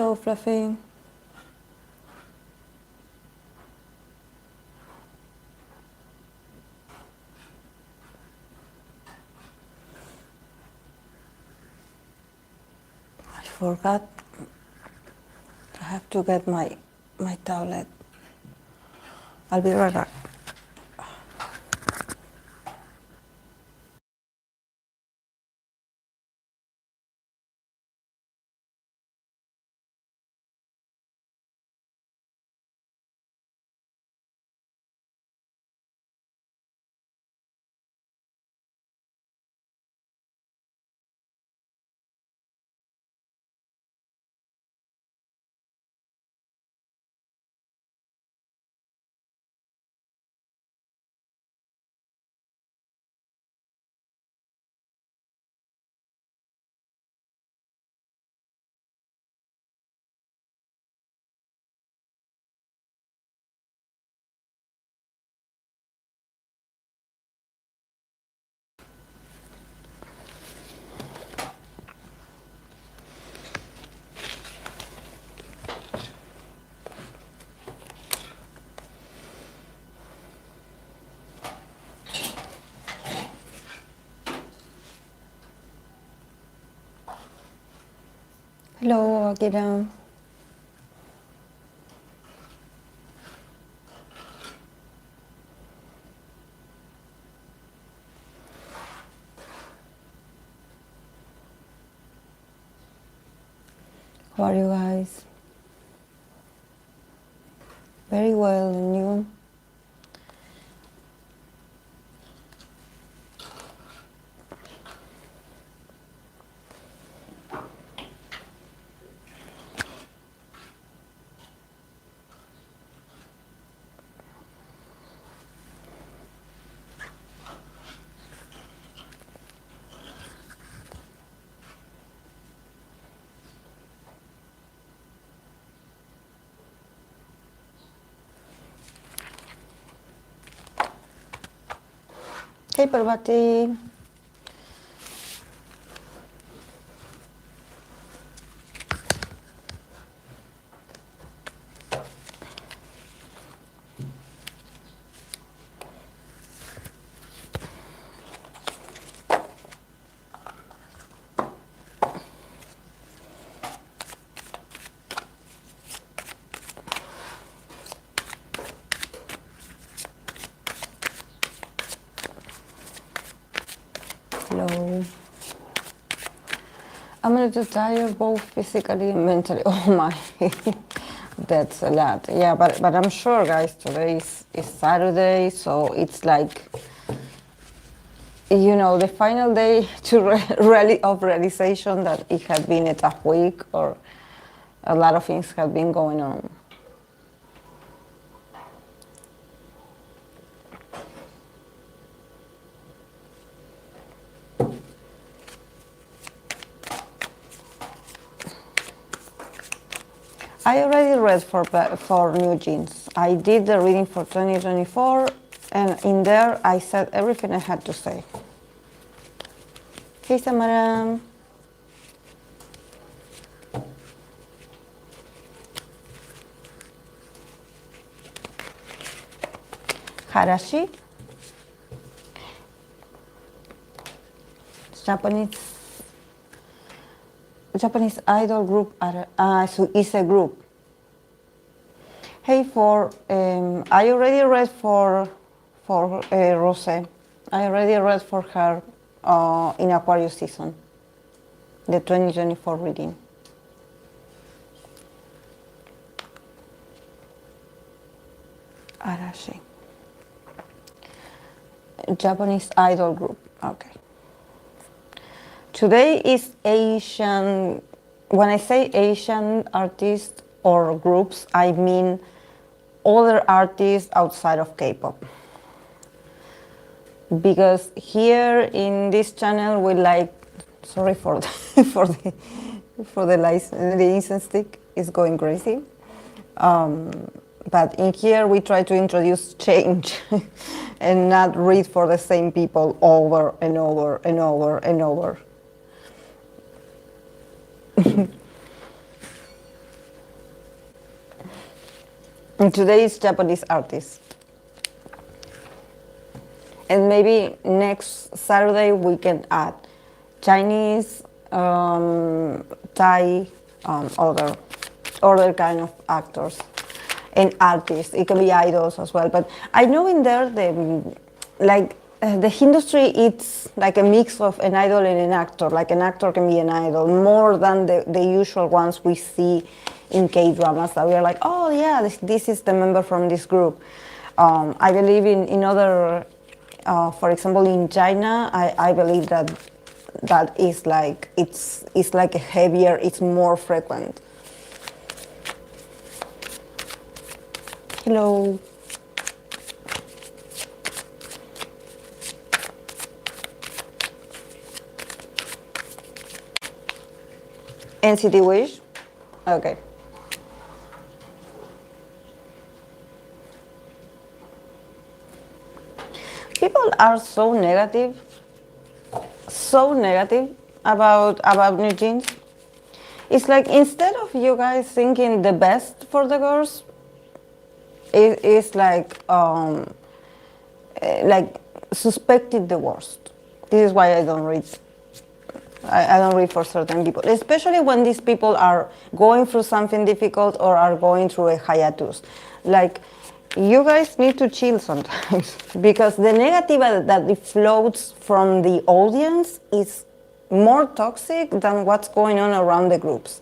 Hello, Fluffy. I forgot. I have to get my tablet. I'll be right back. Hello, Akira. How are you guys? Very well, and you? Hey, Parvati. Hello. I'm a little tired, both physically and mentally. Oh my, that's a lot. Yeah, but I'm sure, guys, today is Saturday, so it's like, you know, the final day of realization that it had been a tough week, or a lot of things have been going on. I already read for New Jeans. I did the reading for 2024, and in there I said everything I had to say. Hey, Samara. Arashi, Japanese idol group. So it's a group. Hey, I already read for Rose. I already read for her in Aquarius season, the 2024 reading. Arashi. Japanese idol group. Okay. Today is Asian. When I say Asian artists or groups, I mean other artists outside of K-pop. Because here in this channel we like, sorry for the, for the incense stick is going crazy. But in here we try to introduce change and not read for the same people over and over and over and over. And today is Japanese artists. And maybe next Saturday we can add Chinese, Thai, other kind of actors and artists. It can be idols as well. But I know in there the industry, it's like a mix of an idol and an actor. Like an actor can be an idol more than the usual ones we see in K-dramas that we are like, oh yeah, this is the member from this group. I believe in other, for example, in China, I believe that is like it's like a heavier, it's more frequent. Hello. Nity Wish? Okay. People are so negative about new jeans. It's like instead of you guys thinking the best for the girls, it's like suspected the worst. This is why I don't read. I don't read for certain people, especially when these people are going through something difficult or are going through a hiatus. Like, you guys need to chill sometimes because the negative that it floats from the audience is more toxic than what's going on around the groups.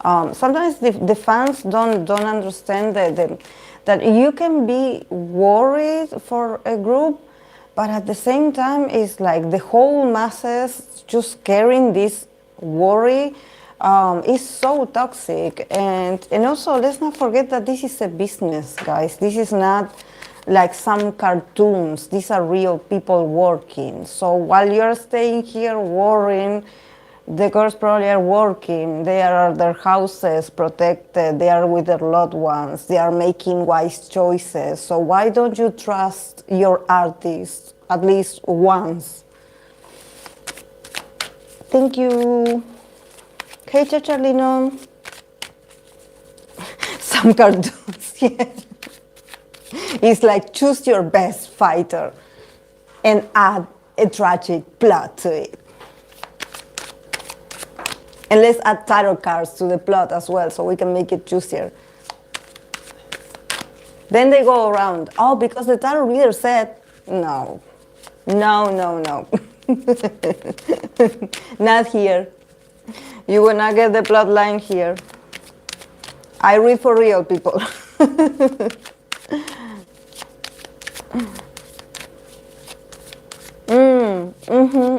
Sometimes the fans don't understand that you can be worried for a group, but at the same time, it's like the whole masses just carrying this worry is so toxic. And also, let's not forget that this is a business, guys. This is not like some cartoons. These are real people working. So while you're staying here worrying, the girls probably are working. They are at their houses protected. They are with their loved ones. They are making wise choices. So why don't you trust your artists at least once? Thank you. Hey, Chacharlino. Some cartoons, yeah. It's like choose your best fighter and add a tragic plot to it. And let's add tarot cards to the plot as well so we can make it juicier. Then they go around, oh, because the tarot reader said, no. Not here. You will not get the plot line here. I read for real, people.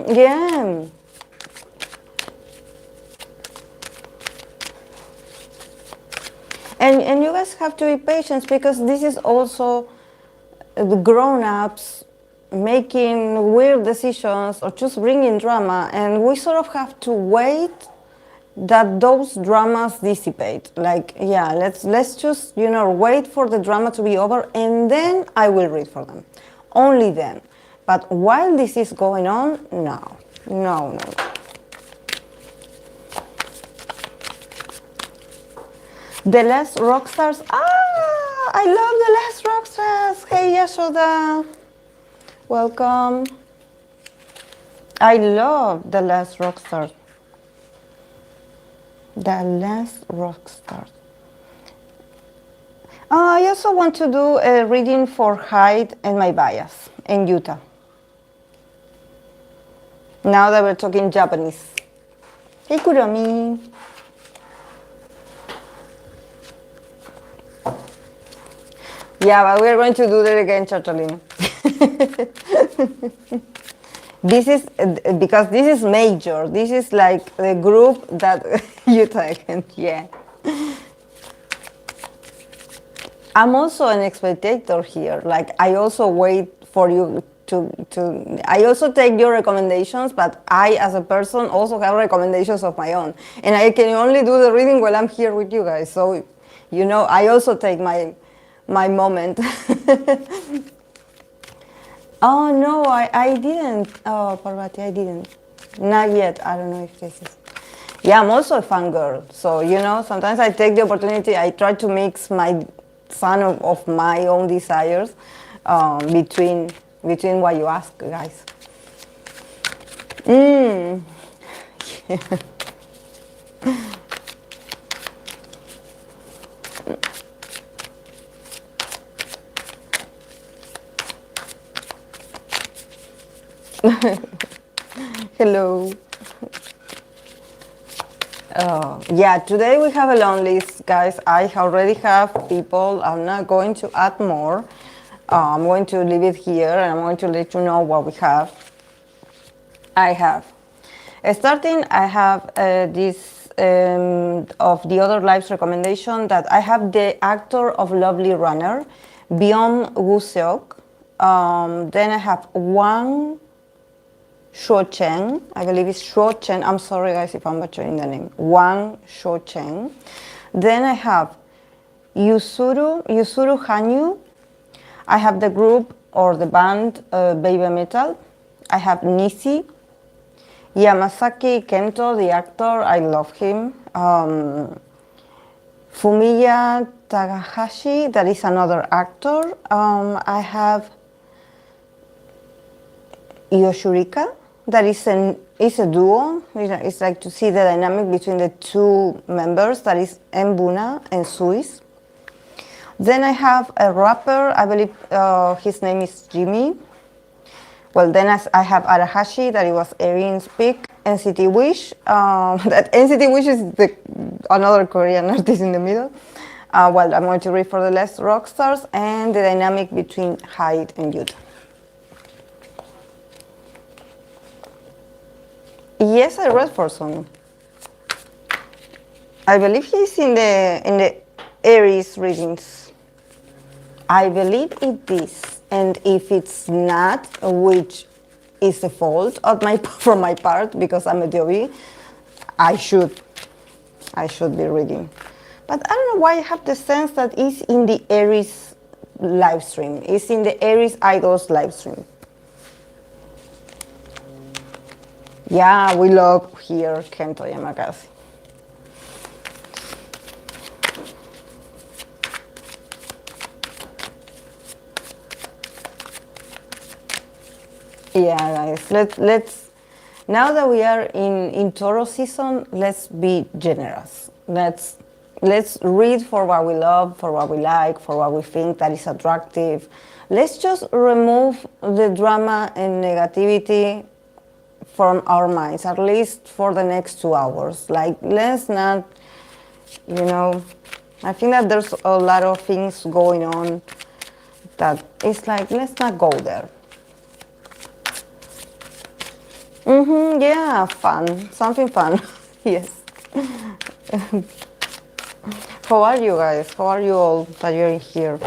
Yeah. And you guys have to be patient because this is also the grown-ups making weird decisions or just bringing drama, and we sort of have to wait that those dramas dissipate. Like, yeah, let's just, wait for the drama to be over and then I will read for them. Only then. But while this is going on, no. The Last Rockstars. I love The Last Rockstars. Hey, Yashoda. Welcome. I love The Last Rockstars. The Last Rockstars. I also want to do a reading for Hyde and My Bias in Utah. Now that we're talking Japanese. Hey, Kuromi. Yeah, but we're going to do that again, Chachalin. This is, because this is major. This is like the group that you take, yeah. I'm also an spectator here. Like, I also wait for you to I also take your recommendations, but I, as a person, also have recommendations of my own. And I can only do the reading while I'm here with you guys. So, I also take my moment. Oh, no, I didn't. Oh, Parvati, I didn't. Not yet. I don't know if this is. Yeah, I'm also a fangirl. So, you know, sometimes I take the opportunity, I try to mix my son of my own desires between what you ask, guys. Hello. Yeah, today we have a long list, guys. I already have people. I'm not going to add more. I'm going to leave it here and I'm going to let you know what we have. I have. Starting, I have this of the other lives recommendation that I have the actor of Lovely Runner, Byeon Wooseok. Then I have Wang zhuocheng, I believe it's zhuocheng. I'm sorry guys if I'm butchering the name. Wang zhuocheng. Then I have Yuzuru Hanyu. I have the group or the band Babymetal. I have Nissy. Yamazaki Kento, the actor, I love him. Fumiya Takahashi, that is another actor. I have Yushika, that is a duo. It's like to see the dynamic between the two members, that is Mbuna and Suis. Then I have a rapper, I believe his name is Jimmy. Well, then I have Arashi, that it was Erin's pick, Nity Wish. That Nity Wish is another Korean artist in the middle. Well, I'm going to read for the last Rockstars and the dynamic between Hyde and Yuta. Yes, I read for some. I believe he's in the Aries readings. I believe it is. And if it's not, which is the fault of from my part, because I'm a DOB, I should be reading. But I don't know why I have the sense that it's in the Aries live stream. It's in the Aries Idols live stream. Yeah, we love here Kento Yamazaki. Yeah, guys, let's now that we are in Toro season, let's be generous. Let's read for what we love, for what we like, for what we think that is attractive. Let's just remove the drama and negativity from our minds, at least for the next 2 hours. Like, let's not, you know, I think that there's a lot of things going on that it's like, let's not go there. Yeah, fun. Something fun. Yes. How are you guys? How are you all that you're here?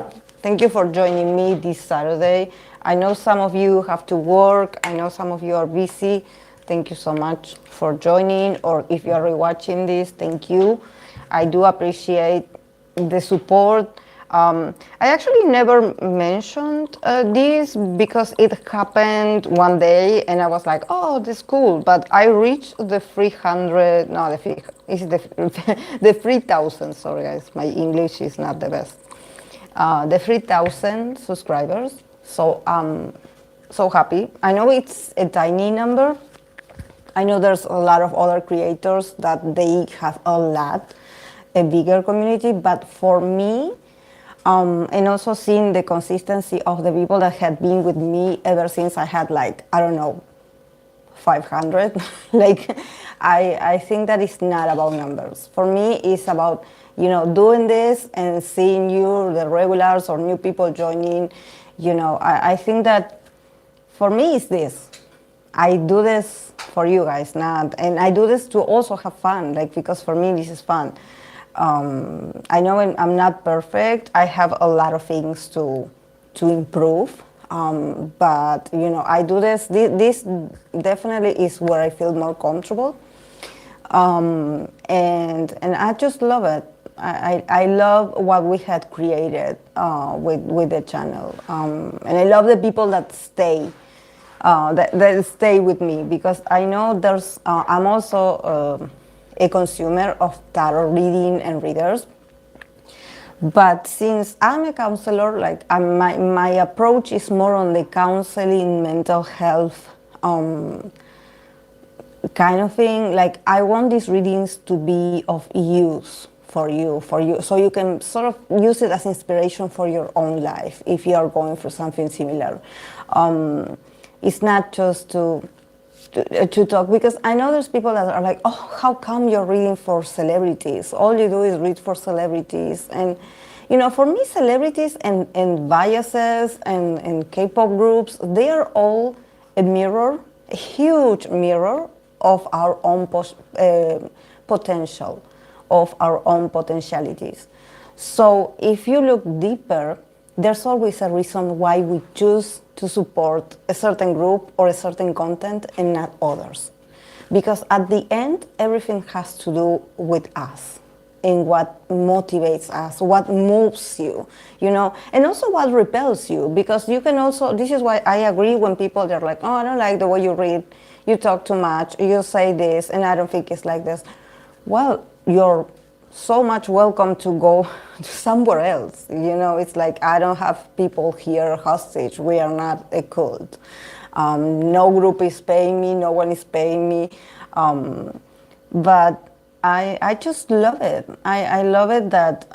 Thank you for joining me this Saturday. I know some of you have to work. I know some of you are busy. Thank you so much for joining. Or if you are rewatching this, thank you. I do appreciate the support. I actually never mentioned this because it happened one day and I was like, oh, this is cool. But I reached the 300, no, the 3,000, sorry guys, my English is not the best. The 3,000 subscribers. So I'm so happy. I know it's a tiny number. I know there's a lot of other creators that they have a bigger community, but for me, and also seeing the consistency of the people that had been with me ever since I had like, I don't know, 500. Like, I think that it's not about numbers. For me, it's about, you know, doing this and seeing you, the regulars or new people joining. You know, I think that for me it's this. I do this for you guys, and I do this to also have fun, like, because for me this is fun. I know I'm not perfect. I have a lot of things to improve, but you know, I do this. This definitely is where I feel more comfortable, and I just love it. I love what we had created with the channel, and I love the people that stay. That stay with me, because I know there's I'm also a consumer of tarot reading and readers. But since I'm a counselor, like my approach is more on the counseling, mental health kind of thing. Like I want these readings to be of use for you, so you can sort of use it as inspiration for your own life if you are going through something similar. It's not just to talk, because I know there's people that are like, oh, how come you're reading for celebrities? All you do is read for celebrities. And for me, celebrities and biases and K-pop groups, they are all a mirror, a huge mirror of our own potential, of our own potentialities. So if you look deeper, there's always a reason why we choose to support a certain group or a certain content and not others. Because at the end, everything has to do with us and what motivates us, what moves you, and also what repels you. Because you can also, this is why I agree when people, they're like, oh, I don't like the way you read, you talk too much, you say this, and I don't think it's like this. Well, you're so much welcome to go somewhere else. It's like, I don't have people here hostage. We are not a cult. No group is paying me, no one is paying me. But I just love it. I love it that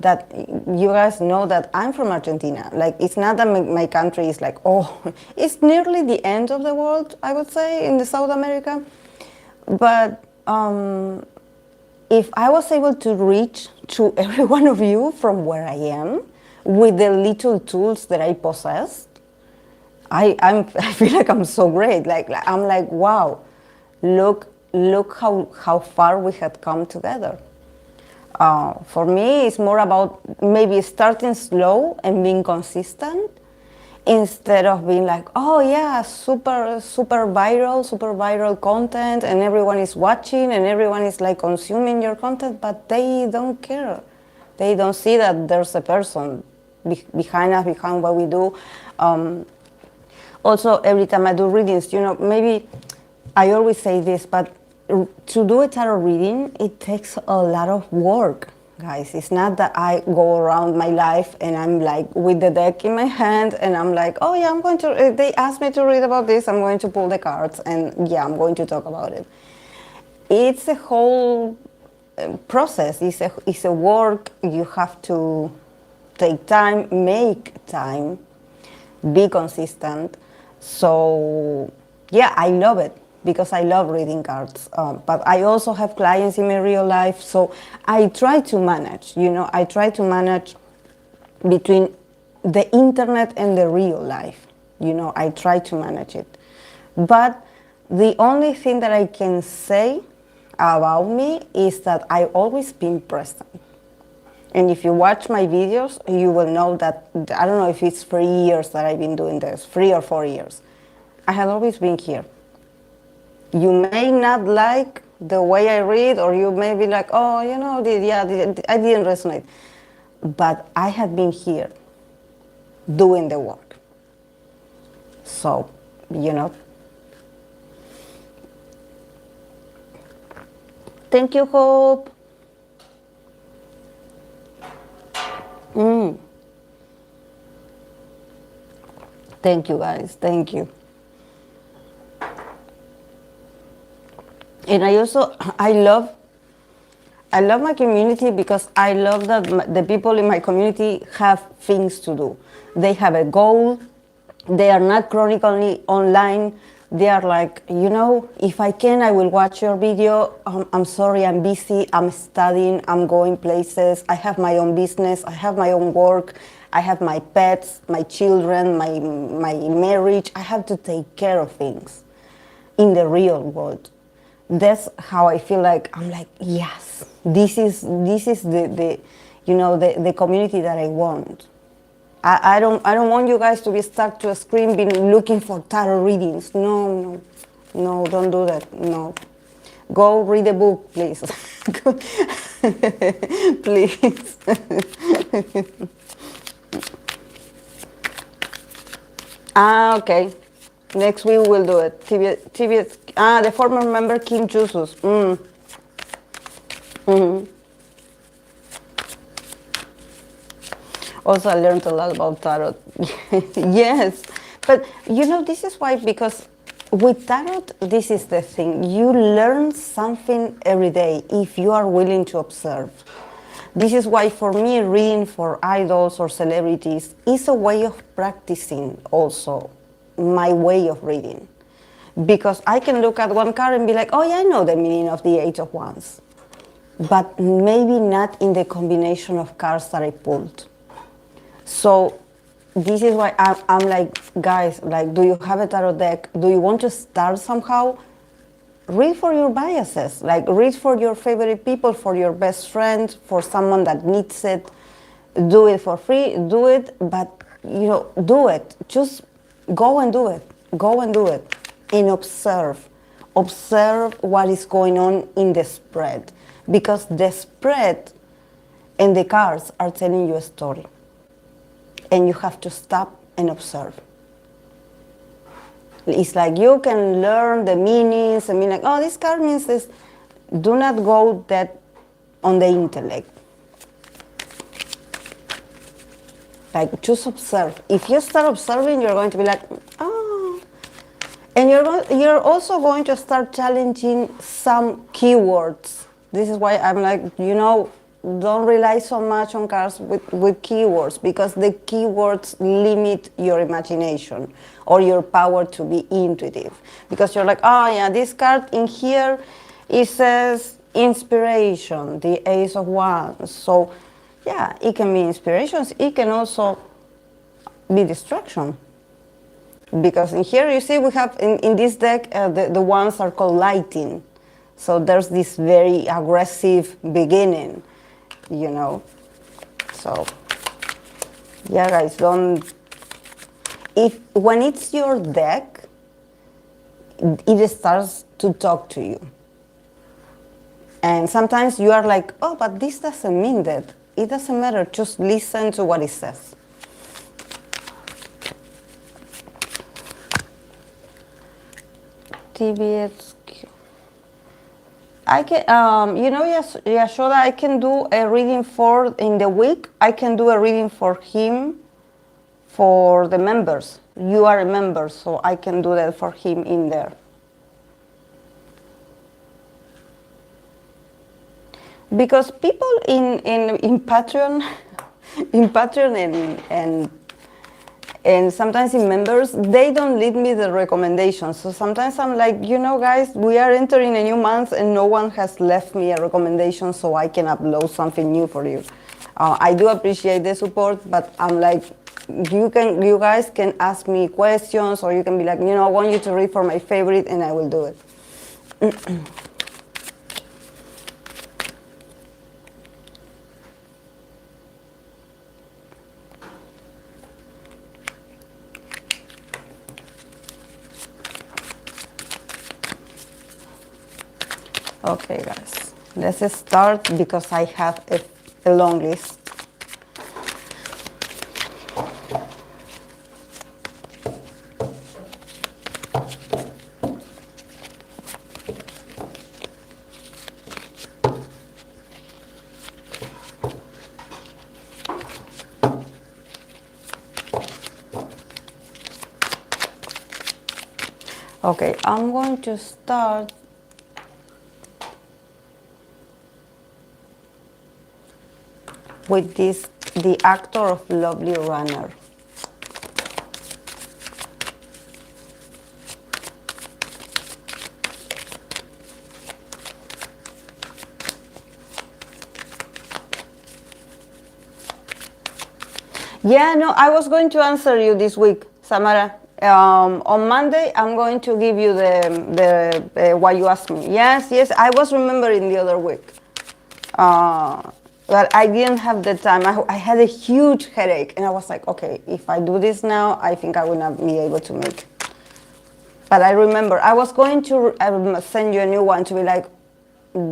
that you guys know that I'm from Argentina. Like, it's not that my country is like, oh, it's nearly the end of the world, I would say, in the South America. But if I was able to reach to every one of you from where I am with the little tools that I possess, I feel like I'm so great. Like I'm like, wow, look how far we had come together. For me, it's more about maybe starting slow and being consistent, instead of being like, oh yeah, super viral content, and everyone is watching and everyone is like consuming your content, but they don't care. They don't see that there's a person behind us, behind what we do. Also, every time I do readings, maybe I always say this, but to do a tarot reading, it takes a lot of work. Guys, it's not that I go around my life and I'm like with the deck in my hand and I'm like, oh yeah, I'm going to, they asked me to read about this, I'm going to pull the cards and yeah, I'm going to talk about it. It's a whole process. It's a work. You have to take time, make time, be consistent. So yeah, I love it, because I love reading cards. But I also have clients in my real life, so I try to manage, I try to manage between the internet and the real life. I try to manage it. But the only thing that I can say about me is that I've always been present. And if you watch my videos, you will know that, I don't know if it's 3 years that I've been doing this, 3 or 4 years. I have always been here. You may not like the way I read, or you may be like, oh, I didn't resonate. But I have been here doing the work. So, Thank you, Hope. Thank you, guys. Thank you. And I love my community, because I love that the people in my community have things to do. They have a goal. They are not chronically online. They are like, if I can, I will watch your video. I'm sorry, I'm busy. I'm studying. I'm going places. I have my own business. I have my own work. I have my pets, my children, my marriage. I have to take care of things in the real world. That's how I feel like, I'm like, yes, this is the community that I want. I don't want you guys to be stuck to a screen being looking for tarot readings. No, don't do that. No. Go read a book, please. Please. Okay. Next week we'll do it. The former member Kim Jusus. Also, I learned a lot about tarot. Yes, but you know, this is why, because with tarot, this is the thing. You learn something every day if you are willing to observe. This is why, for me, reading for idols or celebrities is a way of practicing also my way of reading. Because I can look at one card and be like, oh yeah, I know the meaning of the Eight of Wands. But maybe not in the combination of cards that I pulled. So this is why I'm like, guys, like, do you have a tarot deck? Do you want to start somehow? Read for your biases, like read for your favorite people, for your best friend, for someone that needs it. Do it for free, do it, but you know, do it. Just go and do it. Go and do it. And observe. Observe what is going on in the spread. Because the spread and the cards are telling you a story. And you have to stop and observe. It's like you can learn the meanings and be like, oh, this card means this. Do not go that on the intellect. Like, just observe. If you start observing, you're going to be like, oh. And you're also going to start challenging some keywords. This is why I'm like, you know, don't rely so much on cards with keywords, because the keywords limit your imagination or your power to be intuitive. Because you're like, oh yeah, this card in here, it says inspiration, the Ace of Wands. So yeah, it can be inspirations. It can also be destruction. Because in here, you see, we have, in this deck, the ones are called lighting. So there's this very aggressive beginning. You know, so yeah, guys, don't. When it's your deck, it starts to talk to you, and sometimes you are like, oh, but this doesn't mean that. It doesn't matter. Just listen to what it says. TBS. I can, you know, Yashoda, I can do a reading in the week. I can do a reading for him, for the members. You are a member, so I can do that for him in there. Because people in Patreon, in Patreon and sometimes in members, they don't leave me the recommendations. So sometimes I'm like, you know, guys, we are entering a new month and no one has left me a recommendation, so I can upload something new for you. I do appreciate the support, but I'm like, you guys can ask me questions, or you can be like, you know, I want you to read for my favorite, and I will do it. Okay, guys, let's start, because I have a long list. Okay, I'm going to start with this, the actor of Lovely Runner. Yeah, no, I was going to answer you this week, Samara. On Monday, I'm going to give you the what you asked me. Yes, I was remembering the other week. But I didn't have the time. I had a huge headache, and I was like, okay, if I do this now, I think I will not be able to make it. But I remember, I was going to send you a new one to be like,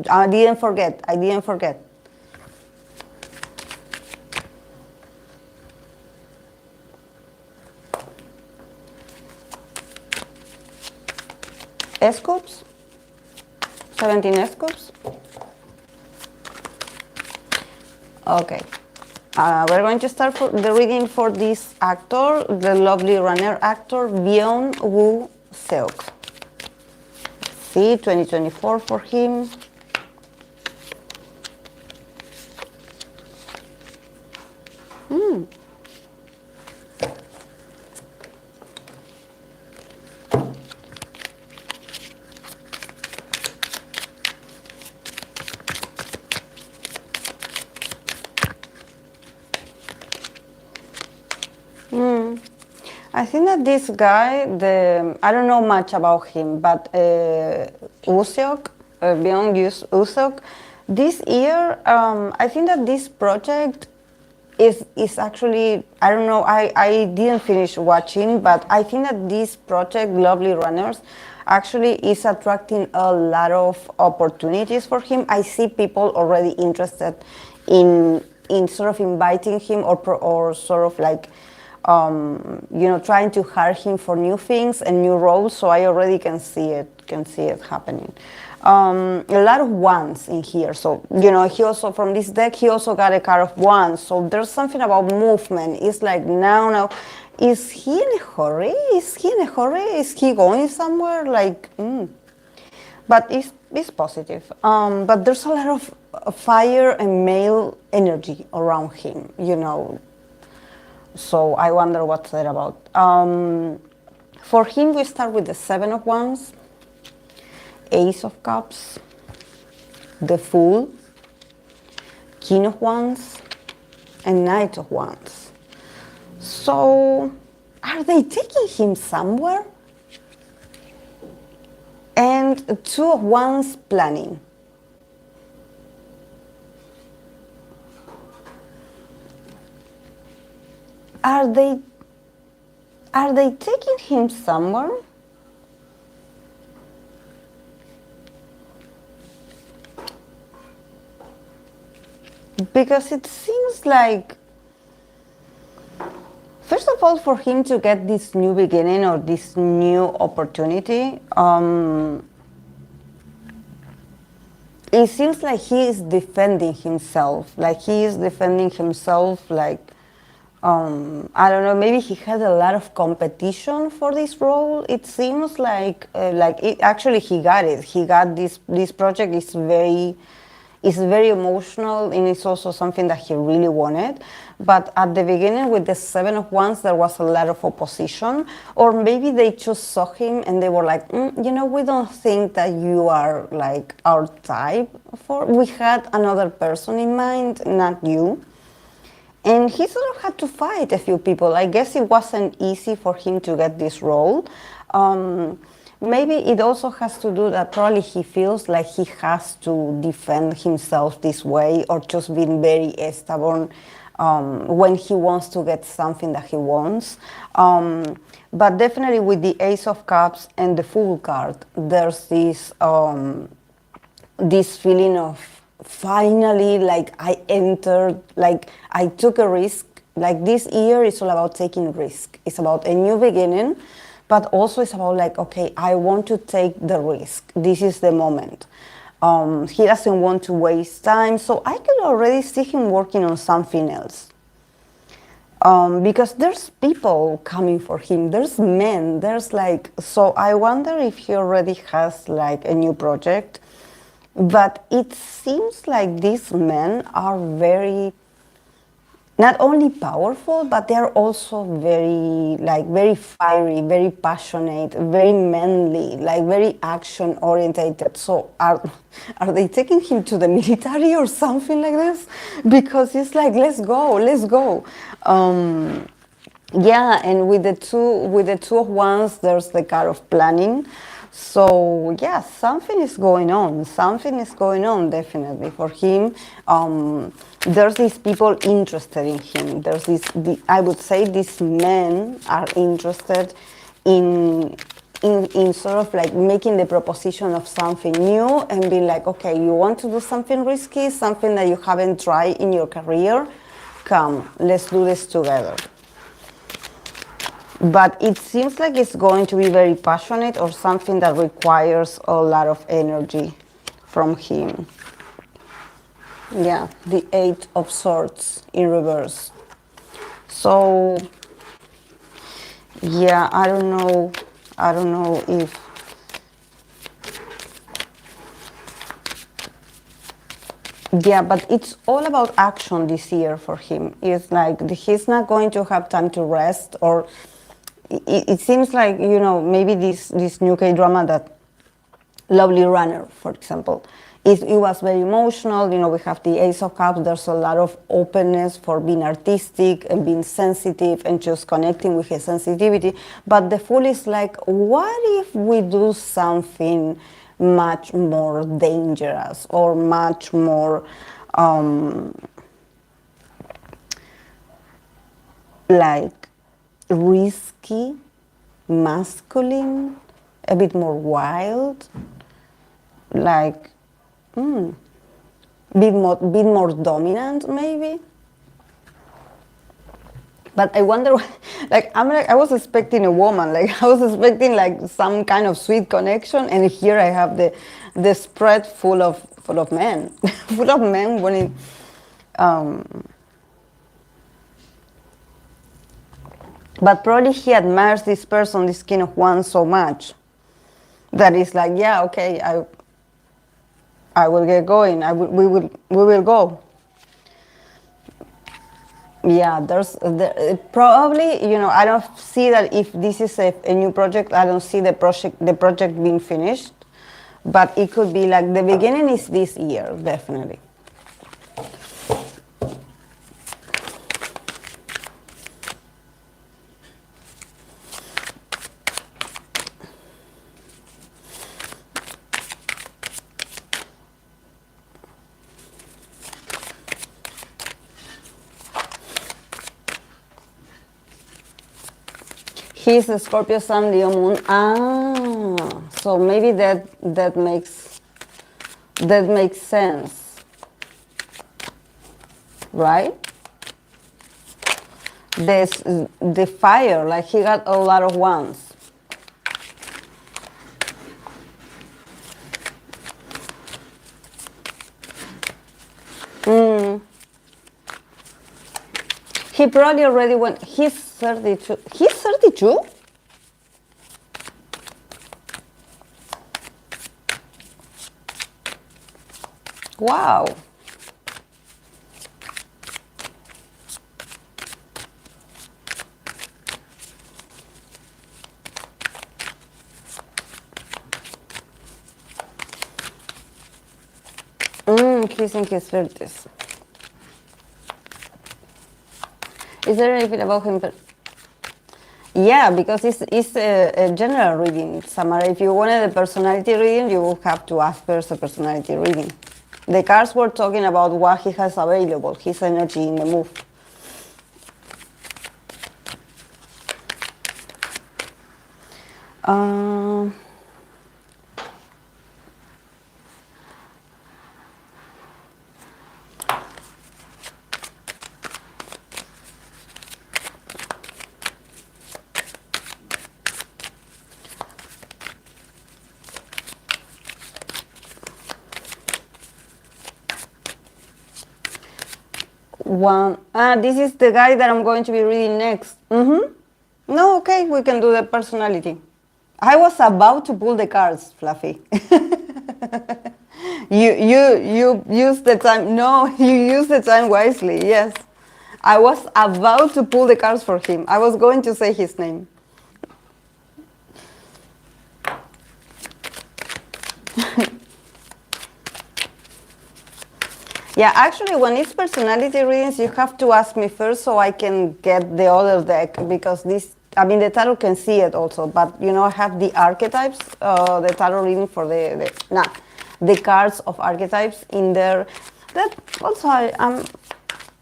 I didn't forget. S-Cups? 17 S-Cups? Okay. We're going to start for the reading for this actor, the lovely runner actor, Byeon Wooseok. See, 2024 for him. I think that this guy, I don't know much about him, but Wooseok, Byeon Wooseok, this year, I think that this project is actually, I don't know, I didn't finish watching, but I think that this project, Lovely Runners, actually is attracting a lot of opportunities for him. I see people already interested in sort of inviting him or sort of like, you know, trying to hire him for new things and new roles. So I already can see it happening. A lot of wands in here. So, you know, he also, from this deck, he also got a card of wands. So there's something about movement. It's like now, is he in a hurry? Is he in a hurry? Is he going somewhere? Like, But it's positive. But there's a lot of fire and male energy around him, you know. So I wonder what's that about. For him, we start with the Seven of Wands, Ace of Cups, the Fool, King of Wands, and Knight of Wands. So, are they taking him somewhere? And Two of Wands, planning. Are they taking him somewhere? Because it seems like, first of all, for him to get this new beginning or this new opportunity, it seems like he is defending himself. Like he is defending himself, like, I don't know, maybe he had a lot of competition for this role. It seems like actually he got it. He got this project is very emotional, and it's also something that he really wanted. But at the beginning with the Seven of Wands, there was a lot of opposition, or maybe they just saw him and they were like, you know, we don't think that you are like our type we had another person in mind, not you. And he sort of had to fight a few people. I guess it wasn't easy for him to get this role. Maybe it also has to do that probably he feels like he has to defend himself this way, or just being very stubborn when he wants to get something that he wants. But definitely with the Ace of Cups and the Fool card, there's this feeling of, finally, like I entered, like I took a risk. Like this year is all about taking risk. It's about a new beginning, but also it's about like, okay, I want to take the risk. This is the moment. He doesn't want to waste time. So I can already see him working on something else. Because there's people coming for him. There's men. There's like, so I wonder if he already has like a new project. But it seems like these men are very, not only powerful, but they're also very fiery, very passionate, very manly, like very action orientated. So are they taking him to the military or something like this? Because it's like, let's go. Yeah, and with the two of Wands, there's the card of planning. So yeah, something is going on. Something is going on definitely for him. There's these people interested in him. There's I would say these men are interested in sort of like making the proposition of something new and be like, okay, you want to do something risky, something that you haven't tried in your career? Come, let's do this together. But it seems like it's going to be very passionate or something that requires a lot of energy from him. Yeah, the Eight of Swords in reverse. So, yeah, I don't know. I don't know if... Yeah, but it's all about action this year for him. It's like he's not going to have time to rest, or it seems like, you know, maybe this new K-drama that Lovely Runner, for example, it was very emotional. You know, we have the Ace of Cups. There's a lot of openness for being artistic and being sensitive and just connecting with his sensitivity. But the Fool is like, what if we do something much more dangerous or much more like risky, masculine, a bit more wild, like bit more dominant maybe. But I wonder, like I was expecting a woman, like I was expecting like some kind of sweet connection, and here I have the spread full of men, full of men wanting. But probably he admires this person, this King of Wands, so much that it's like, yeah, okay, I will get going. We will go. Yeah, probably, you know, I don't see that if this is a new project, I don't see the project being finished, but it could be like the beginning is this year, definitely. He's a Scorpio Sun, Leo Moon. Ah, so maybe that makes sense, right? The fire, like he got a lot of wands. He probably already went. He's 32. He's 32? Wow. He's in his 30s. Is there anything about him? Yeah, because it's a general reading, Samara. If you wanted a personality reading, you would have to ask first a personality reading. The cards were talking about what he has available, his energy in the move. This is the guy that I'm going to be reading next. No, okay, we can do the personality. I was about to pull the cards, Fluffy. You used the time. No, you used the time wisely. Yes, I was about to pull the cards for him. I was going to say his name. Yeah, actually, when it's personality readings, you have to ask me first so I can get the other deck, because the tarot can see it also, but you know, I have the archetypes, the tarot reading for the cards of archetypes in there. That also, I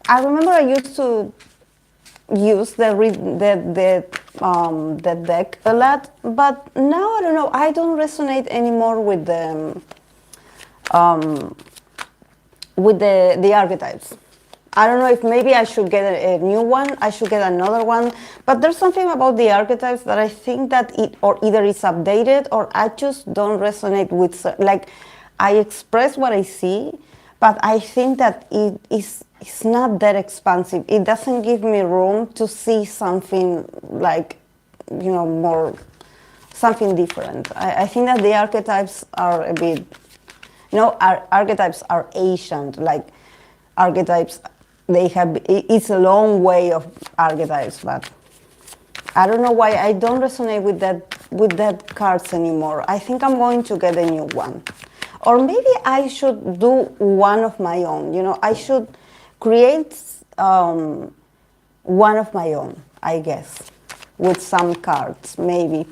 remember I used to use the deck a lot, but now I don't know. I don't resonate anymore with the archetypes. I don't know if maybe I should get a new one, I should get another one, but there's something about the archetypes that I think that either it's updated or I just don't resonate with, like, I express what I see, but I think that it's not that expansive. It doesn't give me room to see something like, more, something different. I think that the archetypes are a bit, archetypes are ancient, like archetypes, it's a long way of archetypes, but I don't know why I don't resonate with that cards anymore. I think I'm going to get a new one. Or maybe I should do one of my own. I should create one of my own, I guess, with some cards, maybe.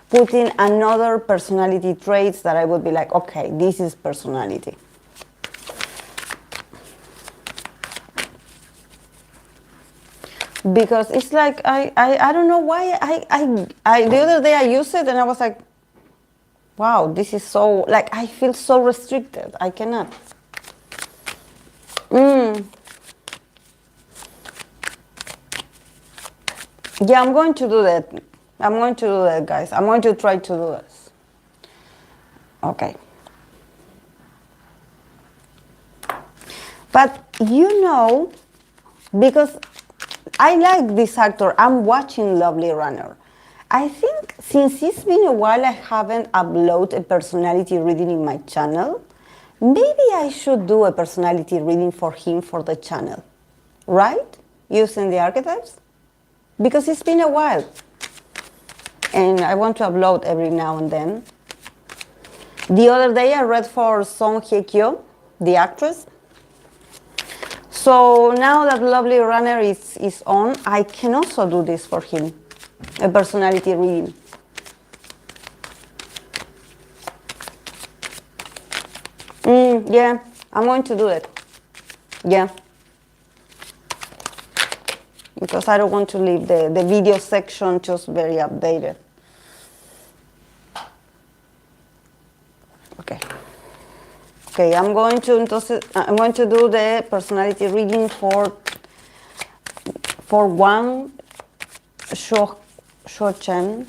Putting another personality traits that I would be like, okay, this is personality. Because it's like, I don't know why, the other day I used it and I was like, wow, this is so, like, I feel so restricted. I cannot. Yeah, I'm going to do that. Guys. I'm going to try to do this. Okay. But because I like this actor, I'm watching Lovely Runner. I think since it's been a while I haven't uploaded a personality reading in my channel, maybe I should do a personality reading for him for the channel, right? Using the archetypes? Because it's been a while. And I want to upload every now and then. The other day I read for Song Hye-kyo, the actress. So now that Lovely Runner is on, I can also do this for him, a personality reading. Yeah, I'm going to do it. Yeah. Because I don't want to leave the video section just very updated. Okay. Okay, I'm going to do the personality reading for Wang zhuocheng.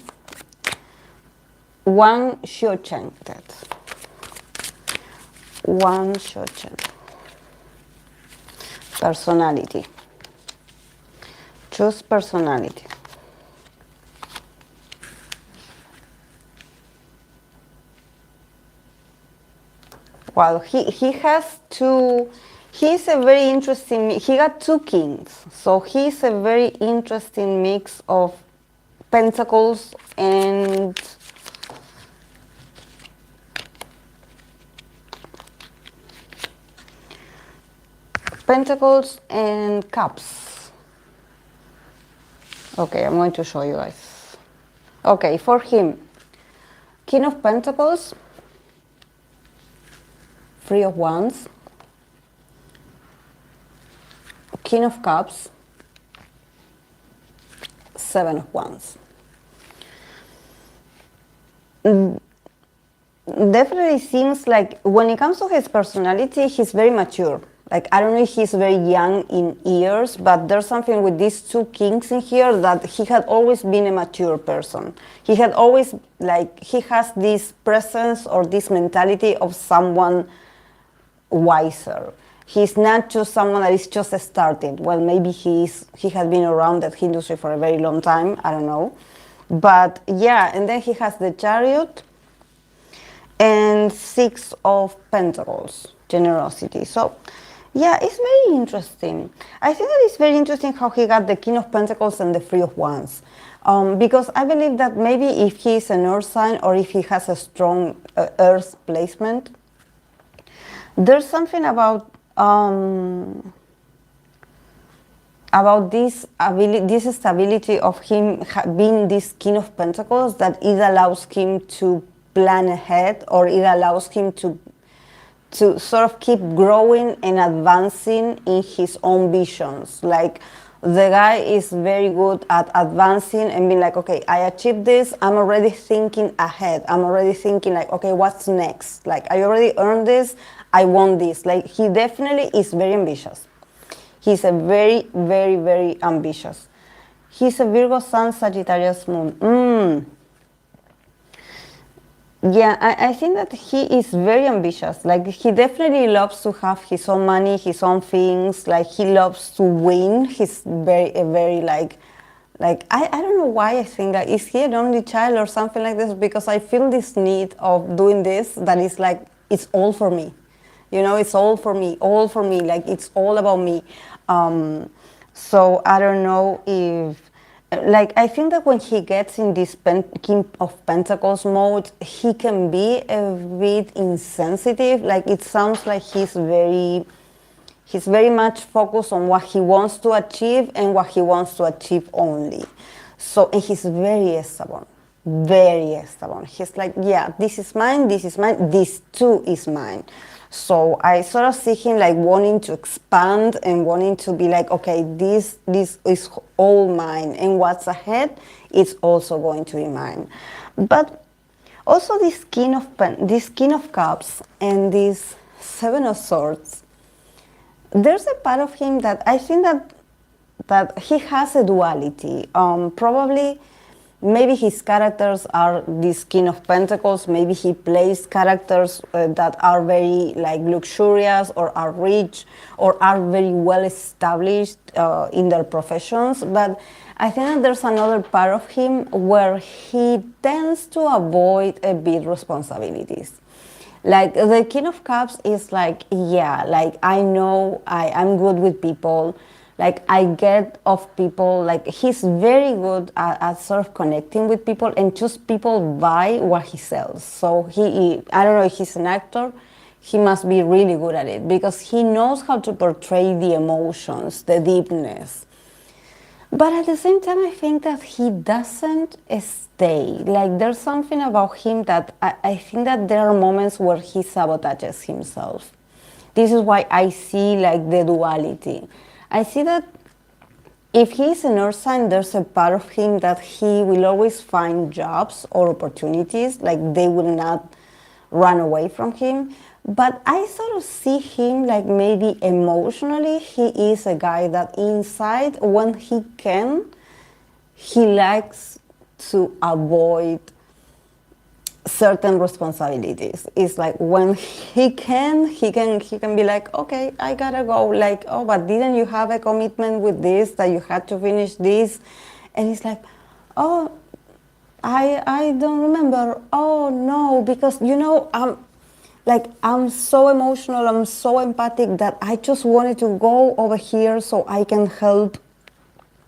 Wang zhuocheng. Wang zhuocheng. Personality. Choose personality. Well, he has two. He's a very interesting. He got two kings, so he's a very interesting mix of pentacles and cups. Okay, I'm going to show you guys. Okay, for him, King of Pentacles, Three of Wands, King of Cups, Seven of Wands. Definitely seems like when it comes to his personality, he's very mature. Like, I don't know if he's very young in years, but there's something with these two kings in here that he had always been a mature person. He had always, like, he has this presence or this mentality of someone wiser. He's not just someone that is just starting. Well, maybe he has been around that industry for a very long time. I don't know. But yeah, and then he has the Chariot and Six of Pentacles, generosity. So yeah, it's very interesting. I think that it's very interesting how he got the King of Pentacles and the Three of Wands. Because I believe that maybe if he is an earth sign or if he has a strong earth placement, there's something about this ability, this stability of him being this King of Pentacles, that it allows him to plan ahead, or it allows him to sort of keep growing and advancing in his own visions. Like, the guy is very good at advancing and being like, okay, I achieved this, I'm already thinking ahead. I'm already thinking like, okay, what's next? Like, I already earned this, I want this. Like, he definitely is very ambitious. He's a very, very, very ambitious. He's a Virgo Sun, Sagittarius Moon. Yeah, I think that he is very ambitious. Like he definitely loves to have his own money, his own things. Like he loves to win. He's very like I don't know why I think that is he an only child or something like this, because I feel this need of doing this that is like it's all for me. You know, it's all for me. Like it's all about me. So I don't know if like I think that when he gets in this King of Pentacles mode, he can be a bit insensitive. Like it sounds like he's very much focused on what he wants to achieve and what he wants to achieve only. So and he's very stubborn, very stubborn. He's like, yeah, this is mine, this too is mine. So I sort of see him like wanting to expand and wanting to be like, okay, this is all mine, and what's ahead is also going to be mine. But also this King of Cups and this Seven of Swords, there's a part of him that I think that he has a duality. Probably maybe his characters are this King of Pentacles. Maybe he plays characters that are very like luxurious or are rich or are very well established in their professions. But I think that there's another part of him where he tends to avoid a bit responsibilities. Like the King of Cups is like, yeah, like I know I'm good with people. Like I get off people, like he's very good at sort of connecting with people, and just people buy what he sells. So I don't know if he's an actor, he must be really good at it because he knows how to portray the emotions, the deepness. But at the same time, I think that he doesn't stay. Like there's something about him that I think that there are moments where he sabotages himself. This is why I see like the duality. I see that if he's an earth sign, there's a part of him that he will always find jobs or opportunities, like they will not run away from him. But I sort of see him like maybe emotionally, he is a guy that inside, when he can, he likes to avoid certain responsibilities. It's like when he can be like, okay, I gotta go. Like, oh, but didn't you have a commitment with this that you had to finish this? And it's like, oh, I don't remember. Oh no, because I'm so emotional, I'm so empathic that I just wanted to go over here so I can help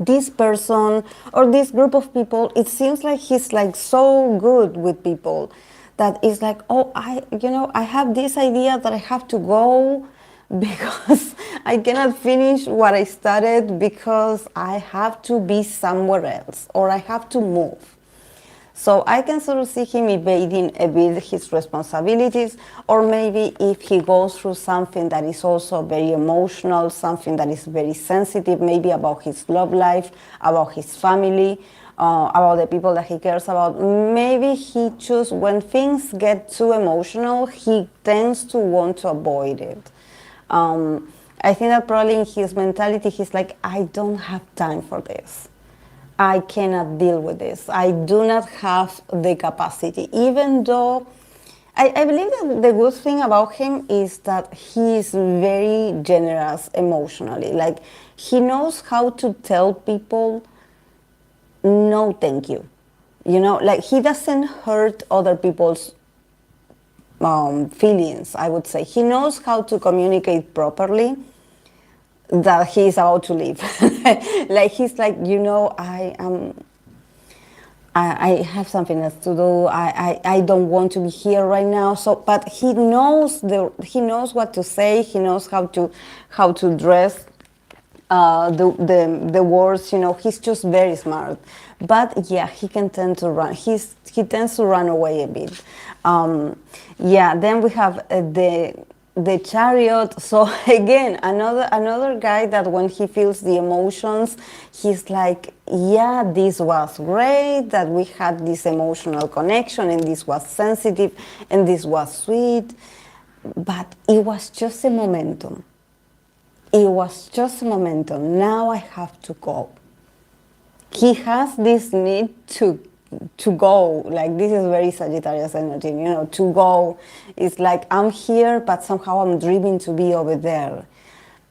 this person or this group of people. It seems like he's like so good with people that it's like, oh, I have this idea that I have to go because I cannot finish what I started because I have to be somewhere else or I have to move. So I can sort of see him evading a bit his responsibilities, or maybe if he goes through something that is also very emotional, something that is very sensitive, maybe about his love life, about his family, about the people that he cares about, maybe he chooses, when things get too emotional, he tends to want to avoid it. I think that probably in his mentality, he's like, I don't have time for this. I cannot deal with this. I do not have the capacity, even though I believe that the good thing about him is that he is very generous emotionally. Like he knows how to tell people, no, thank you. Like he doesn't hurt other people's feelings, I would say. He knows how to communicate properly that he is about to leave. Like he's like, I have something else to do. I don't want to be here right now. So, but he knows what to say. He knows how to dress the words. He's just very smart. But yeah, he can tend to run. He tends to run away a bit. Then we have the Chariot. So again, another guy that when he feels the emotions, he's like, yeah, this was great, that we had this emotional connection, and this was sensitive, and this was sweet, but it was just a momentum. It was just a momentum. Now I have to go. He has this need to to go. Like, this is very Sagittarius energy, you know, to go. It's like, I'm here, but somehow I'm dreaming to be over there.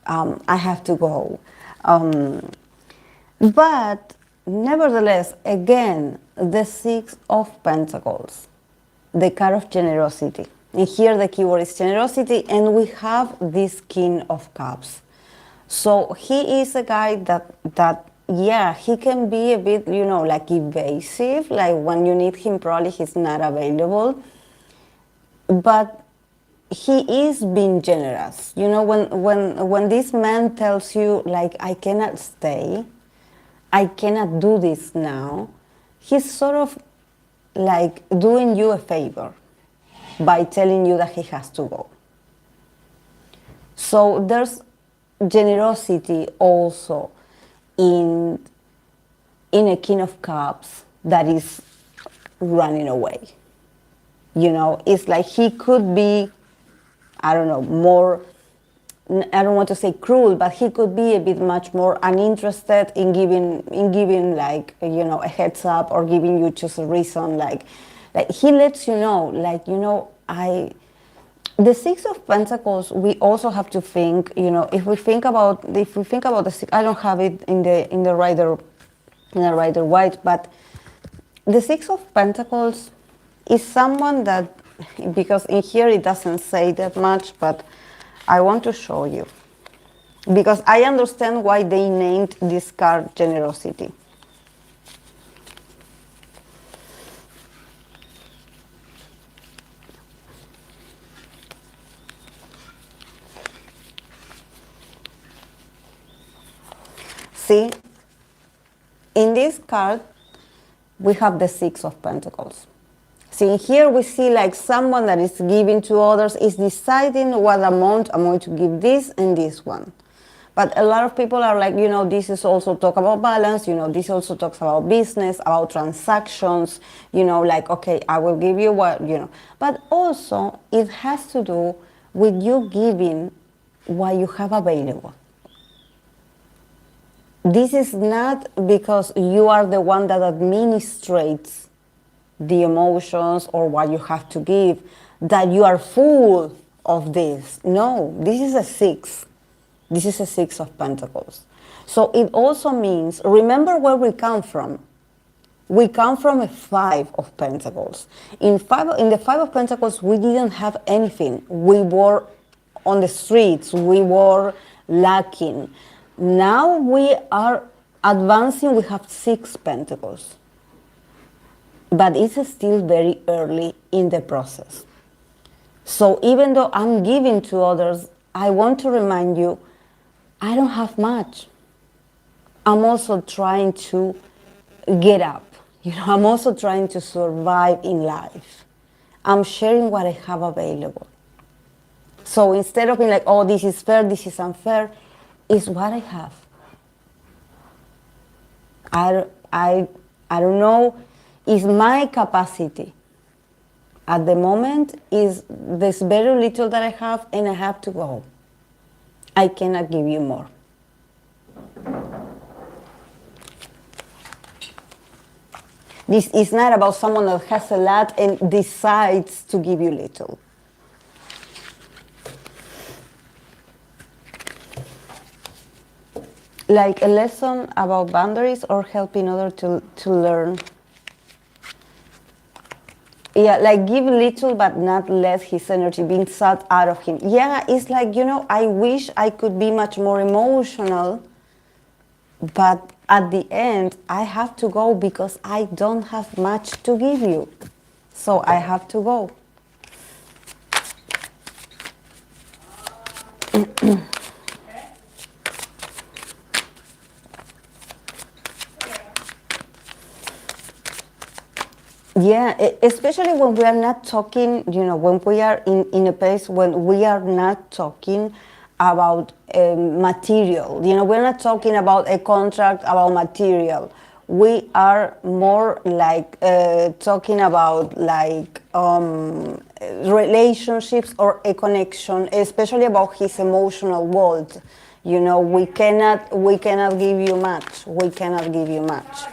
I have to go. But nevertheless, again, the Six of Pentacles, the card of generosity. And here the keyword is generosity, and we have this King of Cups. So he is a guy that yeah, he can be a bit, you know, like evasive. Like when you need him, probably he's not available. But he is being generous. You know, when this man tells you, like, I cannot stay, I cannot do this now, he's sort of like doing you a favor by telling you that he has to go. So there's generosity also in a King of Cups that is running away. You know, it's like he could be, I don't know, more, I don't want to say cruel, but he could be a bit much more uninterested in giving like, you know, a heads up or giving you just a reason. Like he lets you know, like, you know, the Six of Pentacles, we also have to think, you know, if we think about the six, I don't have it in the Rider White, but the Six of Pentacles is someone that, because in here it doesn't say that much, but I want to show you, because I understand why they named this card generosity. See, in this card, we have the Six of Pentacles. See, here we see like someone that is giving to others, is deciding what amount I'm going to give this and this one. But a lot of people are like, you know, this is also talk about balance, you know, this also talks about business, about transactions, you know, like, okay, I will give you what, you know. But also, it has to do with you giving what you have available. This is not because you are the one that administrates the emotions or what you have to give, that you are full of this. No, this is a six. This is a Six of Pentacles. So it also means, remember where we come from. We come from a Five of Pentacles. In the Five of Pentacles, we didn't have anything. We were on the streets. We were lacking. Now we are advancing. We have Six Pentacles. But it's still very early in the process. So even though I'm giving to others, I want to remind you, I don't have much. I'm also trying to get up. You know, I'm also trying to survive in life. I'm sharing what I have available. So instead of being like, oh, this is fair, this is unfair, it's what I have. I don't know, is my capacity. At the moment, is there's very little that I have and I have to go. I cannot give you more. This is not about someone that has a lot and decides to give you little. Like a lesson about boundaries or helping others to learn. Yeah, like give little but not let his energy being sucked out of him. Yeah, it's like, you know, I wish I could be much more emotional, but at the end, I have to go because I don't have much to give you. So I have to go. Yeah, especially when we are not talking, you know, when we are in a place when we are not talking about material. You know, we're not talking about a contract, about material. We are more like talking about like relationships or a connection, especially about his emotional world. You know, we cannot give you much. We cannot give you much.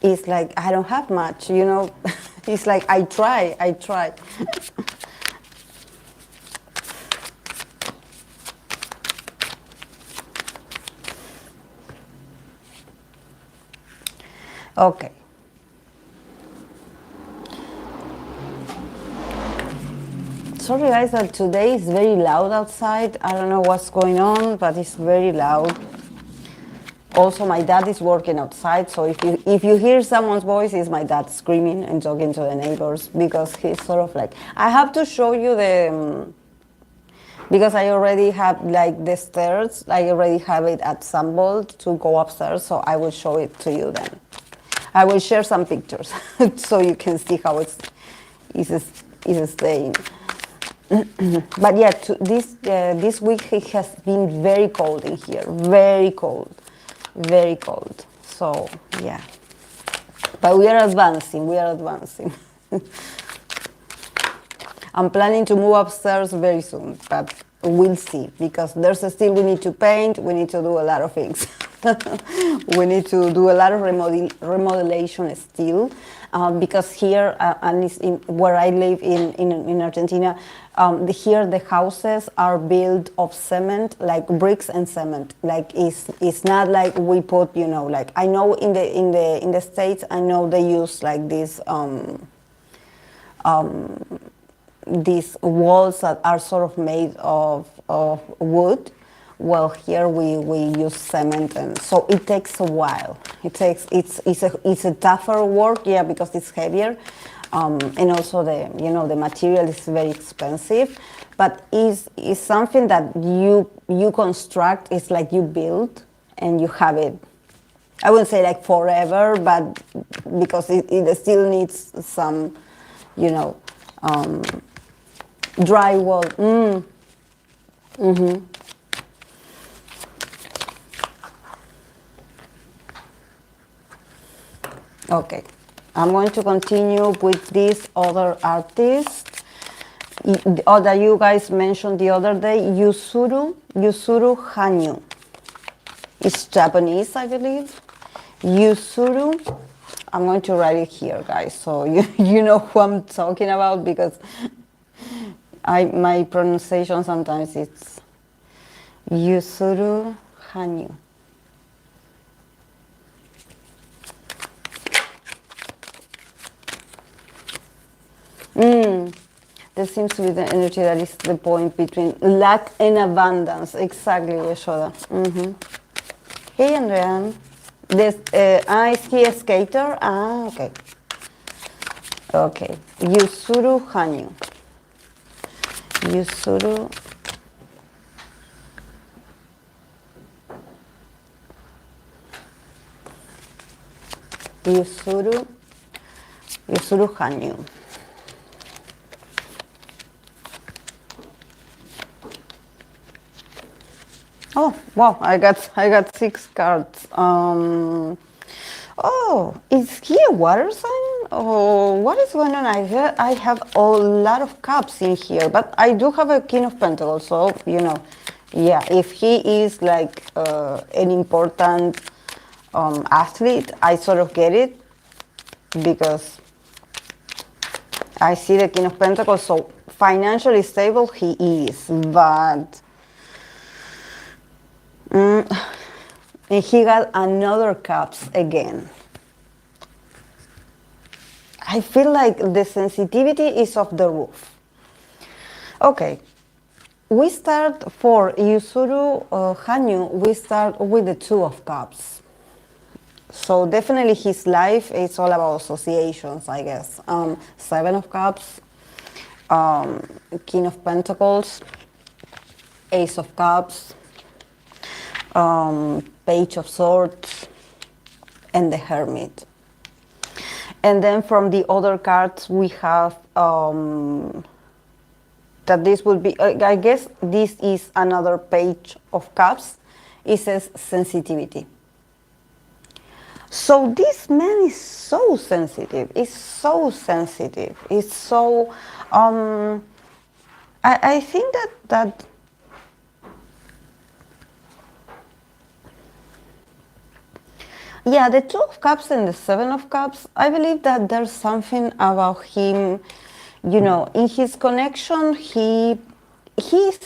it's like, I don't have much, you know. It's like, I try. Okay. Sorry guys that today is very loud outside. I don't know what's going on, but it's very loud. Also, my dad is working outside, so if you hear someone's voice, it's my dad screaming and talking to the neighbors, because he's sort of like, I have to show you the, because I already have like the stairs, I already have it assembled to go upstairs, so I will show it to you then. I will share some pictures so you can see how it's staying. But yeah, this week it has been very cold in here, very cold. So yeah, but we are advancing. I'm planning to move upstairs very soon, but we'll see, because we need to paint, we need to do a lot of things. We need to do a lot of remodelation still, because here, at least where I live in Argentina, here the houses are built of cement, like bricks and cement. Like it's not like we put, you know, like I know in the States, I know they use like these walls that are sort of made of wood. Well, here we use cement, and so it takes a while. It's a tougher work, yeah, because it's heavier, and also the material is very expensive. But is something that you construct. It's like you build and you have it. I wouldn't say like forever, but because it still needs some, you know, drywall. Okay, I'm going to continue with this other artist that you guys mentioned the other day, Yuzuru Hanyu. It's Japanese, I believe. Yuzuru. I'm going to write it here, guys, so you know who I'm talking about, because my pronunciation sometimes it's Yuzuru Hanyu. There seems to be the energy that is the point between lack and abundance. Exactly, Yashoda. Hey, Andrea. Is he a skater? Ah, okay. Okay. Yuzuru Hanyu. Yuzuru Hanyu. Oh wow! I got 6 cards. Oh, is he a water sign? Oh, what is going on? I have a lot of cups in here, but I do have a King of Pentacles. So you know, yeah. If he is like an important athlete, I sort of get it, because I see the King of Pentacles. So financially stable he is, but. And he got another cups again. I feel like the sensitivity is off the roof. Okay, we start for Yuzuru Hanyu, we start with the 2 of Cups. So definitely his life is all about associations, I guess. 7 of Cups, King of Pentacles, Ace of Cups, Page of Swords, and the Hermit. And then from the other cards we have that this would be, I guess this is another Page of Cups. It says sensitivity. So this man is so sensitive. It's so sensitive. It's so. I think that Yeah, the Two of Cups and the Seven of Cups, I believe that there's something about him, in his connection, he's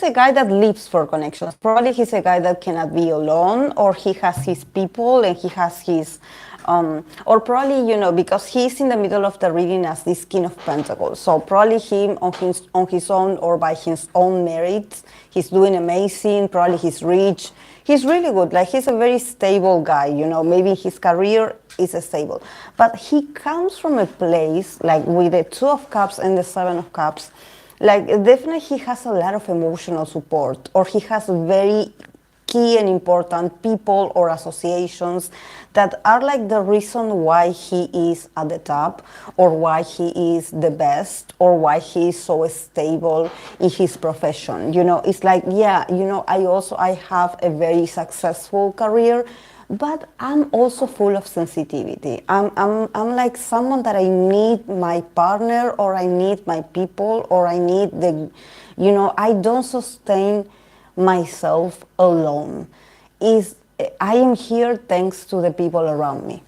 a guy that lives for connections. Probably he's a guy that cannot be alone, or he has his people and he has his, or probably, because he's in the middle of the reading as this King of Pentacles. So probably him on his own or by his own merits, he's doing amazing. Probably he's rich. He's really good. Like, he's a very stable guy, maybe his career is stable. But he comes from a place, like with the Two of Cups and the Seven of Cups, like definitely he has a lot of emotional support, or he has very key and important people or associations that are like the reason why he is at the top, or why he is the best, or why he is so stable in his profession. It's like, yeah, I have a very successful career, but I'm also full of sensitivity. I'm like someone that I need my partner, or I need my people, or I need I don't sustain myself alone. I am here thanks to the people around me.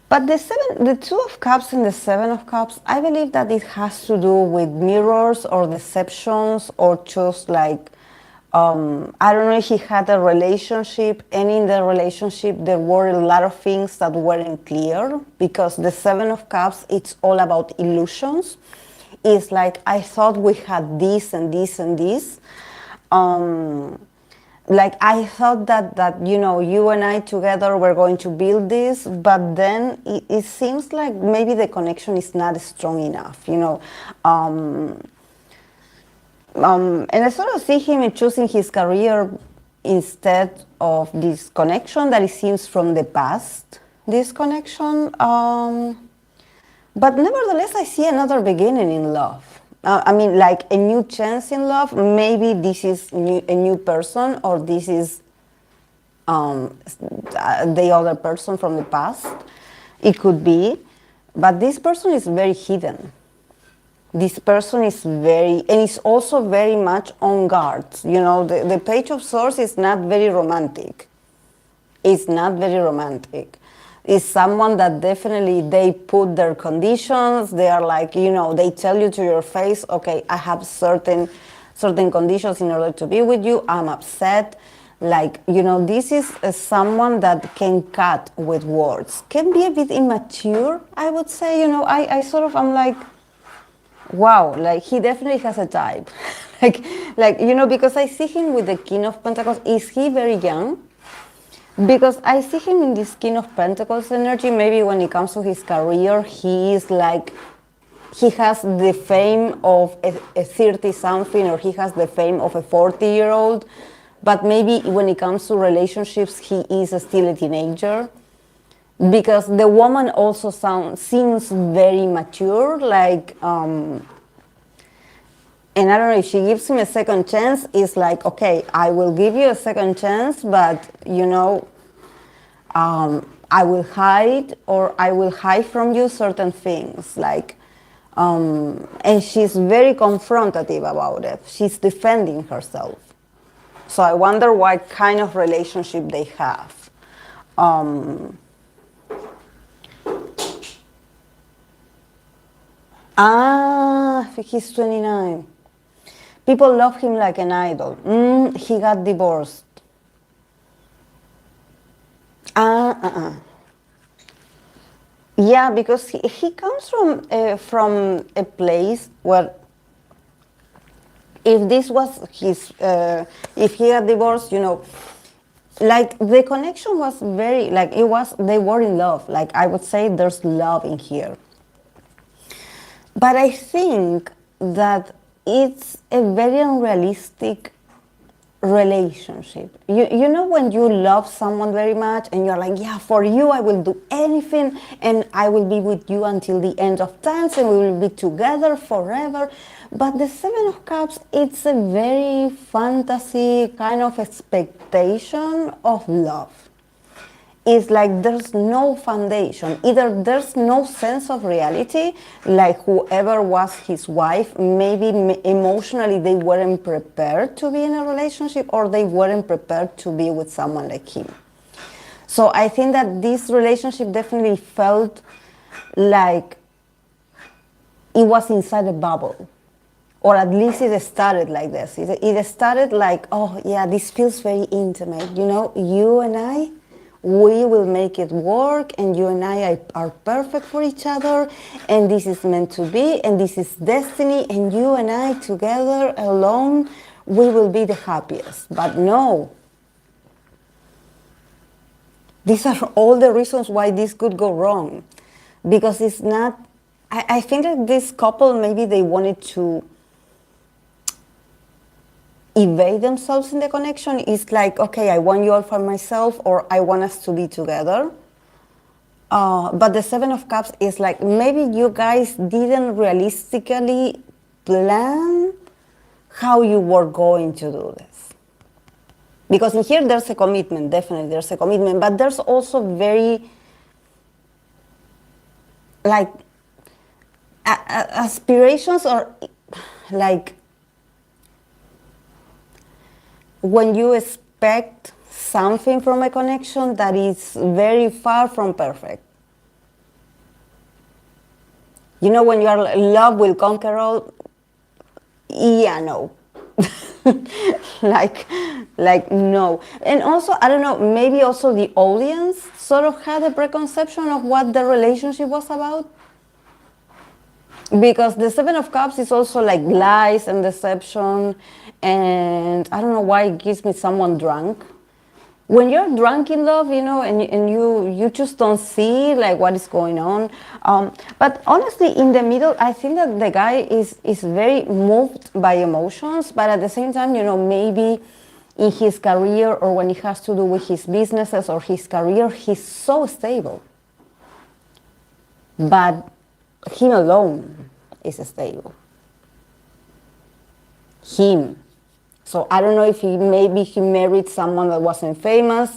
But the Two of Cups and the Seven of Cups, I believe that it has to do with mirrors or deceptions, or just like, I don't know if he had a relationship, and in the relationship there were a lot of things that weren't clear, because the Seven of Cups, it's all about illusions. It's like, I thought we had this and this and this. Like, I thought that you and I together were going to build this, but then it seems like maybe the connection is not strong enough, and I sort of see him choosing his career instead of this connection that it seems from the past, this connection. But nevertheless, I see another beginning in love. Like a new chance in love. Maybe this is a new person, or this is the other person from the past. It could be. But this person is very hidden. This person is and is also very much on guard. The Page of Swords is not very romantic. It's not very romantic. Is someone that definitely they put their conditions. They are like, they tell you to your face, okay, I have certain conditions in order to be with you. I'm upset. Like, this is someone that can cut with words. Can be a bit immature, I would say. I'm like, wow, like he definitely has a type. Because I see him with the King of Pentacles. Is he very young? Because I see him in this King of Pentacles energy. Maybe when it comes to his career, he is like, he has the fame of a 30-something, or he has the fame of a 40-year-old. But maybe when it comes to relationships, he is still a teenager. Because the woman also seems very mature, like, and I don't know, if she gives him a second chance, it's like, okay, I will give you a second chance, but, I will hide, or I will hide from you certain things. Like, and she's very confrontative about it. She's defending herself. So I wonder what kind of relationship they have. He's 29. People love him like an idol. He got divorced. Yeah, because he comes from a place where, if this was his, if he got divorced, like the connection was very, like they were in love. Like, I would say there's love in here. But I think that it's a very unrealistic relationship. When you love someone very much and you're like, yeah, for you I will do anything, and I will be with you until the end of times, and we will be together forever. But the Seven of Cups, it's a very fantasy kind of expectation of love. It's like there's no foundation. Either there's no sense of reality, like whoever was his wife, maybe emotionally they weren't prepared to be in a relationship, or they weren't prepared to be with someone like him. So I think that this relationship definitely felt like it was inside a bubble. Or at least it started like this. It started like, oh yeah, this feels very intimate. You know, you and I, we will make it work, and you and I are perfect for each other, and this is meant to be, and this is destiny, and you and I together, alone, we will be the happiest. But no. These are all the reasons why this could go wrong. Because it's not, I think that this couple, maybe they wanted to evade themselves in the connection. It's like, okay, I want you all for myself, or I want us to be together. But the Seven of Cups is like, maybe you guys didn't realistically plan how you were going to do this. Because in here there's a commitment, definitely there's a commitment, but there's also very, like, aspirations, or like, when you expect something from a connection that is very far from perfect. You know, when you are, love will conquer all, yeah, no. like no. And also, I don't know, maybe also the audience sort of had a preconception of what the relationship was about. Because the Seven of Cups is also like lies and deception, and I don't know why it gives me someone drunk. When you're drunk in love, you know, and you just don't see like what is going on. But honestly, in the middle, I think that the guy is very moved by emotions, but at the same time, you know, maybe in his career, or when it has to do with his businesses or his career, he's so stable. But him alone is stable. Him. So I don't know if maybe he married someone that wasn't famous,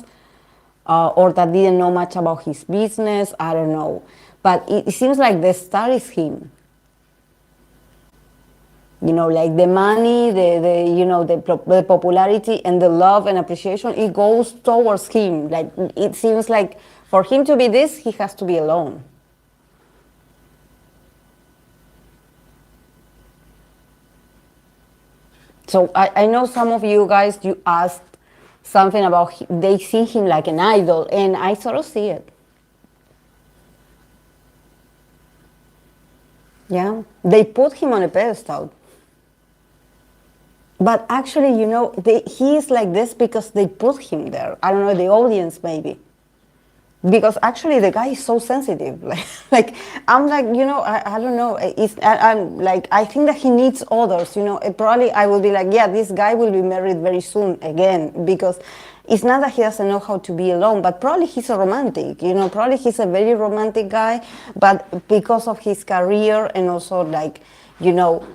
or that didn't know much about his business. I don't know. But it seems like the star is him. You know, like the money, the popularity and the love and appreciation, it goes towards him. Like, it seems like for him to be this, he has to be alone. So I know some of you guys, you asked something about they see him like an idol, and I sort of see it. Yeah, they put him on a pedestal. But actually, you know, he is like this because they put him there. I don't know, the audience maybe. Because actually the guy is so sensitive. Like I'm like, you know, I don't know. I'm like, I think that he needs others, you know. Probably I will be like, yeah, this guy will be married very soon again. Because it's not that he doesn't know how to be alone, but probably he's a romantic, you know. Probably he's a very romantic guy, but because of his career and also like, you know,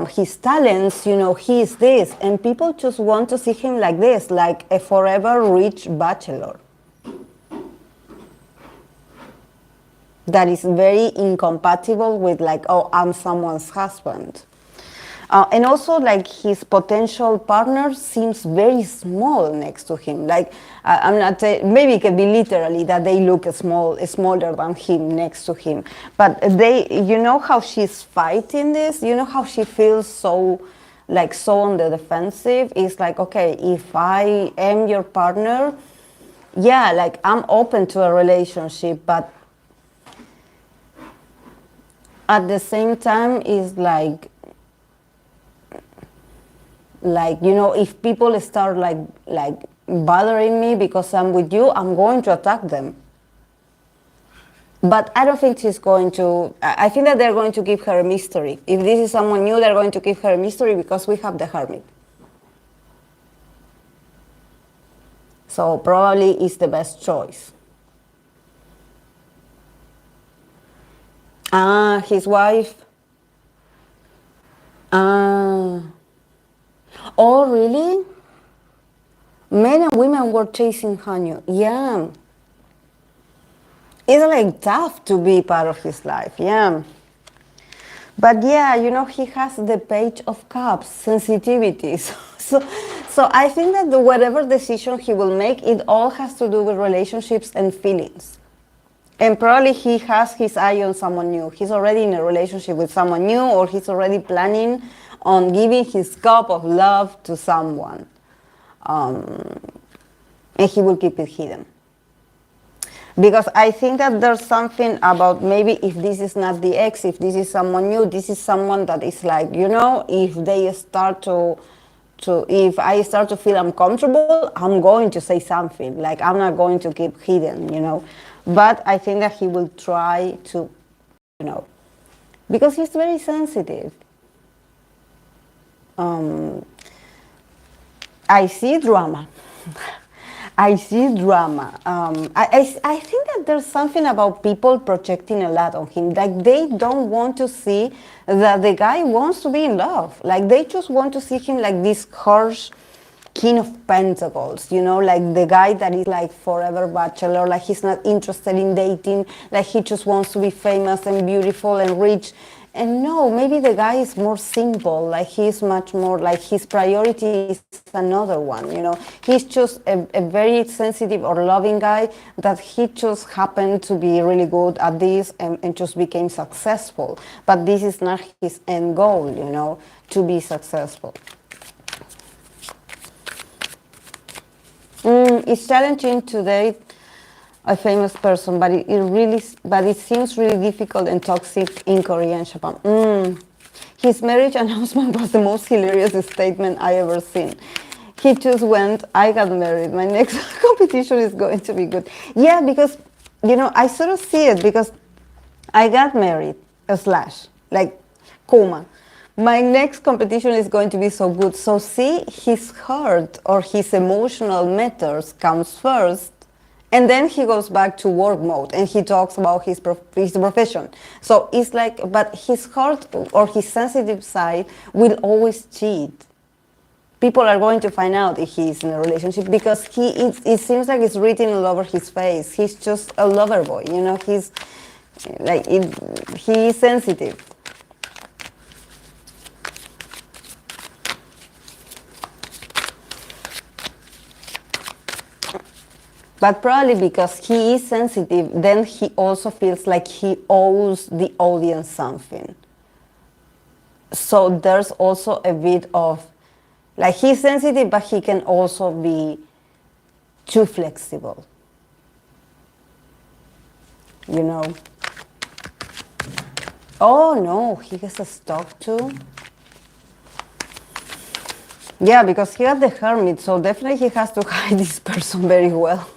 his talents, you know, he is this. And people just want to see him like this, like a forever rich bachelor. That is very incompatible with like, oh, I'm someone's husband. And also like his potential partner seems very small next to him. Like, I'm not, maybe it can be literally that they look smaller than him next to him. But you know how she's fighting this? You know how she feels so on the defensive? It's like, okay, if I am your partner, yeah, like I'm open to a relationship, but at the same time, it's like, you know, if people start like bothering me because I'm with you, I'm going to attack them. But I don't think she's going to, I think that they're going to give her a mystery. If this is someone new, they're going to give her a mystery because we have the Hermit. So probably it's the best choice. His wife. Oh, really? Men and women were chasing Hanyu. Yeah. It's like tough to be part of his life. Yeah. But yeah, you know, he has the page of cups, sensitivities. So I think that whatever decision he will make, it all has to do with relationships and feelings. And probably he has his eye on someone new. He's already in a relationship with someone new, or he's already planning on giving his cup of love to someone. And he will keep it hidden. Because I think that there's something about maybe if this is not the ex, if this is someone new, this is someone that is like, you know, if they start if I start to feel uncomfortable, I'm going to say something. Like, I'm not going to keep hidden, you know. But I think that he will try to, you know, because he's very sensitive. I see drama. I see drama. I think that there's something about people projecting a lot on him. Like, they don't want to see that the guy wants to be in love. Like, they just want to see him like this harsh king of pentacles, you know, like the guy that is like forever bachelor, like he's not interested in dating, like he just wants to be famous and beautiful and rich. And no, maybe the guy is more simple, like he's much more, like his priority is another one, you know. He's just a very sensitive or loving guy that he just happened to be really good at this and just became successful. But this is not his end goal, you know, to be successful. It's challenging to date a famous person, but it seems really difficult and toxic in Korea and Japan. His marriage announcement was the most hilarious statement I ever seen. He just went, I got married. My next competition is going to be good. Yeah, because, you know, I sort of see it because I got married, like, Kuma. My next competition is going to be so good. So see, his heart or his emotional matters comes first, and then he goes back to work mode and he talks about his profession. So it's like, but his heart or his sensitive side will always cheat. People are going to find out if he's in a relationship because it seems like it's written all over his face. He's just a lover boy, you know. He's like, he is sensitive. But probably because he is sensitive, then he also feels like he owes the audience something. So there's also a bit of, like, he's sensitive, but he can also be too flexible. You know? Oh no, he has a stock too. Yeah, because he had the hermit, so definitely he has to hide this person very well.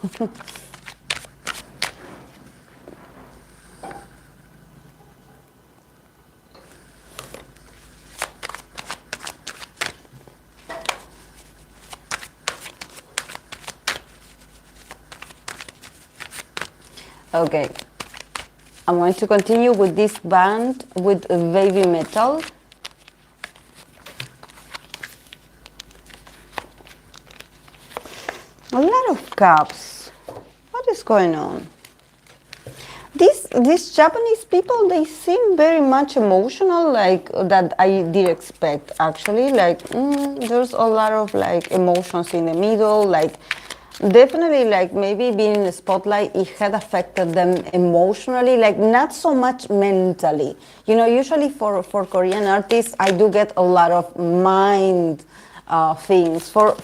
Okay, I'm going to continue with this band with Babymetal. A lot of cups. What is going on? These Japanese people, they seem very much emotional, like that I did expect actually. Like there's a lot of like emotions in the middle. Like definitely, like maybe being in the spotlight, it had affected them emotionally. Like not so much mentally. You know, usually for Korean artists, I do get a lot of mind. Things for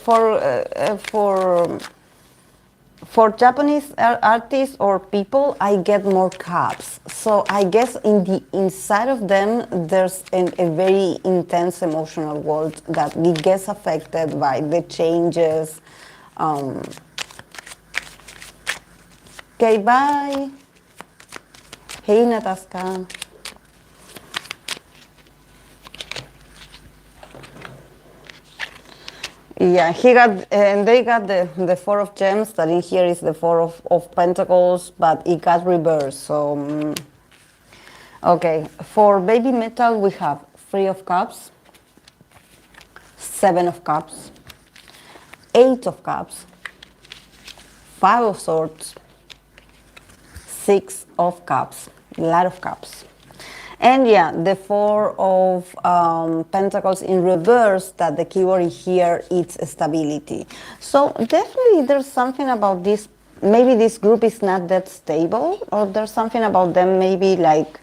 Japanese artists or people, I get more cups. So I guess in the inside of them, there's a very intense emotional world that it gets affected by the changes. Okay, bye. Hey, Nataska. Yeah, they got the Four of Gems, that in here is the Four of Pentacles, but it got reversed, so... Okay, for Babymetal we have Three of Cups, Seven of Cups, Eight of Cups, Five of Swords, Six of Cups, a lot of cups. And yeah, the Four of Pentacles in reverse, that the keyword here is stability. So definitely there's something about this, maybe this group is not that stable, or there's something about them maybe like,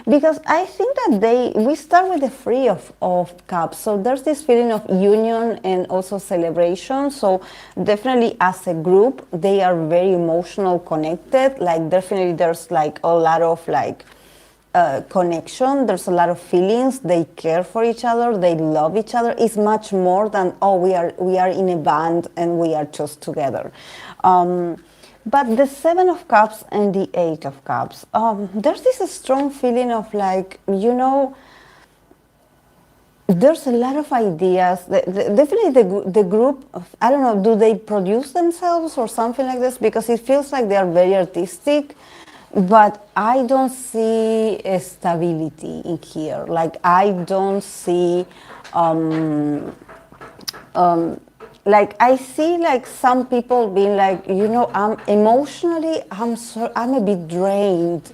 because I think that we start with the Three of Cups, so there's this feeling of union and also celebration. So definitely as a group, they are very emotional connected. Like definitely there's like a lot of like connection. There's a lot of feelings. They care for each other. They love each other. It's much more than, oh, we are in a band and we are just together. But the Seven of Cups and the Eight of Cups, there's this strong feeling of like, you know, there's a lot of ideas. Definitely the group, I don't know, do they produce themselves or something like this? Because it feels like they are very artistic, but I don't see a stability in here. Like I don't see, like I see like some people being like, you know, I'm a bit drained,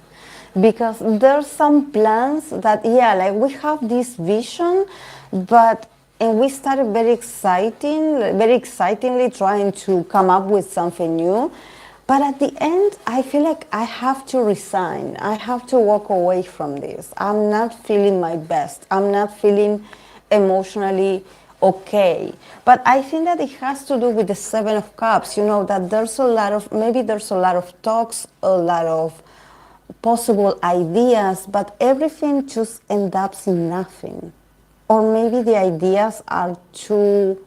because there's some plans that, yeah, like we have this vision, and we started very excitingly trying to come up with something new. But at the end, I feel like I have to resign. I have to walk away from this. I'm not feeling my best. I'm not feeling emotionally okay. But I think that it has to do with the Seven of Cups, you know, that there's a lot of talks, a lot of possible ideas, but everything just ends up in nothing. Or maybe the ideas are too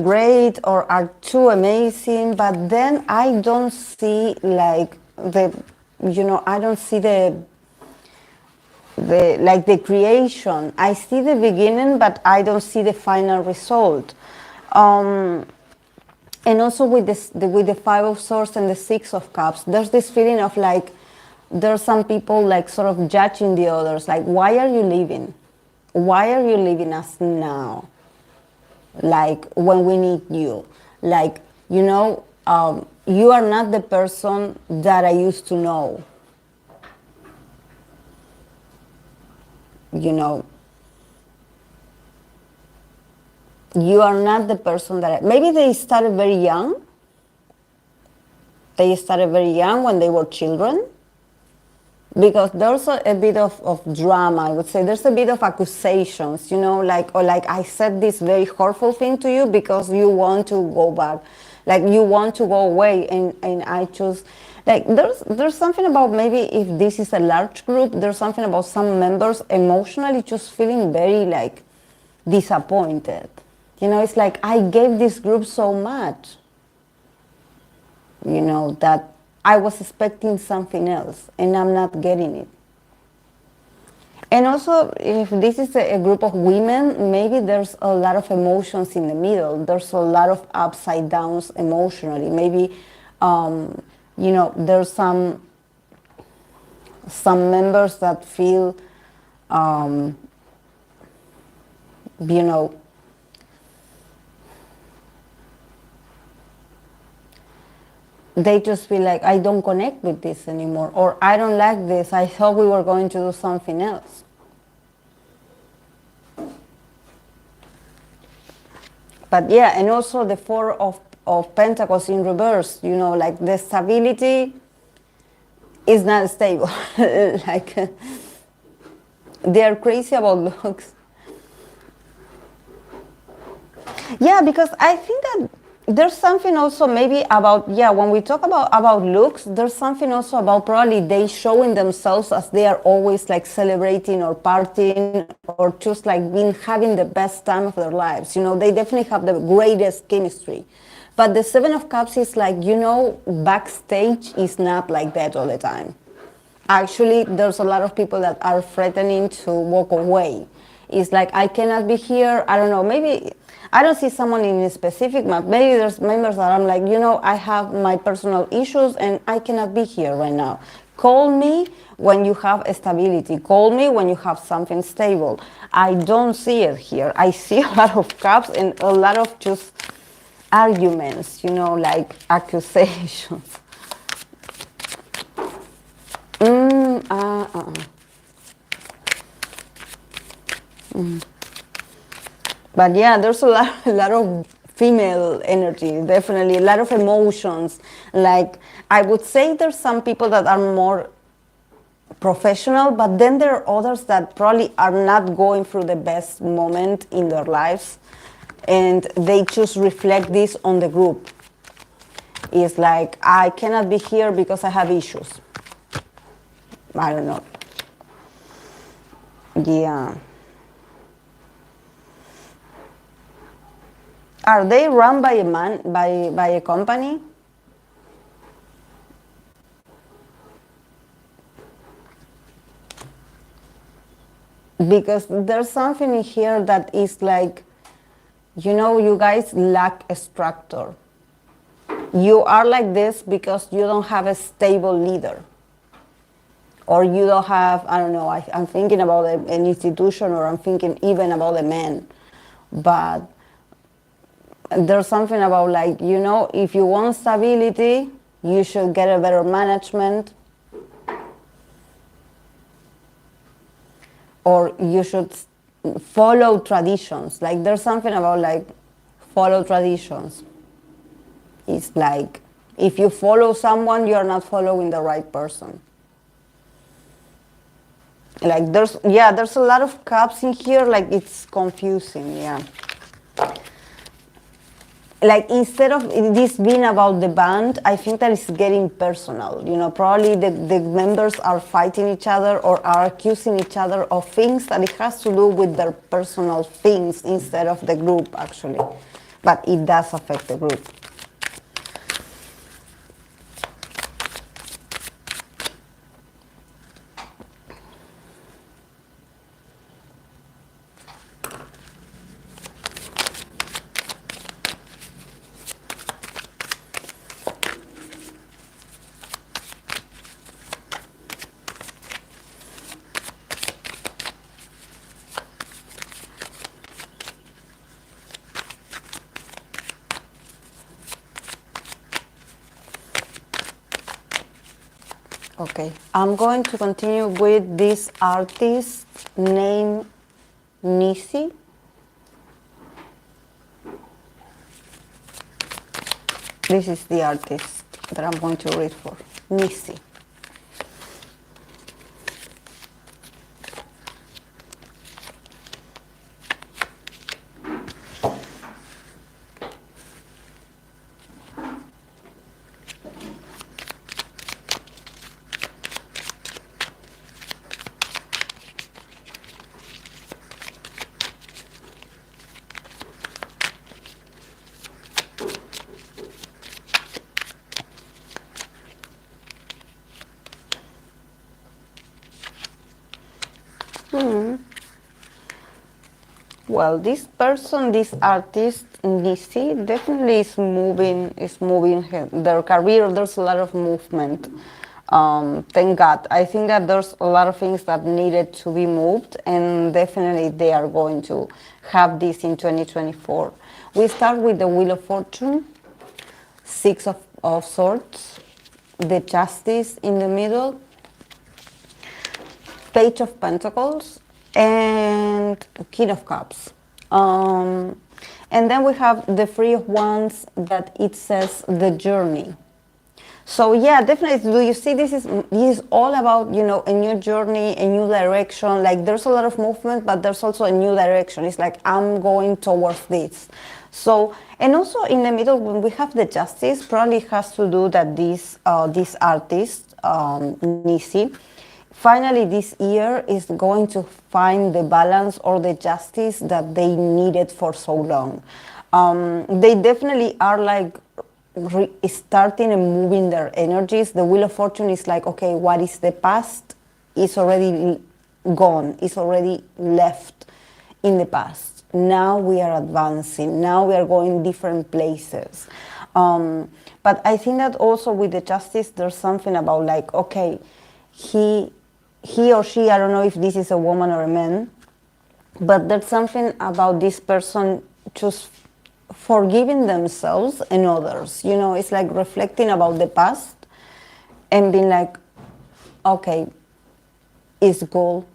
great or are too amazing, but then I don't see like I don't see the creation. I see the beginning, but I don't see the final result. And also with the Five of Swords and the Six of Cups, there's this feeling of like, there's some people like sort of judging the others, like, why are you leaving? Why are you leaving us now? Like when we need you, like, you know, you are not the person that I used to know. You know, you are not the person that maybe they started very young. They started very young when they were children. Because there's a bit of drama, I would say. There's a bit of accusations, you know, like, or like, I said this very hurtful thing to you because you want to go back. Like, you want to go away, and I choose. Like, there's something about, maybe if this is a large group, there's something about some members emotionally just feeling very, like, disappointed. You know, it's like, I gave this group so much, you know, that I was expecting something else, and I'm not getting it. And also, if this is a group of women, maybe there's a lot of emotions in the middle. There's a lot of upside downs emotionally. Maybe, you know, there's some members that feel, you know, they just feel like, I don't connect with this anymore, or I don't like this, I thought we were going to do something else. But yeah, and also the Four of Pentacles in reverse, you know, like the stability is not stable. Like, they are crazy about looks. Yeah, because I think that there's something also maybe about, yeah, when we talk about looks, there's something also about probably they showing themselves as they are always like celebrating or partying or just like having the best time of their lives. You know, they definitely have the greatest chemistry. But the Seven of Cups is like, you know, backstage is not like that all the time. Actually, there's a lot of people that are threatening to walk away. It's like, I cannot be here. I don't know, maybe I don't see someone in a specific map. Maybe there's members that I'm like, you know, I have my personal issues and I cannot be here right now. Call me when you have a stability. Call me when you have something stable. I don't see it here. I see a lot of cups and a lot of just arguments, you know, like accusations. But yeah, there's a lot of female energy, definitely, a lot of emotions. Like, I would say there's some people that are more professional, but then there are others that probably are not going through the best moment in their lives, and they just reflect this on the group. It's like, I cannot be here because I have issues. I don't know. Yeah. Are they run by a man, by a company? Because there's something in here that is like, you know, you guys lack a structure. You are like this because you don't have a stable leader. Or you don't have, I don't know, I'm thinking about an institution, or I'm thinking even about a man. But there's something about, like, you know, if you want stability, you should get a better management. Or you should follow traditions. Like, there's something about, like, follow traditions. It's like, if you follow someone, you're not following the right person. Like, there's a lot of cups in here, like, it's confusing, yeah. Like, instead of this being about the band, I think that it's getting personal. You know, probably the members are fighting each other or are accusing each other of things that it has to do with their personal things instead of the group, actually. But it does affect the group. Okay, I'm going to continue with this artist named Nissy. This is the artist that I'm going to read for, Nissy. Well, this person, this artist, Nissy, definitely is moving their career. There's a lot of movement. Thank God. I think that there's a lot of things that needed to be moved, and definitely they are going to have this in 2024. We start with the Wheel of Fortune, Six of Swords, the Justice in the middle, Page of Pentacles, and King of Cups. And then we have the Three of Wands that it says the journey. So yeah, definitely, do you see this is all about, you know, a new journey, a new direction. Like, there's a lot of movement, but there's also a new direction. It's like, I'm going towards this. So, and also in the middle, when we have the Justice, probably has to do that this artist, Nissy, finally this year is going to find the balance or the justice that they needed for so long. They definitely are like starting and moving their energies. The Wheel of Fortune is like, okay, what is the past? It's already gone. It's already left in the past. Now we are advancing. Now we are going different places. But I think that also with the Justice, there's something about like, okay, he or she, I don't know if this is a woman or a man, but there's something about this person just forgiving themselves and others. You know, it's like reflecting about the past and being like, okay, is cool.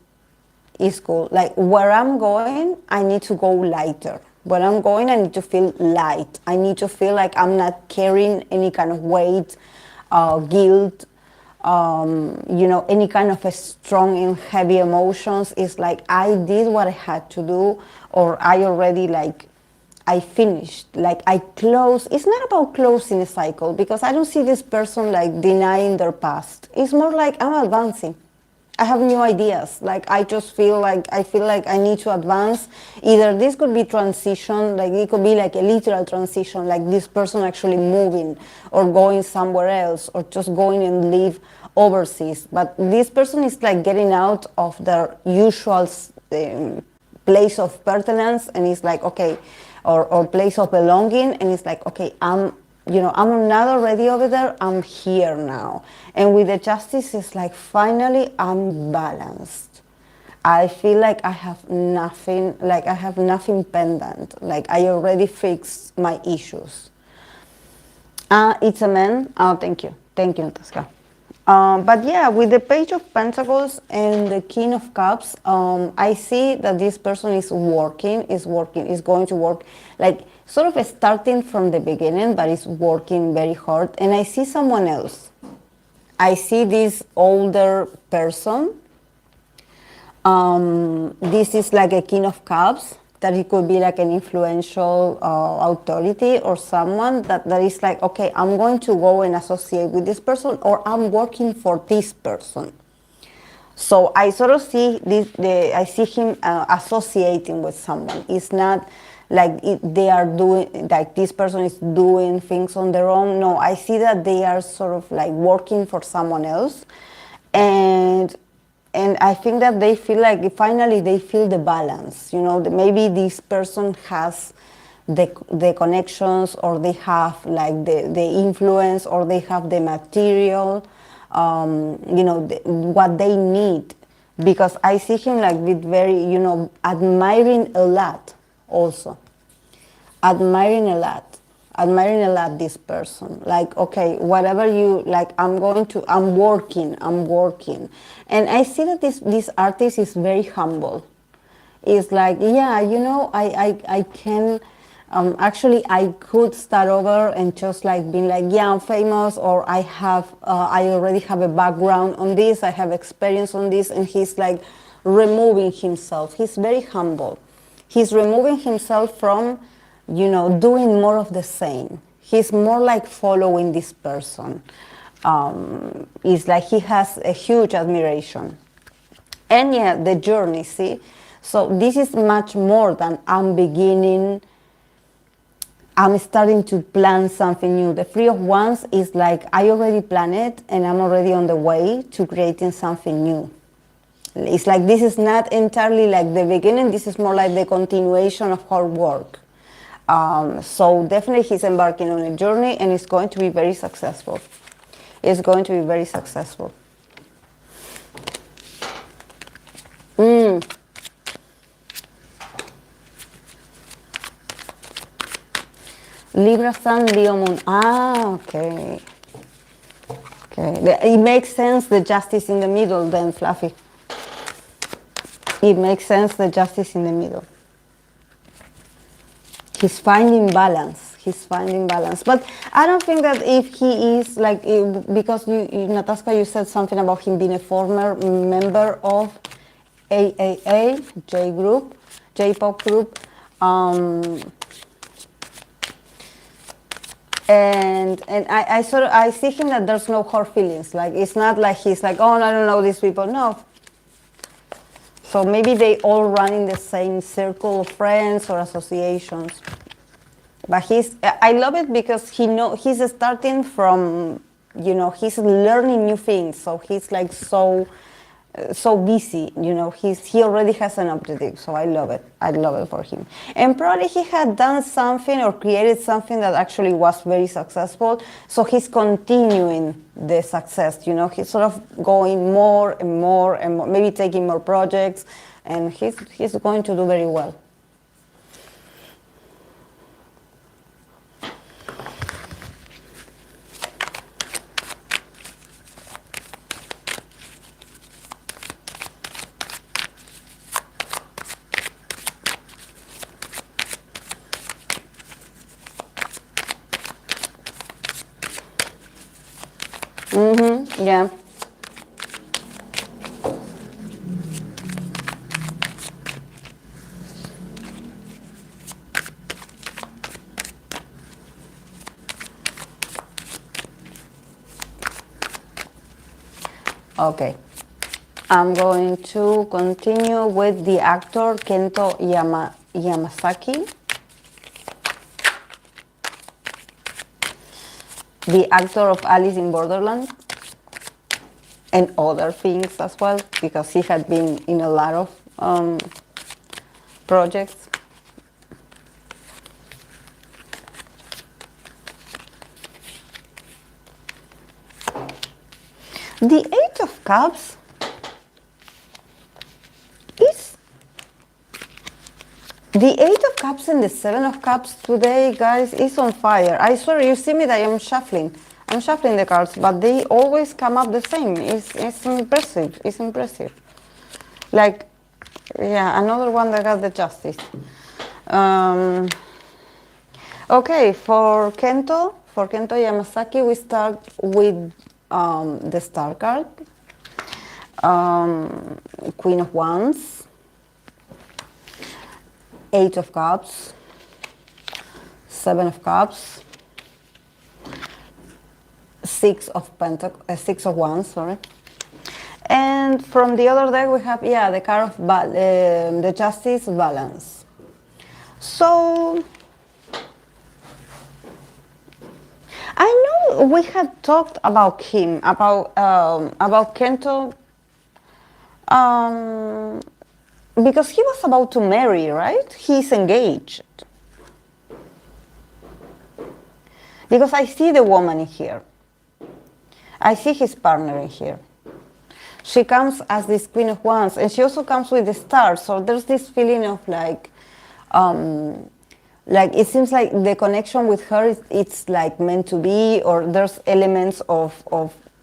Is cool. Like where I'm going, I need to go lighter. Where I'm going, I need to feel light. I need to feel like I'm not carrying any kind of weight, guilt, any kind of a strong and heavy emotions. It's like I did what I had to do, or I already I finished, I closed. It's not about closing a cycle, because I don't see this person denying their past. It's more like I'm advancing. I have new ideas. I just feel I feel like I need to advance. Either this could be transition, it could be a literal transition, this person actually moving or going somewhere else, or just going and live overseas. But this person is getting out of their usual place of pertinence, and it's okay, or place of belonging, and it's okay, I'm not already over there, I'm here now. And with the justice, it's finally I'm balanced. I feel like I have nothing, pendant. I already fixed my issues. It's a man. Oh, thank you. Thank you, Natasha. But yeah, with the Page of Pentacles and the King of Cups, I see that this person is going to work, sort of starting from the beginning, but is working very hard. And I see someone else. I see this older person. This is a King of Cups, that it could be an influential authority, or someone that is okay, I'm going to go and associate with this person, or I'm working for this person. So I sort of see I see him associating with someone. It's not they are doing, this person is doing things on their own. No, I see that they are sort of working for someone else. And I think that they feel finally they feel the balance. Maybe this person has the connections, or they have the influence, or they have the material, what they need. Because I see him with very, admiring a lot also. Admiring a lot this person. Okay, whatever you, I'm working. And I see that this artist is very humble. It's yeah, I can, actually I could start over and just being yeah, I'm famous, or I already have a background on this, I have experience on this. And he's removing himself. He's very humble. He's removing himself from, doing more of the same. He's more following this person. It's he has a huge admiration. And yeah, the journey, see? So this is much more than I'm starting to plan something new. The Three of Wands is I already planned it, and I'm already on the way to creating something new. It's this is not entirely the beginning, this is more the continuation of hard work. So definitely he's embarking on a journey, and it's going to be very successful. It's going to be very successful. Libra Sun, Leo Moon. Okay. Okay. It makes sense, the justice in the middle then, Fluffy. It makes sense, the justice in the middle. He's finding balance. But I don't think that if he is because Natasha, you said something about him being a former member of AAA, J-pop group. And I see him that there's no hard feelings. It's not he's oh, I don't know these people. No. So maybe they all run in the same circle of friends or associations. But I love it because he's starting from, he's learning new things. So he's so busy, he already has an objective. So I love it for him. And probably he had done something or created something that actually was very successful. So he's continuing the success, he's sort of going more and more and more, maybe taking more projects, and he's going to do very well. Yeah. Okay. I'm going to continue with the actor Kento Yamazaki. The actor of Alice in Borderland and other things as well, because he had been in a lot of projects. The Eight of Cups is the Eight of Cups and the Seven of Cups today, guys, is on fire. I swear, you see me that I'm shuffling the cards, but they always come up the same. It's impressive. It's impressive. Like, yeah, another one that got the Justice. Okay, for Kento Yamazaki, we start with the Star card, Queen of Wands, Eight of Cups, Seven of Cups, Six of Wands, sorry. And from the other deck we have, yeah, the card of the Justice, Balance. So I know we had talked about him, about Kento, because he was about to marry, right? He's engaged. Because I see the woman in here. I see his partner in here. She comes as this Queen of Wands, and she also comes with the stars. So there's this feeling of like it seems like the connection with her, it's like meant to be, or there's elements of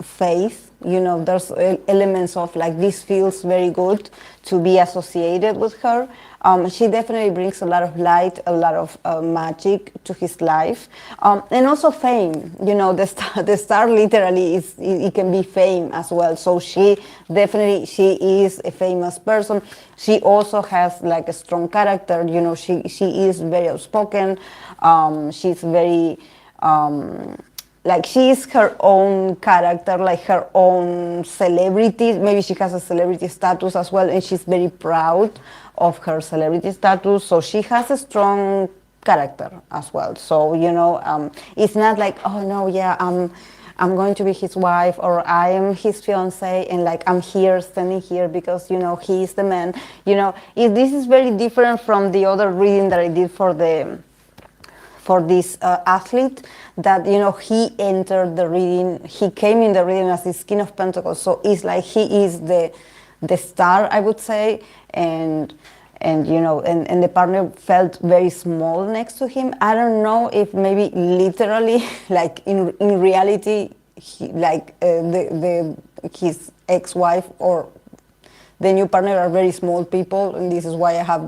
faith, you know, there's elements of like this feels very good to be associated with her. She definitely brings a lot of light, a lot of magic to his life, and also fame. You know, the star literally it can be fame as well. So she is a famous person. She also has like a strong character. You know, she is very outspoken. She's very like she is her own character, like her own celebrity. Maybe she has a celebrity status as well, and she's very proud of her celebrity status. So she has a strong character as well. So, you know, it's not like, oh no, yeah, I'm going to be his wife, or I am his fiance, and like I'm here, standing here because, you know, he is the man. You know, this is very different from the other reading that I did for this athlete, that, you know, he entered the reading, he came in the reading as this King of Pentacles, so it's like he is the star, I would say, and you know, and the partner felt very small next to him. I don't know if maybe literally, like in reality, his ex-wife or the new partner are very small people, and this is why I have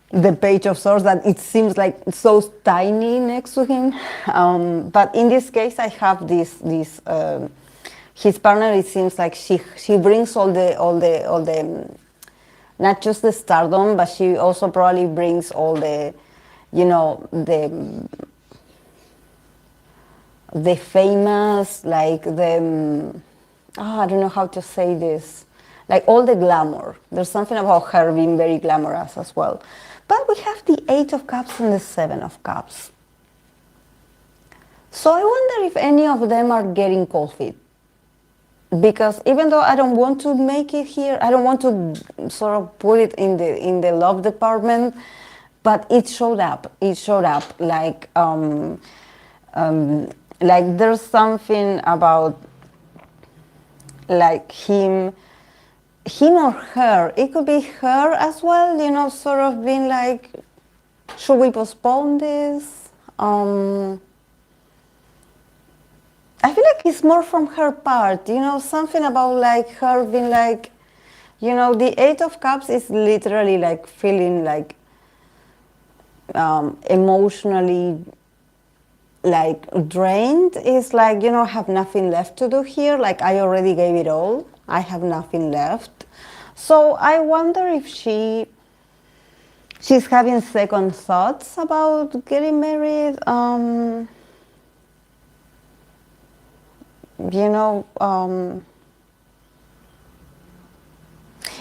the Page of Swords, that it seems like it's so tiny next to him. But in this case, I have this his partner. It seems like she brings all the not just the stardom, but she also probably brings all the, you know, the famous, like I don't know how to say this, like all the glamour. There's something about her being very glamorous as well. But we have the Eight of Cups and the Seven of Cups. So I wonder if any of them are getting cold feet. Because even though I don't want to make it here, I don't want to sort of put it in the love department, but it showed up. It showed up like there's something about like him or her. It could be her as well, you know, sort of being like, should we postpone this? I feel like it's more from her part, you know, something about like her being like, you know, the Eight of Cups is literally like feeling like emotionally like drained. Is like, you know, have nothing left to do here. Like I already gave it all. I have nothing left. So I wonder if she's having second thoughts about getting married. You know,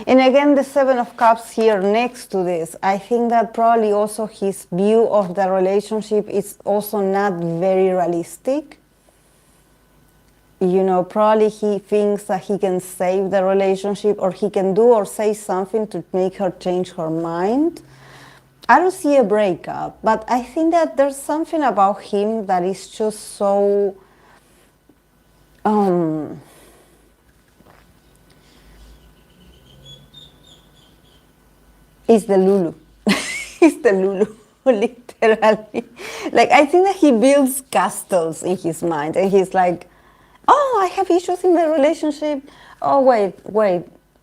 and again, the Seven of Cups here next to this, I think that probably also his view of the relationship is also not very realistic. You know, probably he thinks that he can save the relationship, or he can do or say something to make her change her mind. I don't see a breakup, but I think that there's something about him that is just so it's the Lulu. It's the Lulu, literally. Like, I think that he builds castles in his mind, and he's like, oh, I have issues in the relationship. Oh, wait,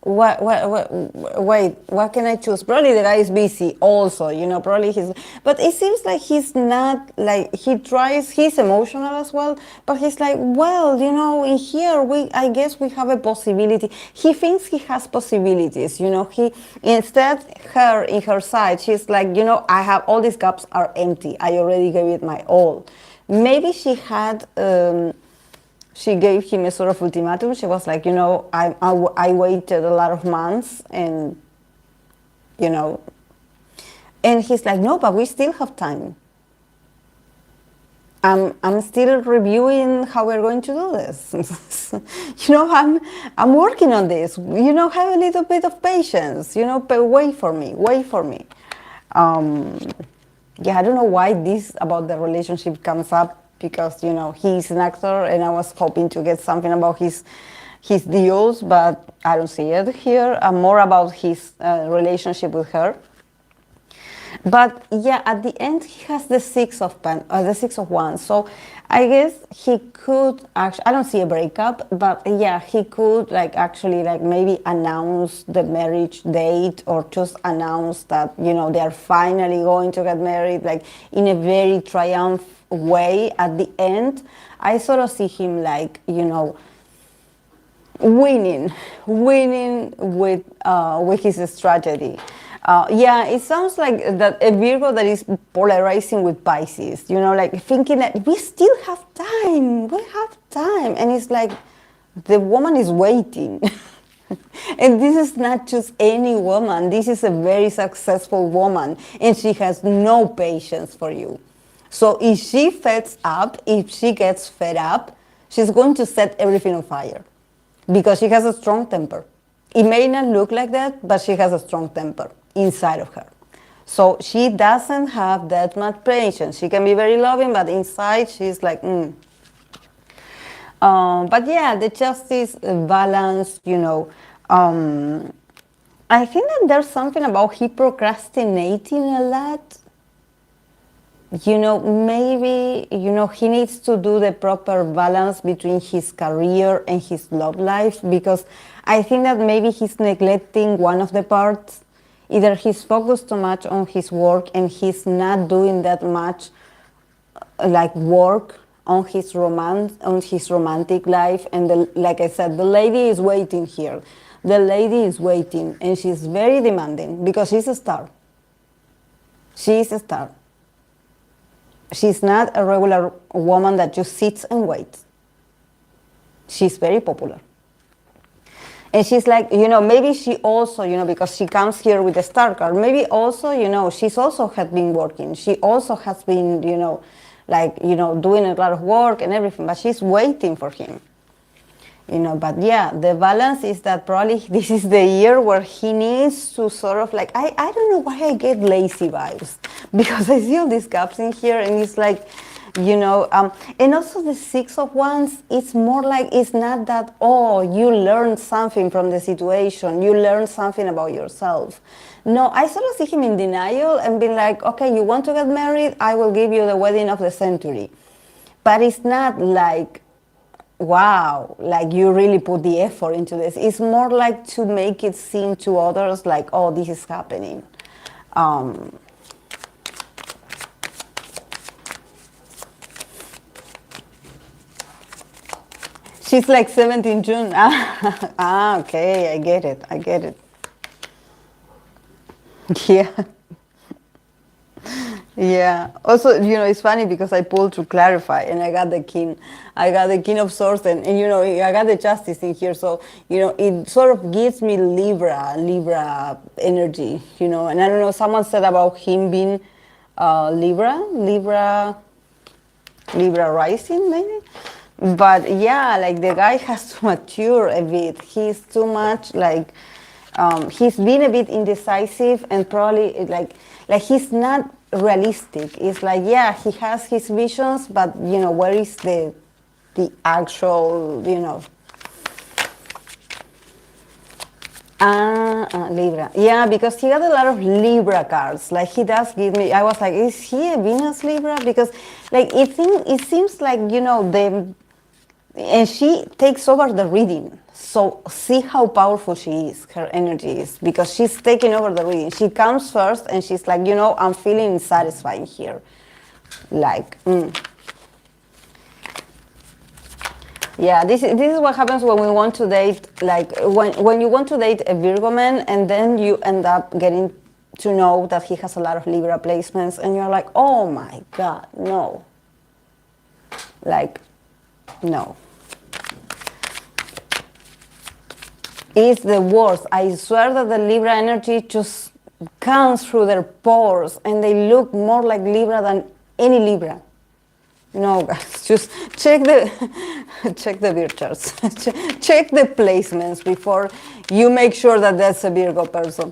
what can I choose? Probably the guy is busy also, you know, probably but it seems like he's not, like, he's emotional as well, but he's like, well, you know, in here, I guess we have a possibility. He thinks he has possibilities, you know, instead, in her side, she's like, you know, I have, all these cups are empty. I already gave it my all. Maybe she had, she gave him a sort of ultimatum. She was like, you know, I waited a lot of months, and, you know, and he's like, no, but we still have time. I'm still reviewing how we're going to do this. You know, I'm working on this. You know, have a little bit of patience. You know, but wait for me. Yeah, I don't know why this about the relationship comes up, because, you know, he's an actor, and I was hoping to get something about his deals, but I don't see it here. More about his relationship with her. But yeah, at the end, he has the Six of Wands. So I guess he could actually, I don't see a breakup, but yeah, he could like actually like maybe announce the marriage date, or just announce that, you know, they are finally going to get married, like in a very triumphant way at the end. I sort of see him like, you know, winning with his strategy. Yeah, it sounds like that a Virgo that is polarizing with Pisces, you know, like thinking that we still have time, and it's like the woman is waiting. And this is not just any woman, this is a very successful woman, and she has no patience for you. So if she gets fed up, she's going to set everything on fire, because she has a strong temper. It may not look like that, but she has a strong temper inside of her. So she doesn't have that much patience. She can be very loving, but inside she's like, but yeah, the justice, balance, you know. I think that there's something about he procrastinating a lot. You know, maybe, you know, he needs to do the proper balance between his career and his love life, because I think that maybe he's neglecting one of the parts. Either he's focused too much on his work, and he's not doing that much like work on his romantic life. And like I said, the lady is waiting here. The lady is waiting, and she's very demanding, because she's a star. She is a star. She's not a regular woman that just sits and waits. She's very popular. And she's like, you know, maybe she also, you know, because she comes here with a star card, maybe also, you know, she's also had been working. She also has been, you know, like, you know, doing a lot of work and everything, but she's waiting for him. You know, but yeah, the balance is that probably this is the year where he needs to sort of like, I don't know why I get lazy vibes, because I see all these gaps in here, and it's like, you know, and also the Six of Wands, it's more like, it's not that, oh, you learned something from the situation, you learned something about yourself. No, I sort of see him in denial and being like, okay, you want to get married, I will give you the wedding of the century. But it's not like, wow, like you really put the effort into this. It's more like to make it seem to others like, oh, this is happening. She's like 17 June. Ah, okay, I get it. I get it. Yeah. Yeah. Also, it's funny because I pulled to clarify and I got the king. I got the king of swords and I got the justice in here. So, it sort of gives me Libra energy, and I don't know, someone said about him being Libra rising maybe. But yeah, like the guy has to mature a bit. He's too much like, he's been a bit indecisive and probably like he's not realistic. It's like, yeah, he has his visions, but where is the actual, Libra. Yeah, because he got a lot of Libra cards. Like he does give me, I was like, is he a Venus Libra? Because like it seems like, and she takes over the reading. So see how powerful she is, her energy is, because she's taking over the reading. She comes first and she's like, I'm feeling satisfying here. Like, Yeah, this is what happens when we want to date, like when you want to date a Virgo man and then you end up getting to know that he has a lot of Libra placements and you're like, oh my God, no. Like, no. It's the worst. I swear that the Libra energy just comes through their pores and they look more like Libra than any Libra. No, guys, just check the birth charts. Check the placements before you make sure that that's a Virgo person.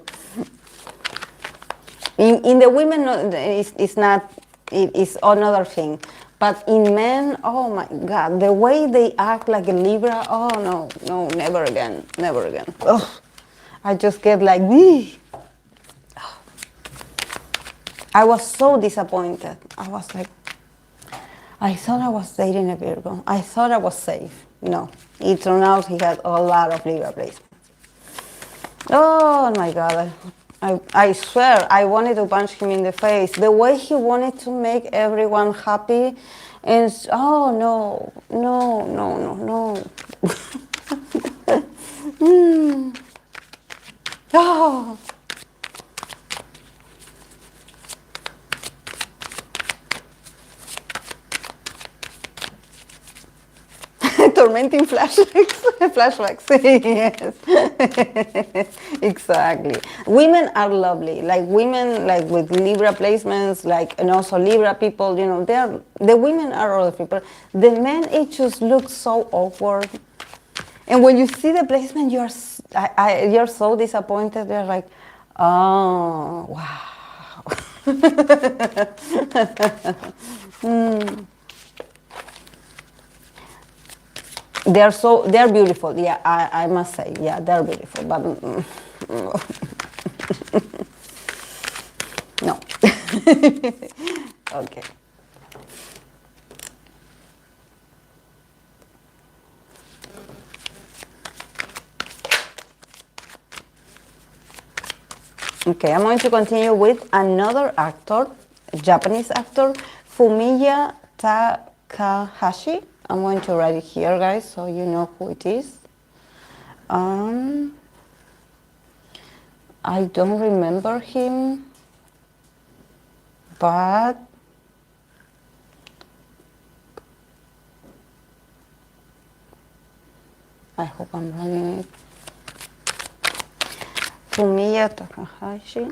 In the women, it's not. It's another thing. But in men, oh my God, the way they act like a Libra, oh no, never again, never again. Ugh. I just get like, I was so disappointed. I was like, I thought I was dating a Virgo. I thought I was safe. No, it turned out he had a lot of Libra placements. Oh my God, I swear I wanted to punch him in the face. The way he wanted to make everyone happy, and oh no. Oh. Tormenting flashbacks, yes. Exactly. Women are lovely, like women like with Libra placements, like, and also Libra people, the women are all people. The men, it just looks so awkward. And when you see the placement, you're so disappointed. They're like, oh, wow. They're beautiful. Yeah, I must say, yeah, they're beautiful, but no. Okay. Okay, I'm going to continue with another actor, a Japanese actor, Fumiya Takahashi. I'm going to write it here, guys, so you know who it is. I don't remember him, but I hope I'm writing it. Fumiya Takahashi.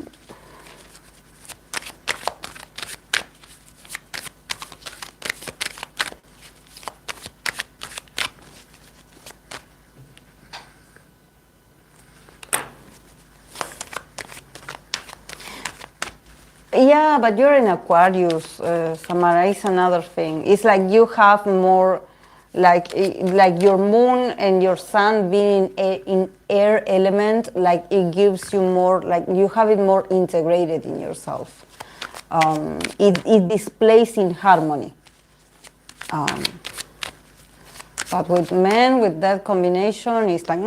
Yeah, but you're in Aquarius, Samara, is another thing. It's like you have more, like your moon and your sun being in air element, like it gives you more, like you have it more integrated in yourself. It displays in harmony. But with men, with that combination, it's like,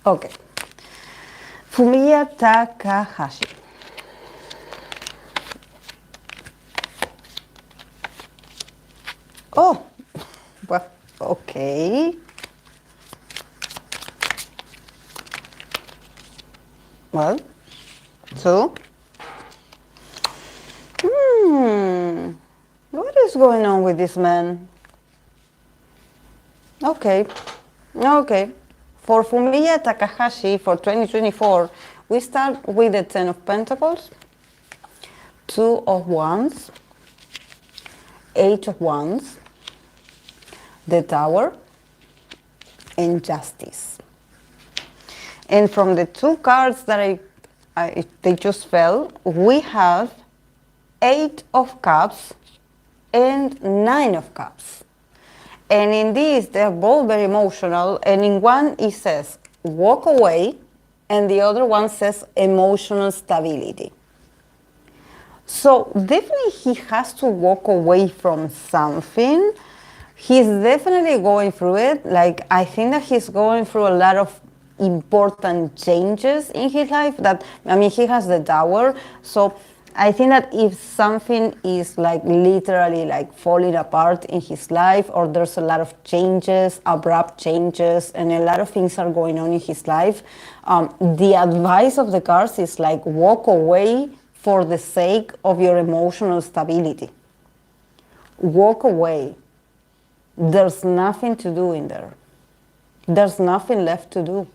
Okay. Fumiya Takahashi. Oh, well, okay. Well, so, what is going on with this man? Okay, okay. For Fumiya Takahashi for 2024, we start with the Ten of Pentacles, Two of Wands, Eight of Wands, the Tower, and Justice. And from the two cards that they just fell, we have Eight of Cups and Nine of Cups. And in this, they're both very emotional. And in one, it says, walk away. And the other one says, emotional stability. So definitely he has to walk away from something. He's definitely going through it. Like, I think that he's going through a lot of important changes in his life. He has the Tower. So I think that if something is like literally like falling apart in his life, or there's a lot of changes, abrupt changes, and a lot of things are going on in his life, the advice of the cards is like walk away for the sake of your emotional stability. Walk away. There's nothing to do in there. There's nothing left to do.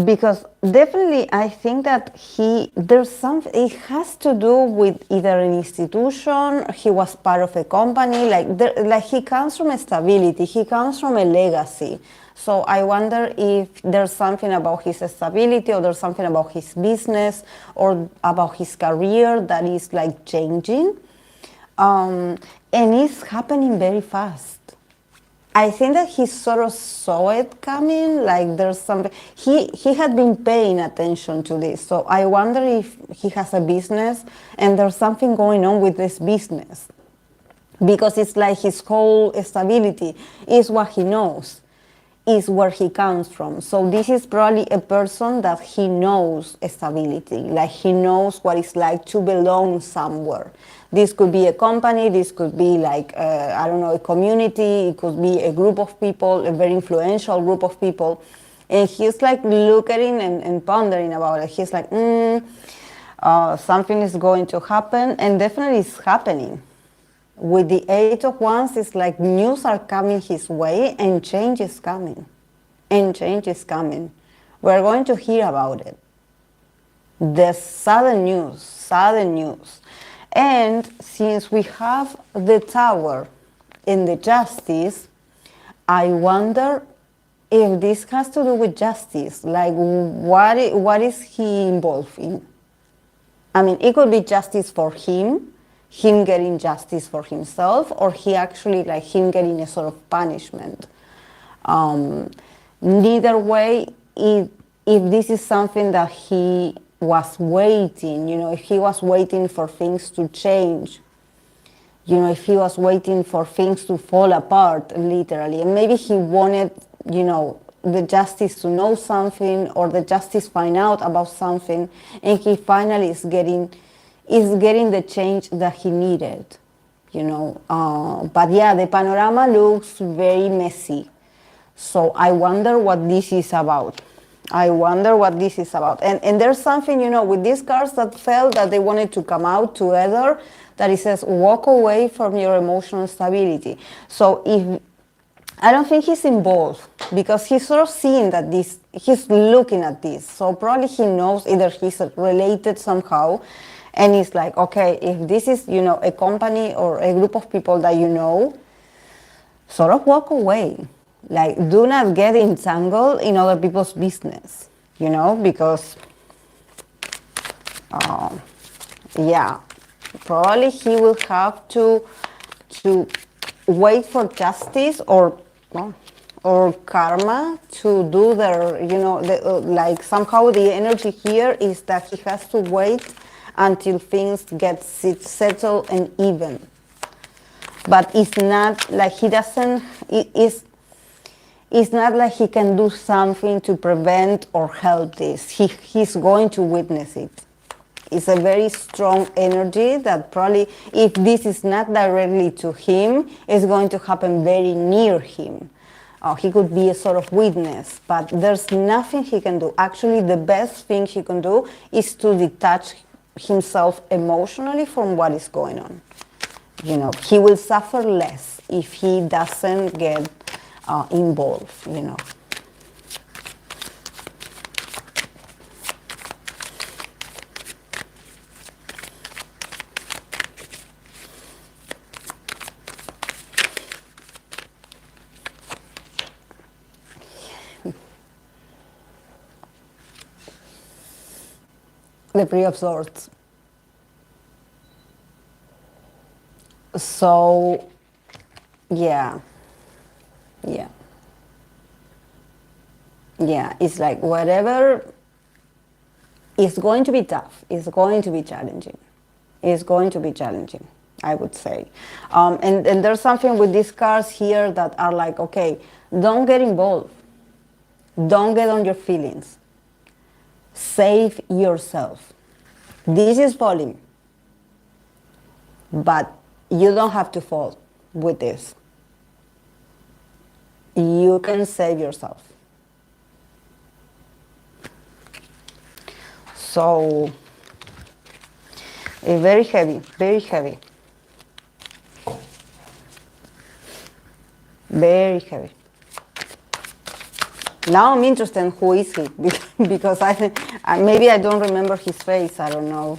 Because definitely I think that it has to do with either an institution, he was part of a company, like he comes from a stability, he comes from a legacy. So I wonder if there's something about his stability, or there's something about his business, or about his career that is like changing. And it's happening very fast. I think that he sort of saw it coming, like there's something, he had been paying attention to this. So I wonder if he has a business and there's something going on with this business. Because it's like his whole stability is what he knows, is where he comes from. So this is probably a person that he knows stability, like he knows what it's like to belong somewhere. This could be a company, this could be like, I don't know, a community, it could be a group of people, a very influential group of people. And he's like looking and pondering about it. He's like, something is going to happen, and definitely it's happening. With the Eight of Wands, it's like news are coming his way, and change is coming. And change is coming. We're going to hear about it. The sudden news, sudden news. And since we have the Tower in the Justice, I wonder if this has to do with justice. Like, what is he involved in? I mean, it could be justice for him getting justice for himself, or he actually, like, him getting a sort of punishment. Neither way, if this is something that he was waiting, if he was waiting for things to change, if he was waiting for things to fall apart, literally, and maybe he wanted, the justice to know something, or the justice find out about something, and he finally is getting the change that he needed, But yeah, the panorama looks very messy. So I wonder what this is about. And there's something, with these cards that felt that they wanted to come out together, that it says, walk away from your emotional stability. So I don't think he's involved, because he's sort of seeing that he's looking at this. So probably he knows either he's related somehow, and he's like, okay, if this is, a company or a group of people that sort of walk away. Like, do not get entangled in other people's business, because, yeah, probably he will have to wait for justice or karma to do their, like somehow the energy here is that he has to wait until things get settled and even. But it's not like it's not like he can do something to prevent or help this. He's going to witness it. It's a very strong energy that probably, if this is not directly to him, is going to happen very near him. He could be a sort of witness, but there's nothing he can do. Actually, the best thing he can do is to detach himself emotionally from what is going on. You know, he will suffer less if he doesn't get involved, you know. The Three of Swords. So, yeah, it's like whatever is going to be tough, it's going to be challenging. It's going to be challenging, I would say. And there's something with these cards here that are like, okay, don't get involved. Don't get on your feelings. Save yourself. This is falling, but you don't have to fall with this. You can save yourself. So, it's very heavy, very heavy. Very heavy. Now I'm interested in who is he, because maybe I don't remember his face, I don't know.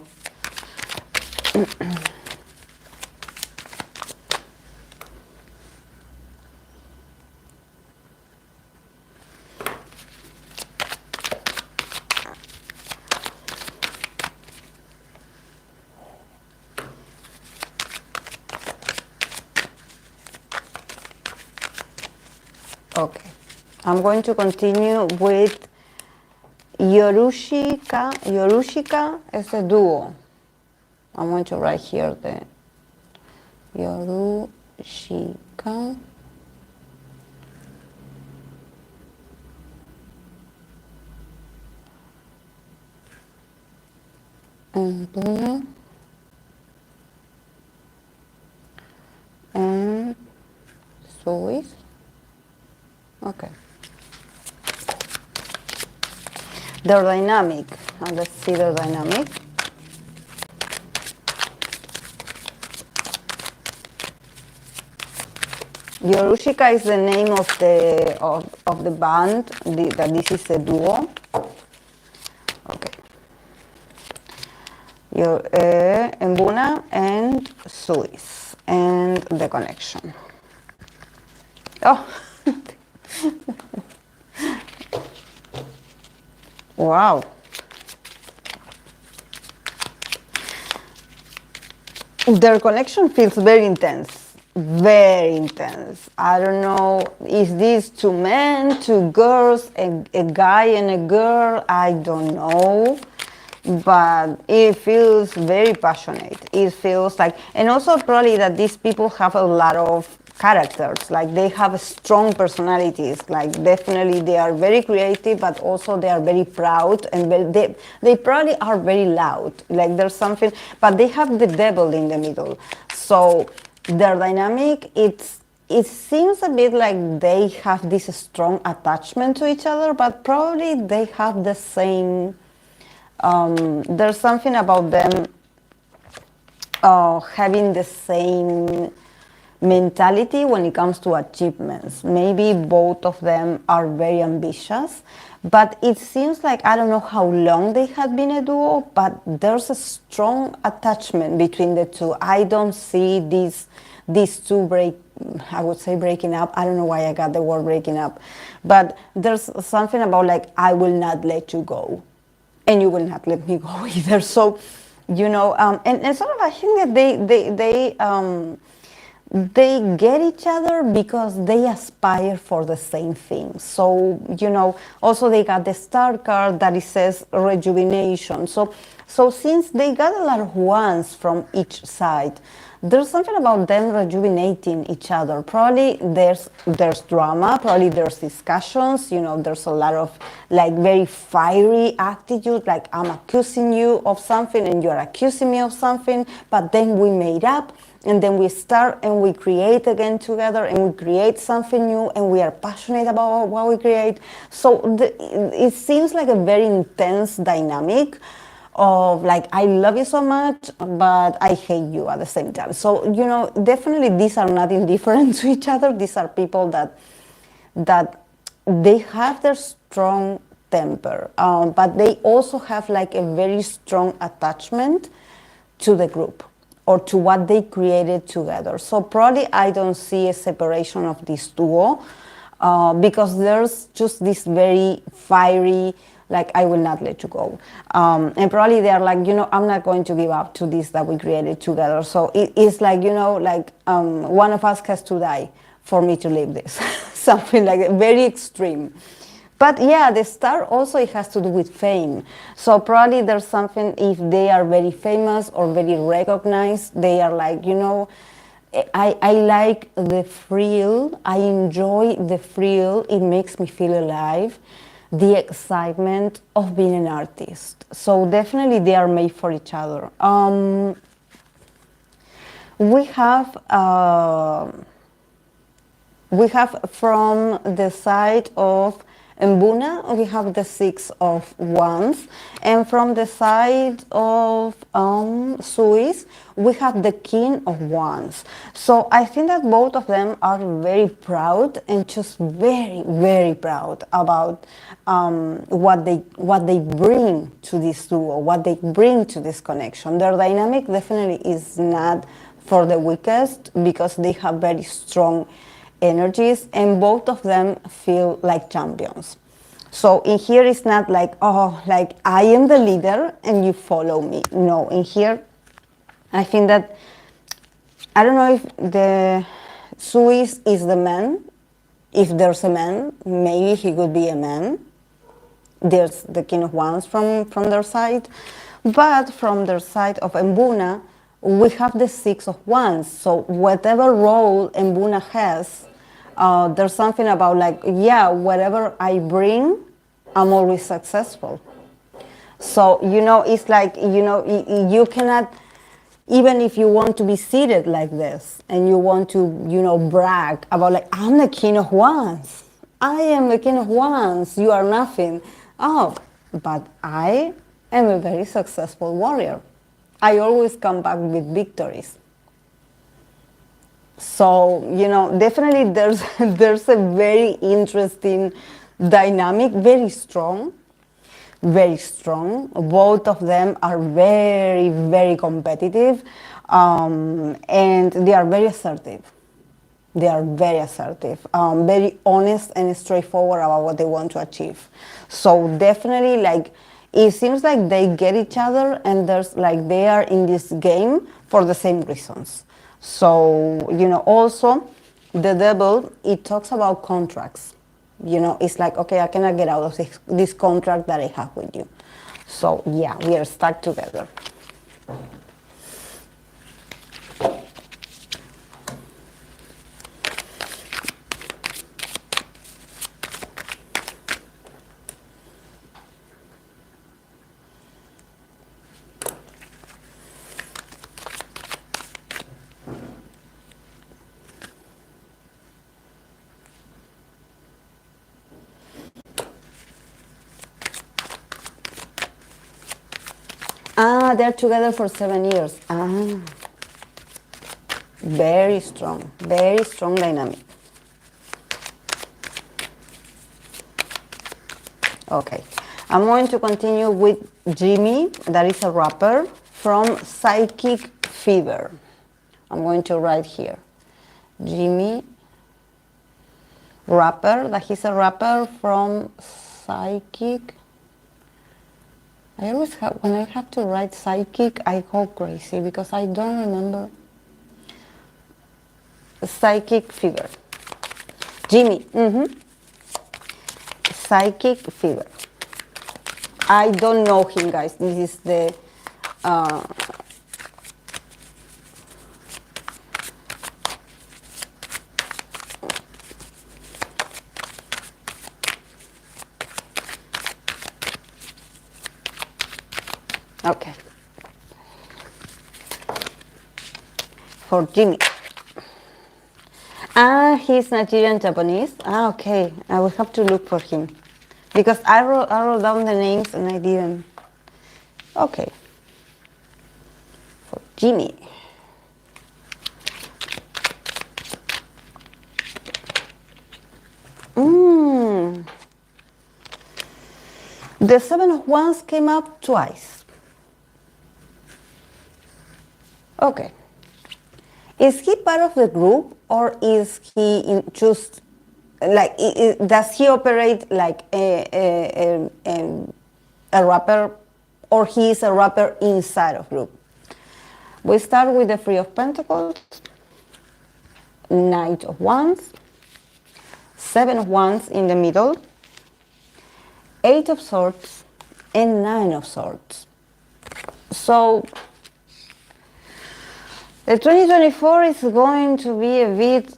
Okay. I'm going to continue with Yushika. Yushika is a duo. I'm going to write here the Yushika. And duo. And Swiss. Okay. Their dynamic. And let's see their dynamic. Yushika is the name of the band. That this is a duo. Okay. Mbuna and Swiss and the connection. Oh. Wow. Their connection feels very intense. Very intense. I don't know, is this two men, two girls, a guy and a girl? I don't know. But it feels very passionate. It feels like, and also probably that these people have a lot of characters, like they have strong personalities, like definitely they are very creative, but also they are very proud, and they probably are very loud, like there's something, but they have the devil in the middle. So their dynamic, it seems a bit like they have this strong attachment to each other, but probably they have the same, there's something about them having the same mentality when it comes to achievements. Maybe both of them are very ambitious, but it seems like, I don't know how long they had been a duo, but there's a strong attachment between the two. I don't see these two breaking up. I don't know why I got the word breaking up, but there's something about like, I will not let you go, and you will not let me go either. So, you know, and sort of I think that they get each other because they aspire for the same thing. So, you know, also they got the star card that it says rejuvenation. So So since they got a lot of ones from each side, there's something about them rejuvenating each other. Probably there's drama, probably there's discussions, you know, there's a lot of like very fiery attitude, like I'm accusing you of something and you're accusing me of something, but then we made up and then we start and we create again together and we create something new and we are passionate about what we create. So it seems like a very intense dynamic of like, I love you so much, but I hate you at the same time. So, you know, definitely these are not indifferent to each other. These are people that they have their strong temper, but they also have like a very strong attachment to the group or to what they created together. So probably I don't see a separation of this duo because there's just this very fiery, like, I will not let you go. And probably they are like, you know, I'm not going to give up to this that we created together. So it's like, you know, like one of us has to die for me to leave this. Something like that, very extreme. But yeah, the star also, it has to do with fame. So probably there's something, if they are very famous or very recognized, they are like, you know, I like the thrill, I enjoy the thrill, it makes me feel alive. The excitement of being an artist. So definitely they are made for each other. We have from the side of Mbuna, we have the 6 of Wands, and from the side of Suis, we have the King of Wands. So I think that both of them are very proud and just very, very proud about what they bring to this duo, what they bring to this connection. Their dynamic definitely is not for the weakest because they have very strong energies and both of them feel like champions. So in here it's not like, oh, like I am the leader and you follow me. No, in here I think that, I don't know if the Suis is the man. If there's a man, maybe he could be a man. There's the King of Wands from their side. But from their side of Mbuna, we have the 6 of Wands. So whatever role Mbuna has, there's something about like, yeah, whatever I bring, I'm always successful. So, you know, it's like, you know, you cannot, even if you want to be seated like this and you want to, you know, brag about like, I'm the King of Wands. I am the King of Wands. You are nothing. Oh, but I am a very successful warrior. I always come back with victories. So, you know, definitely there's a very interesting dynamic, very strong. Both of them are very, very competitive, and they are very assertive. Very honest and straightforward about what they want to achieve. So definitely, like, it seems like they get each other and there's like they are in this game for the same reasons. So, you know, also the devil, it talks about contracts. You know, it's like, okay, I cannot get out of this contract that I have with you. So yeah, we are stuck together. Ah, they're together for 7 years. Ah, very strong dynamic. Okay, I'm going to continue with Jimmy, that is a rapper from Psychic Fever. I'm going to write here, Jimmy, rapper, that he's a rapper from Psychic. I always have, when I have to write psychic, I go crazy because I don't remember. Psychic Fever. Jimmy, Psychic Fever. I don't know him, guys. This is the Okay. For Jimmy. Ah, he's Nigerian Japanese. Ah, okay. I will have to look for him. Because I wrote down the names and I didn't. Okay. For Jimmy. The Seven of Wands came up twice. Okay. Is he part of the group, or is he just like, does he operate like a rapper, or he is a rapper inside of group? We start with the Three of Pentacles, Knight of Wands, Seven of Wands in the middle, Eight of Swords, and Nine of Swords. So the 2024 is going to be a bit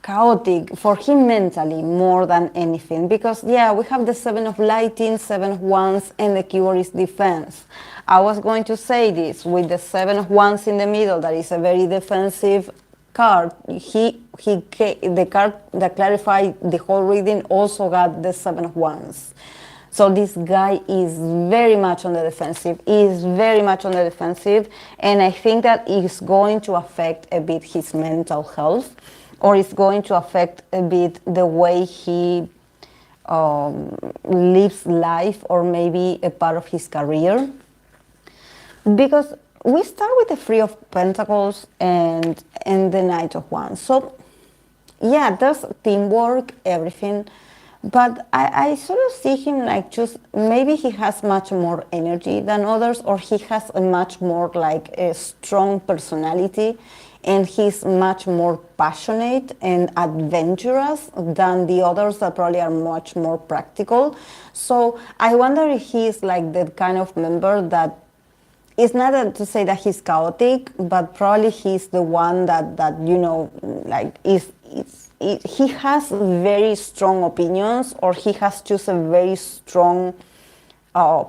chaotic for him mentally more than anything, because yeah, we have the Seven of Lightning, Seven of Wands, and the keyword is defense. I was going to say this with the Seven of Wands in the middle, that is a very defensive card. The card that clarified the whole reading also got the Seven of Wands. So this guy is very much on the defensive, and I think that it's going to affect a bit his mental health, or it's going to affect a bit the way he lives life, or maybe a part of his career. Because we start with the Three of Pentacles and the Knight of Wands. So yeah, there's teamwork, everything. But I sort of see him like just, maybe he has much more energy than others, or he has a much more like a strong personality, and he's much more passionate and adventurous than the others that probably are much more practical. So I wonder if he's like the kind of member that, it's not to say that he's chaotic, but probably he's the one that you know, like he has very strong opinions, or he has just a very strong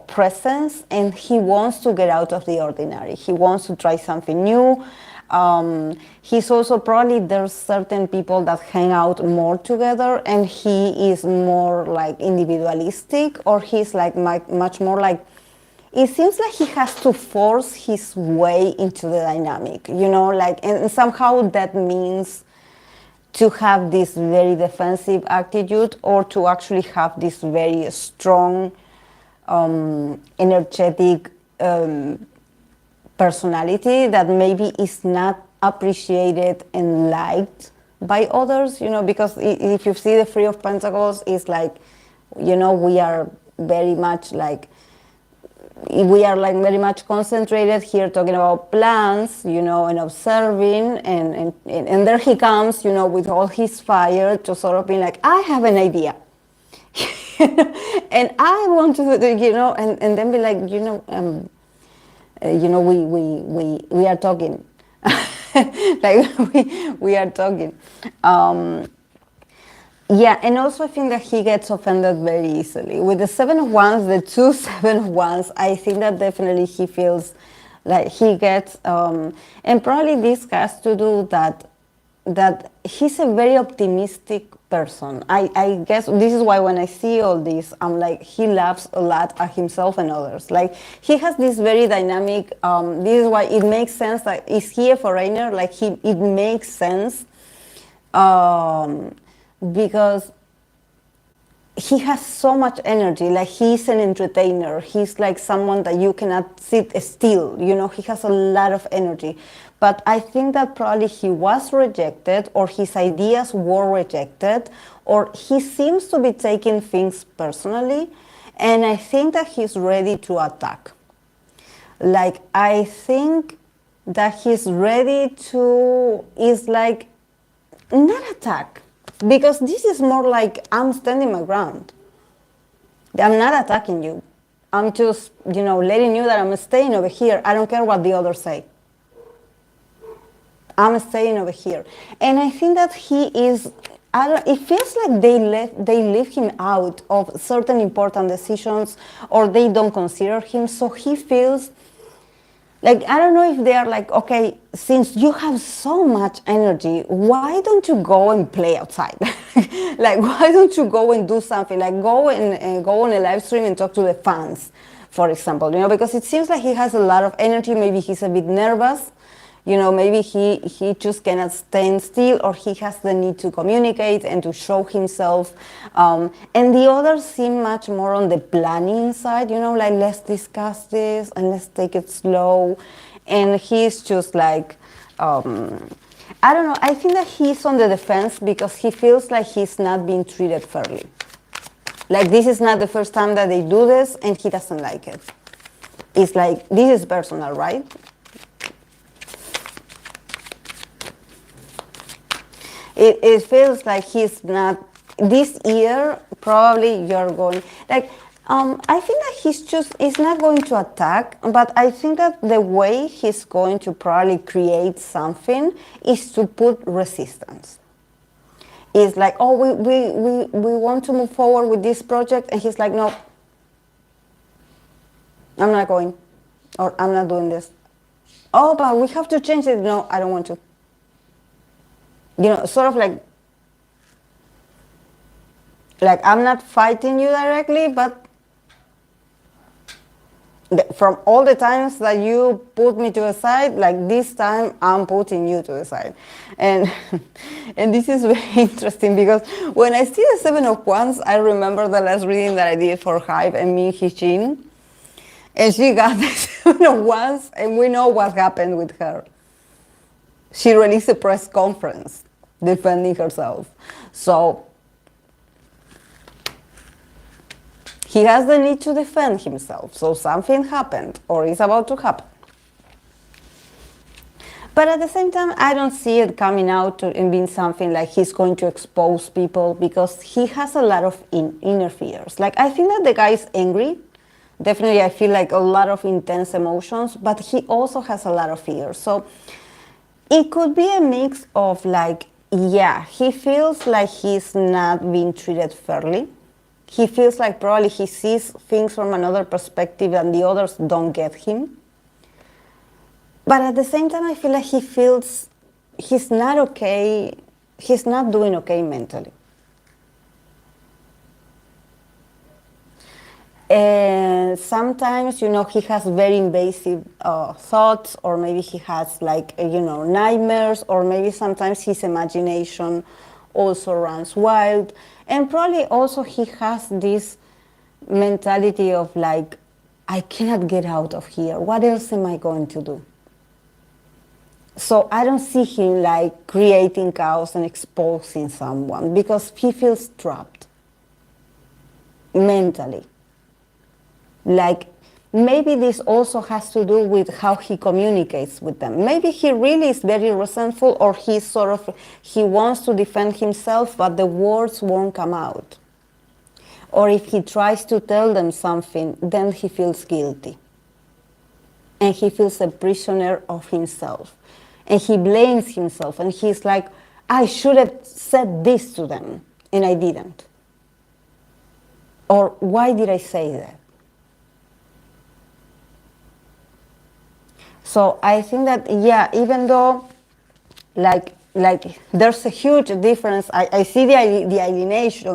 presence, and he wants to get out of the ordinary. He wants to try something new. He's also probably, there's certain people that hang out more together, and he is more like individualistic, or he's like much more like, it seems like he has to force his way into the dynamic, you know, like, and somehow that means to have this very defensive attitude, or to actually have this very strong, energetic personality that maybe is not appreciated and liked by others, you know, because if you see the Three of Pentacles, it's like, you know, we are very much very much concentrated here, talking about plans, you know, and observing, and there he comes, you know, with all his fire, to sort of be like, I have an idea, and I want to, you know, and then be like, you know, we are talking, like we are talking. Yeah, and also I think that he gets offended very easily. With the Seven of Wands, the two Seven of Wands, I think that definitely he feels like he gets, and probably this has to do that he's a very optimistic person. I guess this is why when I see all this, I'm like, he laughs a lot at himself and others. Like, he has this very dynamic, this is why it makes sense that, is he a foreigner? Like, it makes sense. Because he has so much energy, like he's an entertainer, he's like someone that you cannot sit still, you know, he has a lot of energy. But I think that probably he was rejected, or his ideas were rejected, or he seems to be taking things personally, and I think that he's ready to attack. Like, I think that he's ready to, is like, not attack, because this is more like, I'm standing my ground. I'm not attacking you. I'm just, letting you that I'm staying over here. I don't care what the others say. I'm staying over here. And I think that he is, it feels like they leave him out of certain important decisions, or they don't consider him. So he feels like, I don't know if they are like, okay, since you have so much energy, why don't you go and play outside? Like, why don't you go and do something? Like, go on a live stream and talk to the fans, for example, because it seems like he has a lot of energy. Maybe he's a bit nervous. Maybe he just cannot stand still, or he has the need to communicate and to show himself. And the others seem much more on the planning side, like, let's discuss this and let's take it slow. And he's just like, I don't know, I think that he's on the defense because he feels like he's not being treated fairly. Like, this is not the first time that they do this, and he doesn't like it. It's like, this is personal, right? It feels like he's not, this year, probably you're going, like, I think that he's not going to attack, but I think that the way he's going to probably create something is to put resistance. It's like, oh, we want to move forward with this project, and he's like, no, I'm not going, or I'm not doing this. Oh, but we have to change it. No, I don't want to. Sort of like I'm not fighting you directly, but from all the times that you put me to the side, like, this time I'm putting you to the side. And and this is very interesting, because when I see the Seven of Wands, I remember the last reading that I did for Hive and Min Hee-jin, and she got the Seven of Wands, and we know what happened with her. She released a press conference defending herself. So he has the need to defend himself. So something happened, or is about to happen. But at the same time, I don't see it coming out and being something like he's going to expose people, because he has a lot of inner fears. Like, I think that the guy is angry. Definitely, I feel like a lot of intense emotions, but he also has a lot of fears. So it could be a mix of, like, yeah, he feels like he's not being treated fairly. He feels like probably he sees things from another perspective and the others don't get him. But at the same time, I feel like he feels he's not okay, he's not doing okay mentally. And sometimes, he has very invasive thoughts, or maybe he has, like, nightmares, or maybe sometimes his imagination also runs wild. And probably also he has this mentality of, like, I cannot get out of here. What else am I going to do? So I don't see him, like, creating chaos and exposing someone, because he feels trapped mentally. Like, maybe this also has to do with how he communicates with them. Maybe he really is very resentful, or he wants to defend himself, but the words won't come out. Or if he tries to tell them something, then he feels guilty. And he feels a prisoner of himself. And he blames himself, and he's like, I should have said this to them, and I didn't. Or why did I say that? So I think that, yeah, even though, like there's a huge difference. I see the alienation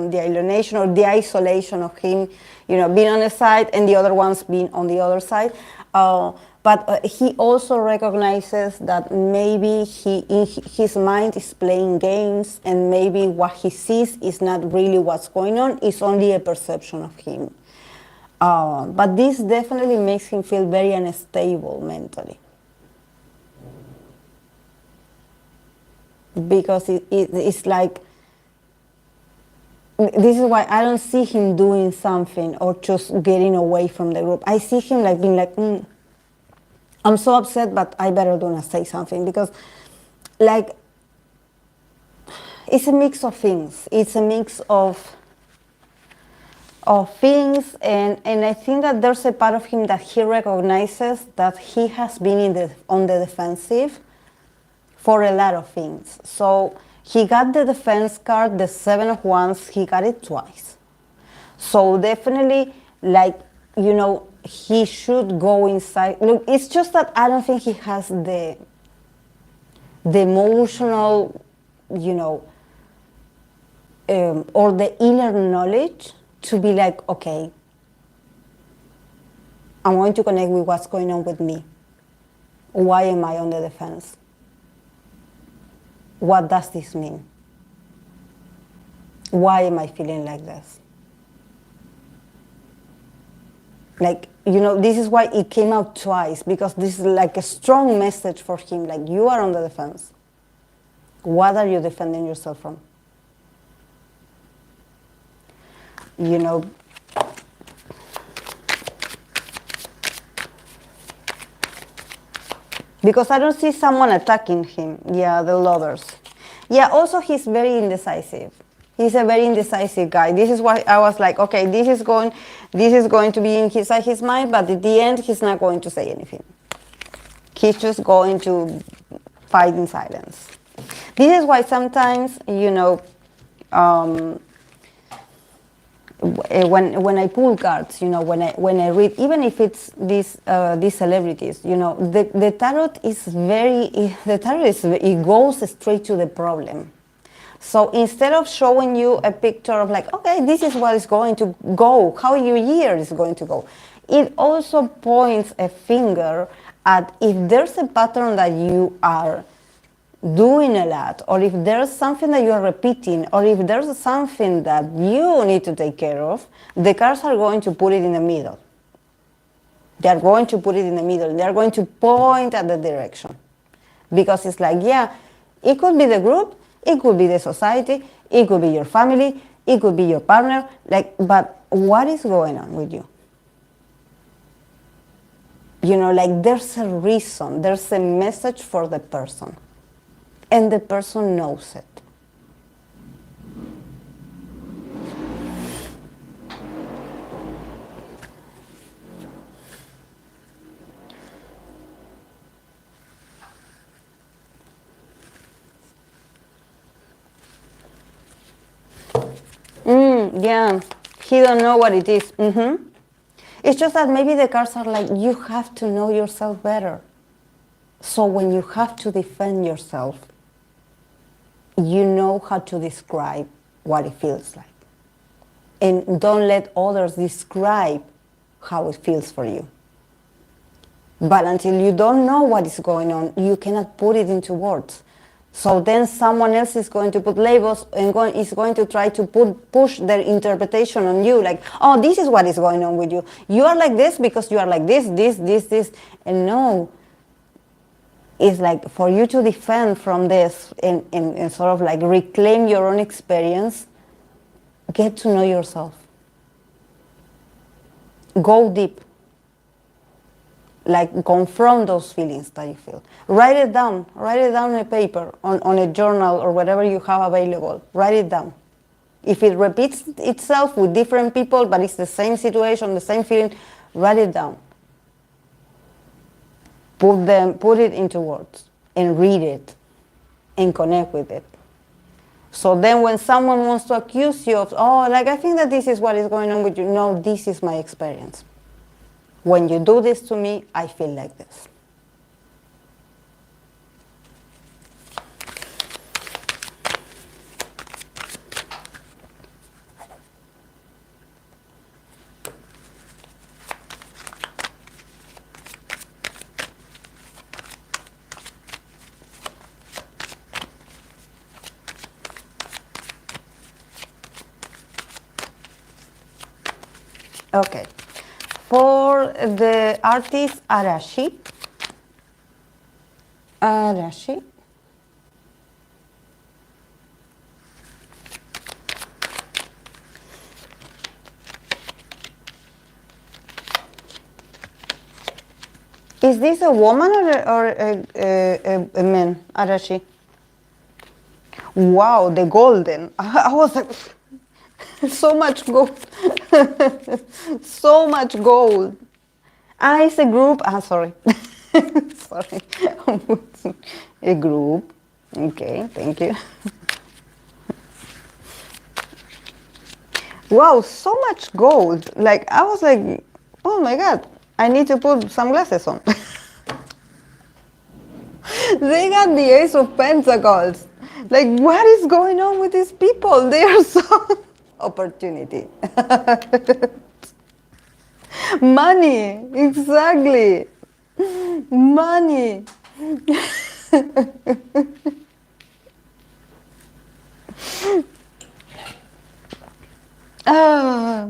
or the isolation of him, being on the side, and the other ones being on the other side. But he also recognizes that maybe his mind is playing games, and maybe what he sees is not really what's going on. It's only a perception of him. But this definitely makes him feel very unstable mentally. Because it's like, this is why I don't see him doing something or just getting away from the group. I see him like being like, I'm so upset, but I better do not say something, because, like, it's a mix of things. It's a mix of of things, and I think that there's a part of him that he recognizes that he has been on the defensive for a lot of things. So he got the defense card, the 7 of Wands, he got it twice. So definitely, like, you know, he should go inside. Look, it's just that I don't think he has the emotional, you know, or the inner knowledge to be like, okay, I'm going to connect with what's going on with me. Why am I on the defense? What does this mean? Why am I feeling like this? Like, you know, this is why it came out twice, because this is like a strong message for him, like, you are on the defense. What are you defending yourself from? You know, because I don't see someone attacking him. Yeah, the lovers. Yeah, also he's very indecisive. He's a very indecisive guy. This is why I was like, okay, this is going to be in his mind, but at the end, he's not going to say anything. He's just going to fight in silence. This is why sometimes, you know, when I pull cards, you know, when I read, even if it's these celebrities, you know, the tarot it goes straight to the problem. So instead of showing you a picture of like, okay, this is what is going to go, how your year is going to go, it also points a finger at if there's a pattern that you are doing a lot, or if there's something that you're repeating, or if there's something that you need to take care of, the cards are going to put it in the middle. They are going to put it in the middle. They are going to point at the direction. Because it's like, yeah, it could be the group, it could be the society, it could be your family, it could be your partner, like, but what is going on with you? You know, like, there's a reason, there's a message for the person. And the person knows it. Yeah, he don't know what it is. It's just that maybe the cards are like, you have to know yourself better. So when you have to defend yourself, you know how to describe what it feels like. And don't let others describe how it feels for you. But until you don't know what is going on, you cannot put it into words. So then someone else is going to put labels and is going to try to push their interpretation on you, like, oh, this is what is going on with you. You are like this because you are like this. And no, it's like for you to defend from this and sort of like reclaim your own experience, get to know yourself. Go deep. Like, confront those feelings that you feel. Write it down on a paper, on a journal or whatever you have available. Write it down. If it repeats itself with different people, but it's the same situation, the same feeling, write it down. Put it into words and read it and connect with it. So then when someone wants to accuse you of, oh, like, I think that this is what is going on with you. No, this is my experience. When you do this to me, I feel like this. Okay. For the artist Arashi. Is this a woman or a man, Arashi? Wow, the golden. I was like, So much gold. So much gold. Ah, it's a group. Ah, sorry. Sorry. A group. Okay, thank you. Wow, so much gold. Like, I was like, oh my God, I need to put sunglasses on. They got the Ace of Pentacles. Like, what is going on with these people? They are so... Opportunity. Money, exactly. Money. Ah.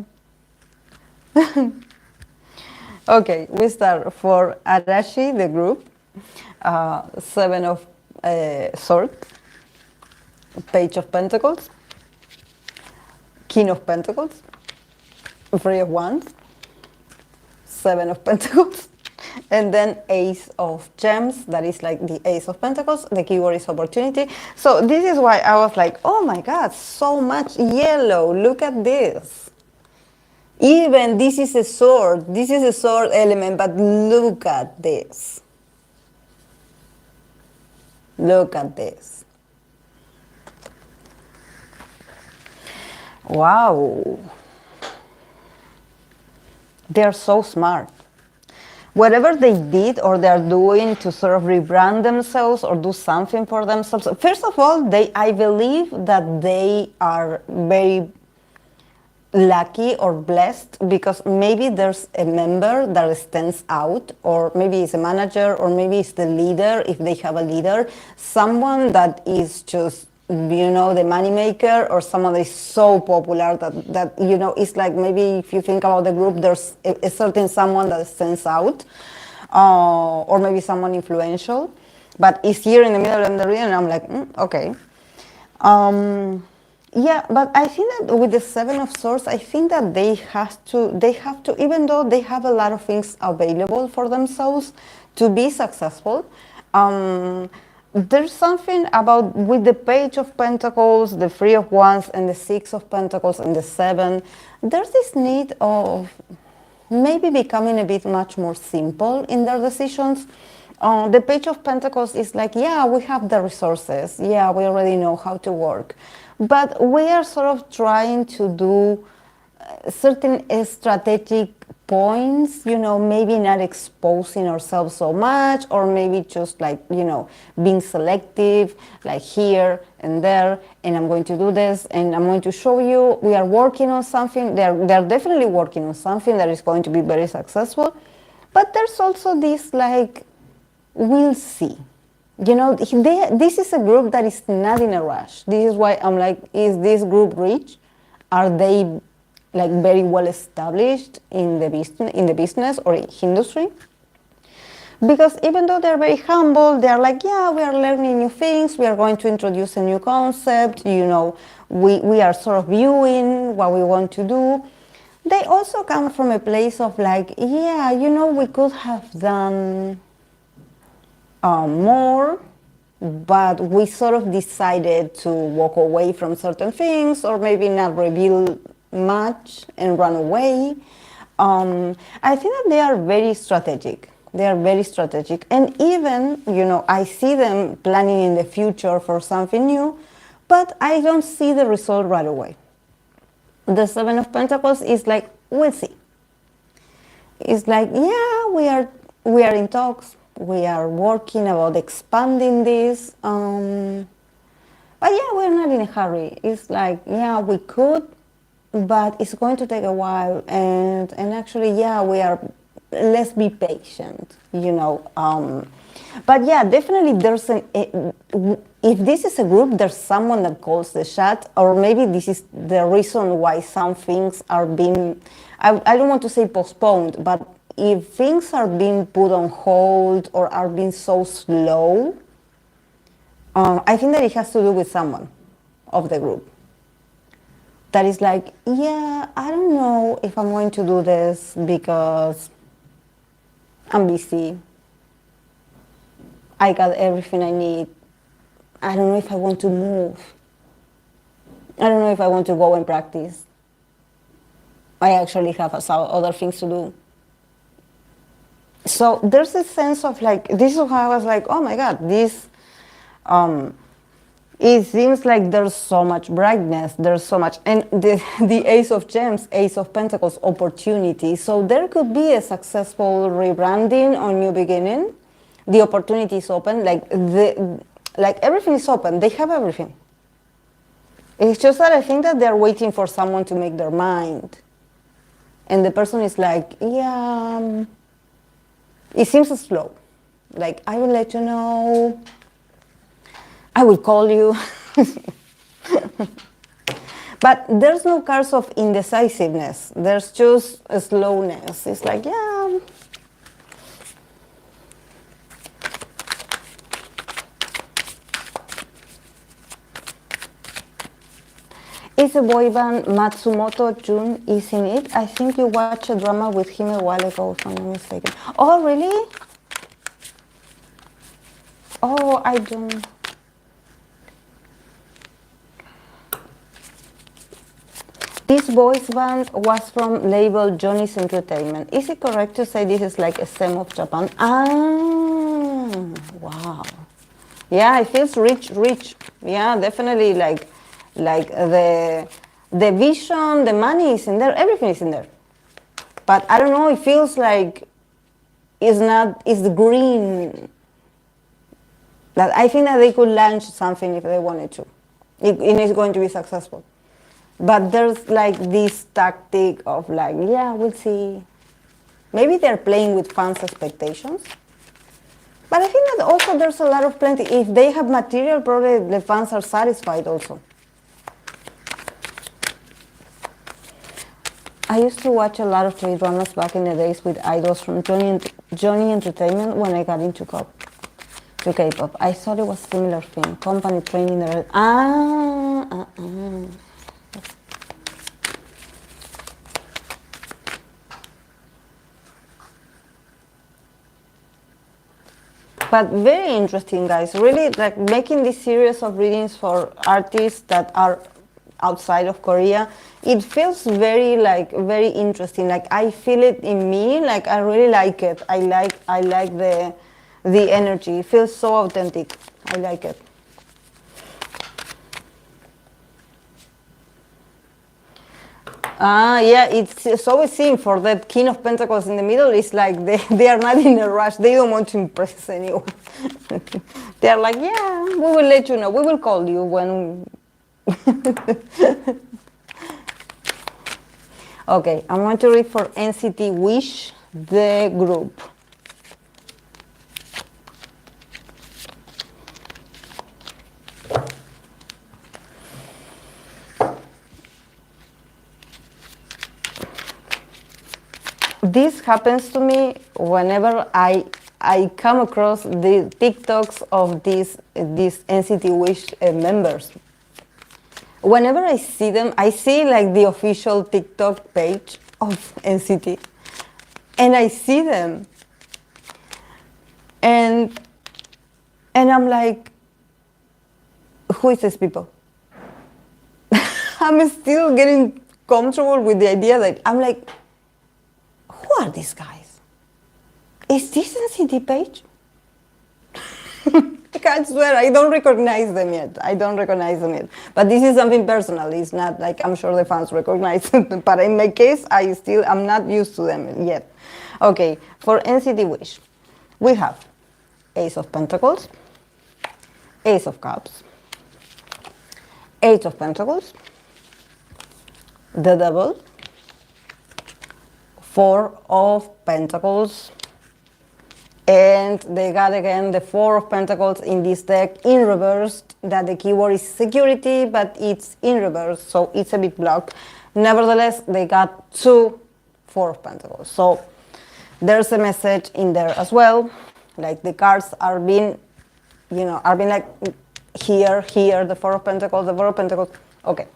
Okay, we start for Arashi, the group. Seven of Swords, Page of Pentacles, King of Pentacles, Three of Wands, Seven of Pentacles, and then Ace of Gems, that is like the Ace of Pentacles. The keyword is opportunity. So this is why I was like, oh my God, so much yellow. Look at this. Even this is a sword. This is a sword element, but look at this. Look at this. Wow. They're so smart. Whatever they did or they're doing to sort of rebrand themselves or do something for themselves, first of all, I believe that they are very lucky or blessed because maybe there's a member that stands out, or maybe it's a manager, or maybe it's the leader, if they have a leader, someone that is just, you know, the money maker, or someone that is so popular that you know, it's like, maybe if you think about the group, there's a certain someone that stands out, or maybe someone influential, but it's here in the middle of the region, and I'm like, okay. Yeah, but I think that with the Seven of Swords, I think that they have to, even though they have a lot of things available for themselves to be successful, there's something about with the Page of Pentacles, the Three of Wands, and the Six of Pentacles, and the Seven, there's this need of maybe becoming a bit much more simple in their decisions. The Page of Pentacles is like, yeah, we have the resources. Yeah, we already know how to work. But we are sort of trying to do certain strategic points, you know, maybe not exposing ourselves so much, or maybe just like, you know, being selective, like here and there, and I'm going to do this, and I'm going to show you, we are working on something. They're definitely working on something that is going to be very successful. But there's also this like, we'll see. You know, this is a group that is not in a rush. This is why I'm like, is this group rich? Are they like very well established in the business or industry? Because even though they're very humble, they're like, yeah, we are learning new things. We are going to introduce a new concept. You know, we are sort of viewing what we want to do. They also come from a place of like, yeah, you know, we could have done more, but we sort of decided to walk away from certain things, or maybe not reveal much and run away. I think that they are very strategic. They are very strategic, and even, you know, I see them planning in the future for something new, but I don't see the result right away. The Seven of Pentacles is like, we'll see. It's like, yeah, we are in talks. We are working about expanding this, but yeah, we're not in a hurry. It's like, yeah, we could, but it's going to take a while, and actually, yeah, let's be patient, you know. But yeah, definitely there's if this is a group, there's someone that calls the shot, or maybe this is the reason why some things are being, I don't want to say postponed, but if things are being put on hold or are being so slow, I think that it has to do with someone of the group that is like, yeah, I don't know if I'm going to do this because I'm busy. I got everything I need. I don't know if I want to move. I don't know if I want to go and practice. I actually have other things to do. So there's a sense of like, this is how I was like, oh my God, this, it seems like there's so much brightness, there's so much, and the Ace of Gems, Ace of Pentacles, opportunity. So there could be a successful rebranding or new beginning. The opportunity is open, like everything is open, they have everything. It's just that I think that they're waiting for someone to make their mind. And the person is like, yeah, it seems slow. Like, I will let you know, I will call you. But there's no cards of indecisiveness. There's just a slowness. It's like, yeah. Is a boy band Matsumoto Jun is in it? I think you watched a drama with him a while ago, if I'm not mistaken. Oh, really? Oh, I don't. This boys band was from label Johnny's Entertainment. Is it correct to say this is like a SEM of Japan? Ah, wow. Yeah, it feels rich. Yeah, definitely like the vision, the money is in there, everything is in there. But I don't know, it feels like it's green. That I think that they could launch something if they wanted to. It is going to be successful. But there's like this tactic of like, yeah, we'll see. Maybe they're playing with fans' expectations. But I think that also there's a lot of plenty. If they have material, probably the fans are satisfied also. I used to watch a lot of K-dramas back in the days with idols from Johnny Entertainment when I got into K-pop. I thought it was a similar thing. Company training there. But very interesting, guys. Really, like making this series of readings for artists that are outside of Korea, it feels very interesting. Like I feel it in me. Like I really like it. I like the energy. It feels so authentic. I like it. Yeah, it's always seen for that King of Pentacles in the middle. It's like they are not in a rush. They don't want to impress anyone. They are like, yeah, we will let you know. We will call you when. Okay, I'm going to read for NCT Wish, the group. This happens to me whenever I come across the TikToks of these NCT Wish members. Whenever I see them, I see like the official TikTok page of NCT, and I see them, and I'm like, who is these people? I'm still getting comfortable with the idea that I'm like, who are these guys? Is this NCT page? I can't swear, I don't recognize them yet. But this is something personal. It's not like I'm sure the fans recognize it. But in my case, I'm not used to them yet. Okay, for NCT Wish, we have Ace of Pentacles, Ace of Cups, Eight of Pentacles, the Devil, Four of Pentacles, and they got again the Four of Pentacles in this deck in reverse. That the keyword is security, but it's in reverse, so it's a bit blocked. Nevertheless, they got two Four of Pentacles. So there's a message in there as well. Like the cards are being, like here, the Four of Pentacles, the Four of Pentacles. Okay.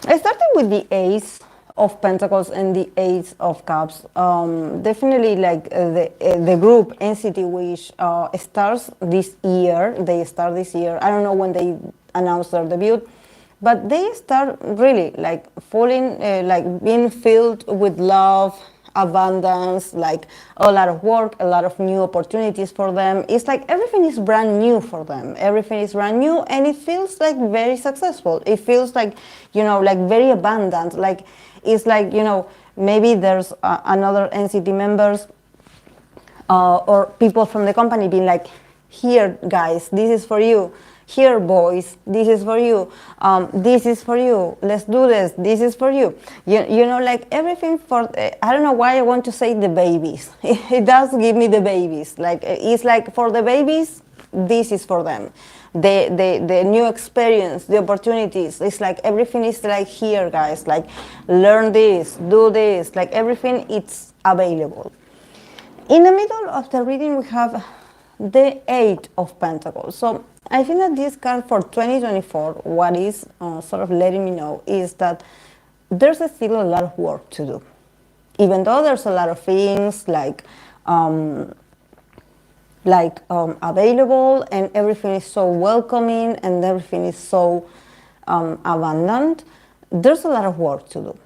I started with the Ace of Pentacles and the Ace of Cups. Definitely like the group NCT Wish starts this year. They start this year. I don't know when they announce their debut. But they start really like falling, like being filled with love, abundance, like a lot of work, a lot of new opportunities for them. It's like everything is brand new for them. Everything is brand new, and it feels like very successful. It feels like, like very abundant. Like it's like, maybe there's another NCT members or people from the company being like, here guys, this is for you. Here boys, this is for you. This is for you. Let's do this is for you. Like everything for, I don't know why I want to say the babies. It does give me the babies. Like it's like for the babies, this is for them. The new experience, the opportunities. It's like everything is like, here guys, like learn this, do this, like everything it's available. In the middle of the reading, we have the Eight of Pentacles. So I think that this card for 2024, what is sort of letting me know is that there's still a lot of work to do. Even though there's a lot of things like available, and everything is so welcoming, and everything is so abundant, there's a lot of work to do.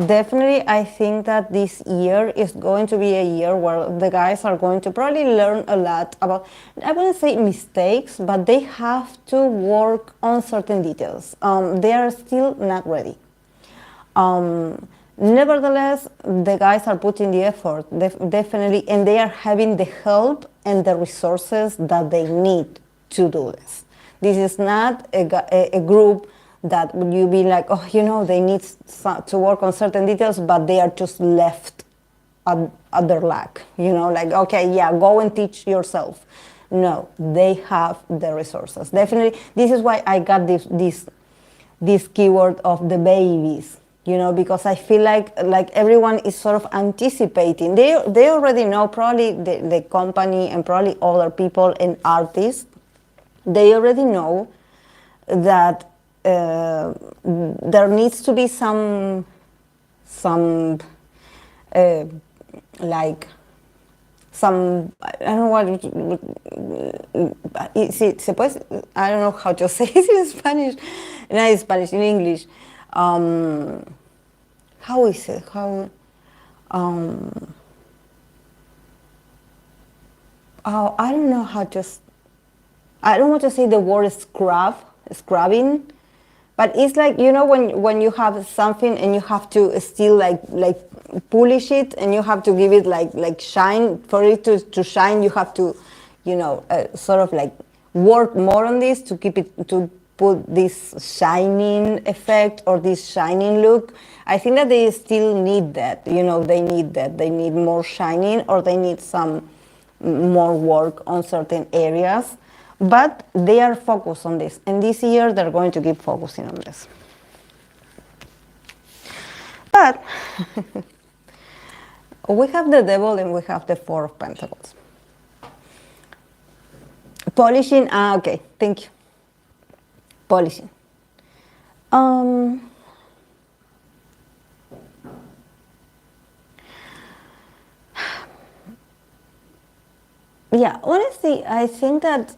Definitely, I think that this year is going to be a year where the guys are going to probably learn a lot about, I wouldn't say mistakes, but they have to work on certain details. They are still not ready. Nevertheless, the guys are putting the effort, definitely, and they are having the help and the resources that they need to do this. This is not a group that you be like, oh, they need to work on certain details, but they are just left at their lack. Like, okay, yeah, go and teach yourself. No, they have the resources. Definitely, this is why I got this keyword of the babies. Because I feel like everyone is sort of anticipating. They already know, probably the company and probably other people and artists, they already know that there needs to be some I don't know what I don't know how to say it in Spanish, not in Spanish, in English. How is it? I don't know how to. I don't want to say the word scrubbing, but it's like, when you have something and you have to still like polish it, and you have to give it like shine. For it to shine, you have to, sort of like work more on this to keep it, to put this shining effect or this shining look. I think that they still need that. They need that. They need more shining, or they need some more work on certain areas. But they are focused on this, and this year they're going to keep focusing on this. But we have the Devil and we have the Four of Pentacles. Polishing, okay, thank you. Polishing. Yeah, honestly, I think that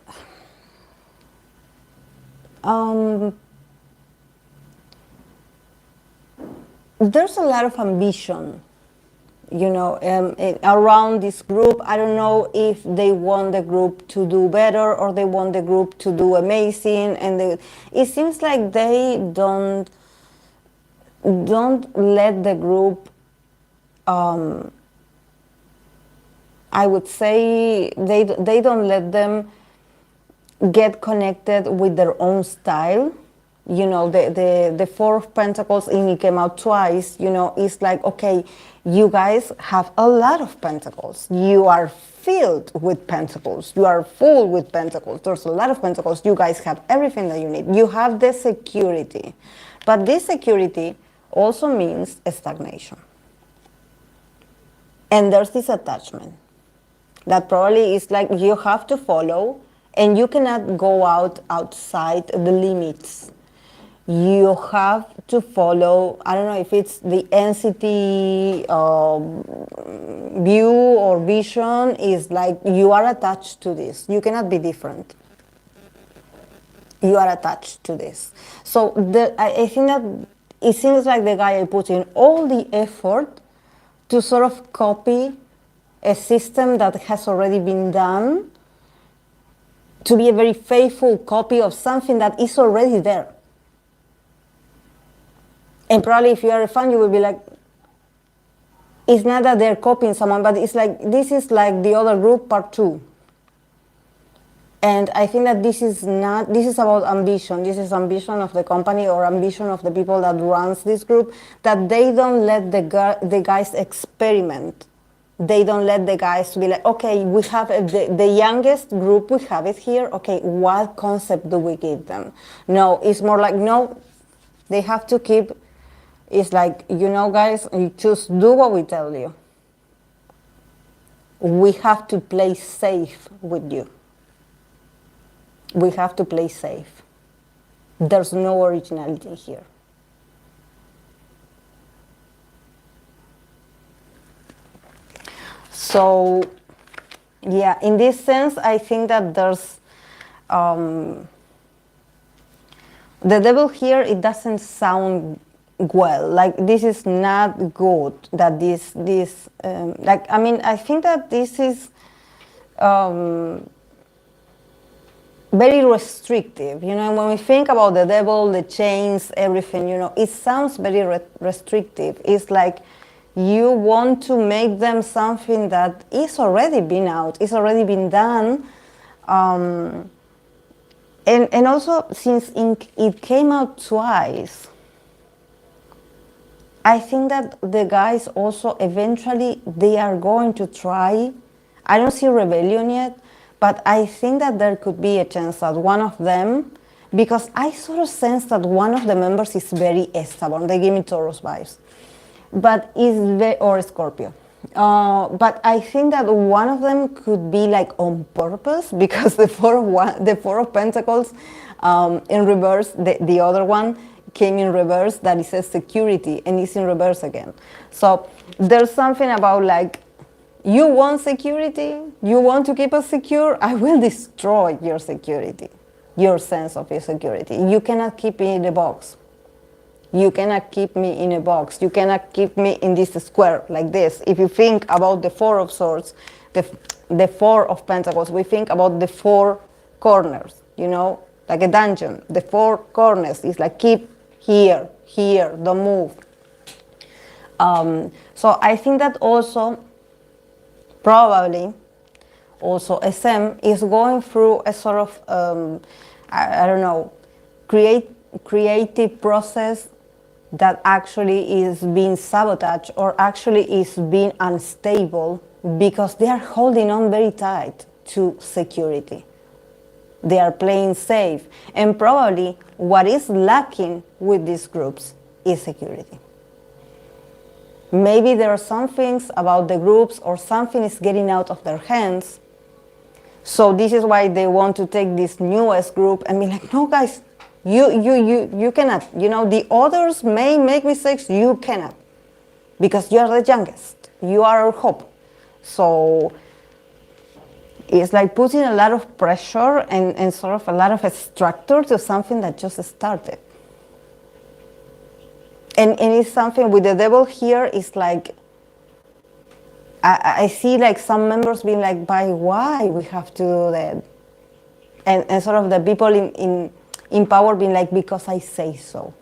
there's a lot of ambition, around this group. I don't know if they want the group to do better or they want the group to do amazing, and it seems like they don't let the group. I would say they don't let them get connected with their own style. The Four of Pentacles, and it came out twice, it's like, okay, you guys have a lot of pentacles. You are filled with pentacles. You are full with pentacles. There's a lot of pentacles. You guys have everything that you need. You have the security. But this security also means stagnation. And there's this attachment that probably is like you have to follow, and you cannot go outside the limits. You have to follow, I don't know if it's the NCT view or vision, is like you are attached to this. You cannot be different. you are attached to this. So I think that it seems like the guy put in all the effort to sort of copy a system that has already been done, to be a very faithful copy of something that is already there. And probably if you are a fan, you will be like, it's not that they're copying someone, but it's like, this is like the other group part 2. And I think that this is about ambition. This is ambition of the company or ambition of the people that runs this group, that they don't let the guys experiment. They don't let the guys be like, okay, we have the youngest group, we have it here. Okay, what concept do we give them? No, it's more like, no, they have to keep, it's like, you know, guys, you just do what we tell you. We have to play safe with you. We have to play safe. There's no originality here. So, yeah, in this sense, I think that there's the devil here, it doesn't sound well. Like, this is not good, that like, I mean, I think that this is very restrictive. You know, when we think about the devil, the chains, everything, you know, it sounds very restrictive. It's like you want to make them something that is already been out, it's already been done. And also, since it came out twice, I think that the guys also eventually, they are going to try. I don't see rebellion yet, but I think that there could be a chance that one of them, because I sort of sense that one of the members is very stubborn. They give me Taurus vibes, but or Scorpio. But I think that one of them could be like on purpose, because the Four of Pentacles in reverse, the other one came in reverse, that it says security, and it's in reverse again. So there's something about like, you want security? You want to keep us secure? I will destroy your security, your sense of your security. You cannot keep me in a box. You cannot keep me in a box. You cannot keep me in this square like this. If you think about the Four of Swords, the Four of Pentacles, we think about the four corners, you know, like a dungeon. The four corners is like, keep here, don't move. So I think that also, probably, also SM is going through a sort of, I don't know, creative process that actually is being sabotaged or actually is being unstable, because they are holding on very tight to security. They are playing safe, and probably what is lacking with these groups is security. Maybe there are some things about the groups, or something is getting out of their hands. So this is why they want to take this newest group and be like, no guys, you cannot. You know, the others may make mistakes, you cannot. Because you are the youngest. You are our hope. So it's like putting a lot of pressure and sort of a lot of structure to something that just started. And it's something with the devil here, is like, I see like some members being like, by why we have to do that? And sort of the people in power being like, because I say so.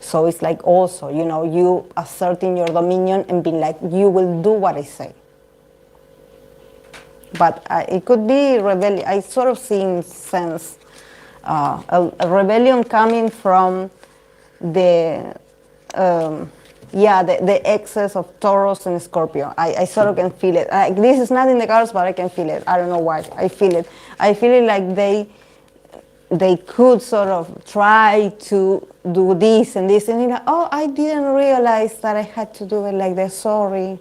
So it's like also, you know, you asserting your dominion and being like, you will do what I say. But it could be rebellion. I sort of sense a rebellion coming from the excess of Taurus and Scorpio. I sort of can feel it. This is not in the cards, but I can feel it. I don't know why. I feel it. I feel it like they could sort of try to do this and this, and you're like, oh, I didn't realize that I had to do it like that. Sorry.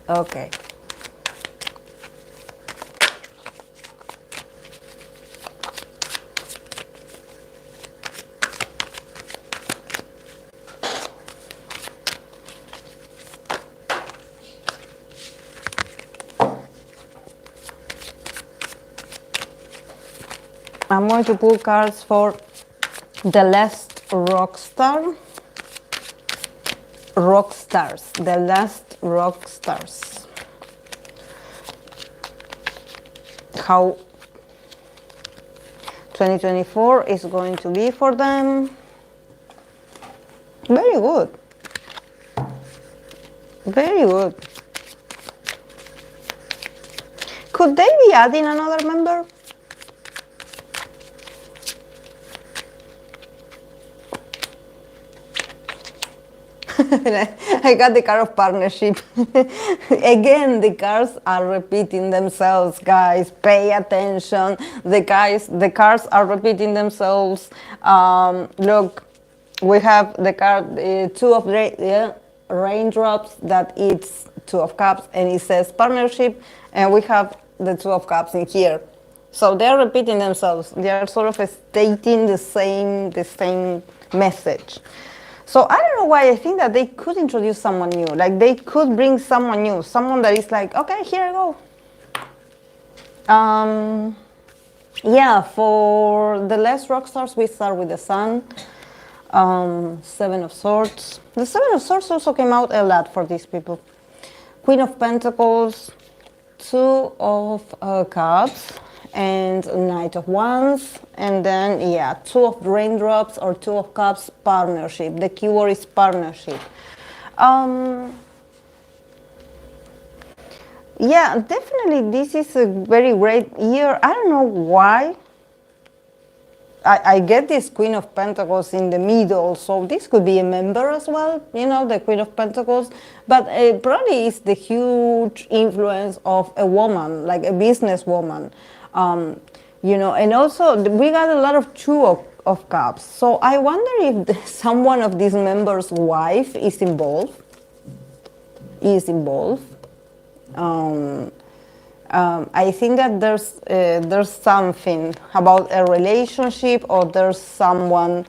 Okay. I'm going to pull cards for the last Rockstars, the last Rockstars. How 2024 is going to be for them. Very good. Very good. Could they be adding another member? I got the card of partnership. Again, the cards are repeating themselves, guys. Pay attention. The cards are repeating themselves. Look, we have the card two of raindrops, that it's two of cups, and it says partnership, and we have the two of cups in here. So they're repeating themselves. They are sort of stating the same message. So I don't know why I think that they could introduce someone new. Like they could bring someone new, someone that is like, okay, here I go. Yeah, for the last Rockstars, we start with the Sun. Seven of Swords. The Seven of Swords also came out a lot for these people. Queen of Pentacles, Two of Cups, and Knight of Wands, and then yeah, Two of Raindrops or Two of Cups, partnership. The keyword is partnership. Yeah, definitely this is a very great year. I don't know why. I get this Queen of Pentacles in the middle, so this could be a member as well, you know, the Queen of Pentacles. But probably it's the huge influence of a woman, like a businesswoman. You know, and also we got a lot of Two of Cups. So I wonder if someone of these members' wife is involved. I think that there's something about a relationship, or there's someone,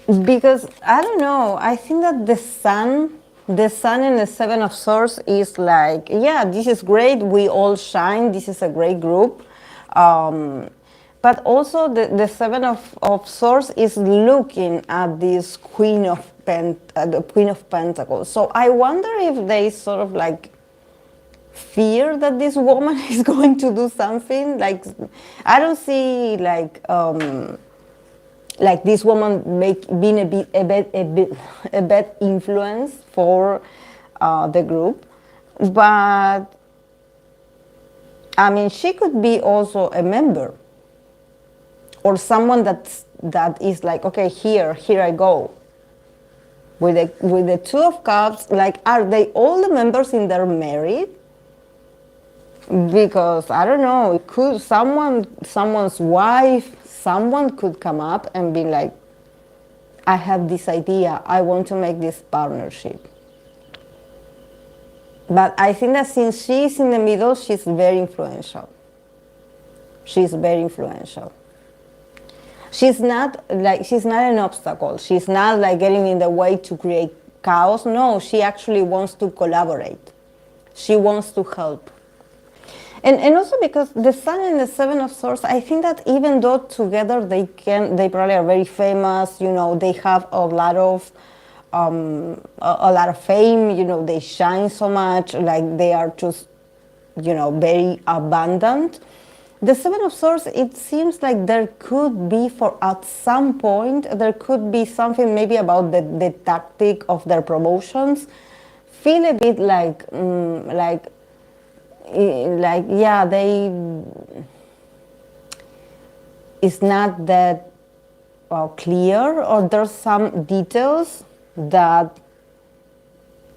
because I don't know. I think that the Sun and the Seven of Swords is like, yeah, this is great. We all shine. This is a great group. But also the Seven of Swords is looking at this the Queen of Pentacles. So I wonder if they sort of like fear that this woman is going to do something. Like I don't see like this woman being a bad influence for the group, but I mean she could be also a member, or someone that is like, okay, here I go. With the Two of Cups, like, are they all the members in their married? Because I don't know, could someone's wife, someone could come up and be like, I have this idea, I want to make this partnership. But I think that since she's in the middle, she's very influential. She's very influential. She's not an obstacle. She's not like getting in the way to create chaos. No, she actually wants to collaborate. She wants to help. And also because the Sun and the Seven of Swords, I think that even though together they probably are very famous, you know, they have a lot of fame, you know, they shine so much, like they are just, you know, very abundant. The Seven of Swords, it seems like there could be, at some point, there could be something maybe about the tactic of their promotions. Feel a bit like yeah, it's not that clear, or there's some details that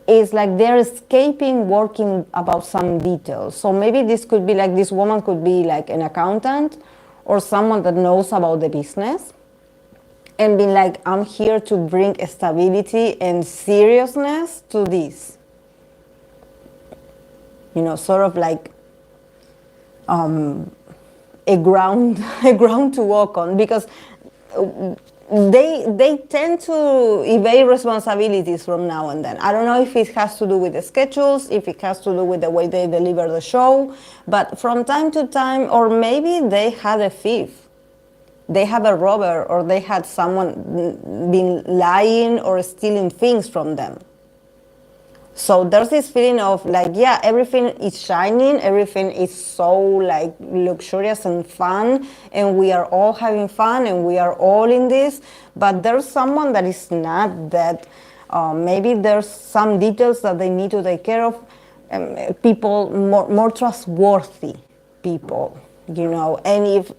is like they're escaping working about some details. So maybe this could be like, this woman could be like an accountant or someone that knows about the business. and being like, I'm here to bring stability and seriousness to this. You know, sort of like a ground to walk on, because they tend to evade responsibilities from now and then. I don't know if it has to do with the schedules, if it has to do with the way they deliver the show, but from time to time, or maybe they had a thief, they have a robber, or they had someone been lying or stealing things from them. So there's this feeling of like, yeah, everything is shining, everything is so like luxurious and fun, and we are all having fun, and we are all in this, but there's someone that is not that. Maybe there's some details that they need to take care of, people, more trustworthy people, you know, and if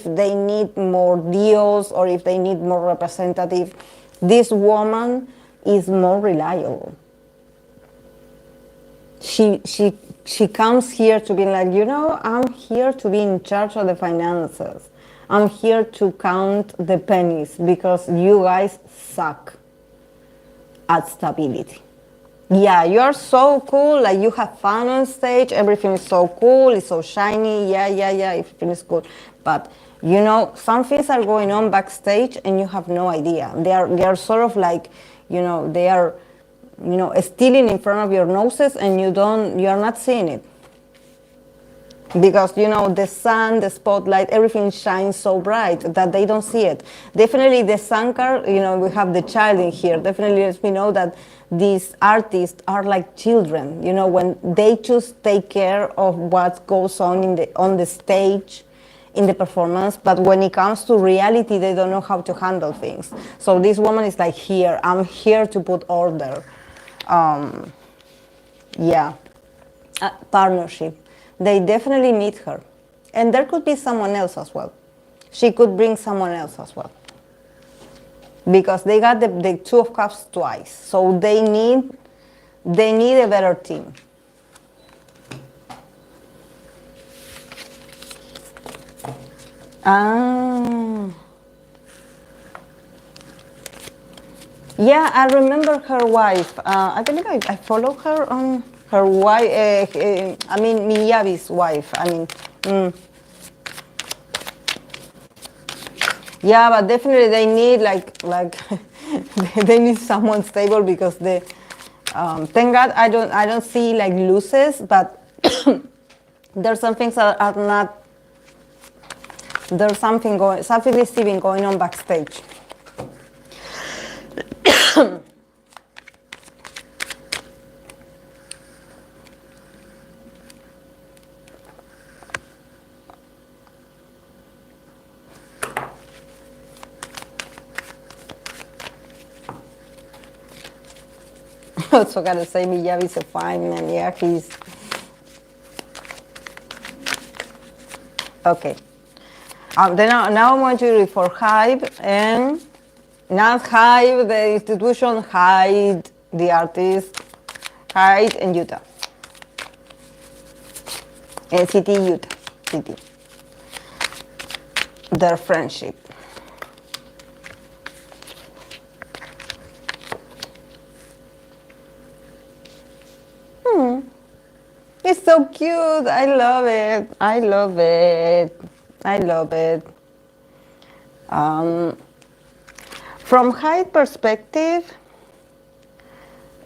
they need more deals, or if they need more representative, this woman is more reliable. She comes here to be like, you know, I'm here to be in charge of the finances. I'm here to count the pennies because you guys suck at stability. Yeah, you're so cool, like you have fun on stage, everything is so cool, it's so shiny, yeah, everything is good. But you know, some things are going on backstage and you have no idea. They are sort of like, you know, they are, you know, stealing in front of your noses, and you are not seeing it. Because, you know, the sun, the spotlight, everything shines so bright that they don't see it. Definitely the sun card, you know, we have the child in here. Definitely lets me know that these artists are like children, you know, when they just take care of what goes on on the stage, in the performance, but when it comes to reality, they don't know how to handle things. So this woman is like, here, I'm here to put order. Partnership. They definitely need her. And there could be someone else as well. She could bring someone else as well. Because they got the Two of Cups twice. So they need a better team. Yeah, I remember her wife. I believe I follow her on her wife. Miyabi's wife. Yeah, but definitely they need like they need someone stable, because they. Thank God I don't see like losses, but there's some things that are not. There's something is even going on backstage. Also gotta say, Miyabi's a fine man. Yeah, he's okay. Then now I want you to read for Hive, and not Hive, the institution, Hyde, the artist, Hyde and Utah. And City, Utah, City. Their friendship. It's so cute. I love it. I love it. I love it. From Hyde perspective,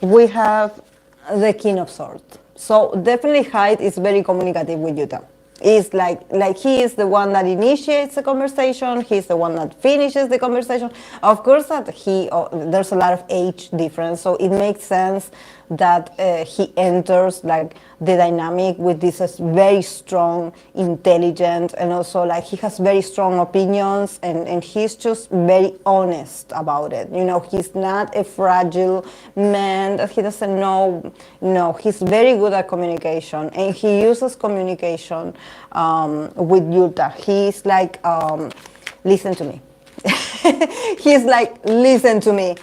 we have the King of Swords. So definitely Hyde is very communicative with Utah. It's like he is the one that initiates the conversation. He's the one that finishes the conversation. Of course that there's a lot of age difference, so it makes sense that he enters like the dynamic with this very strong, intelligent, and also like he has very strong opinions, and he's just very honest about it. You know, he's not a fragile man that he doesn't know. No, he's very good at communication, and he uses communication with Utah. He's like, listen to me. He's like, listen to me.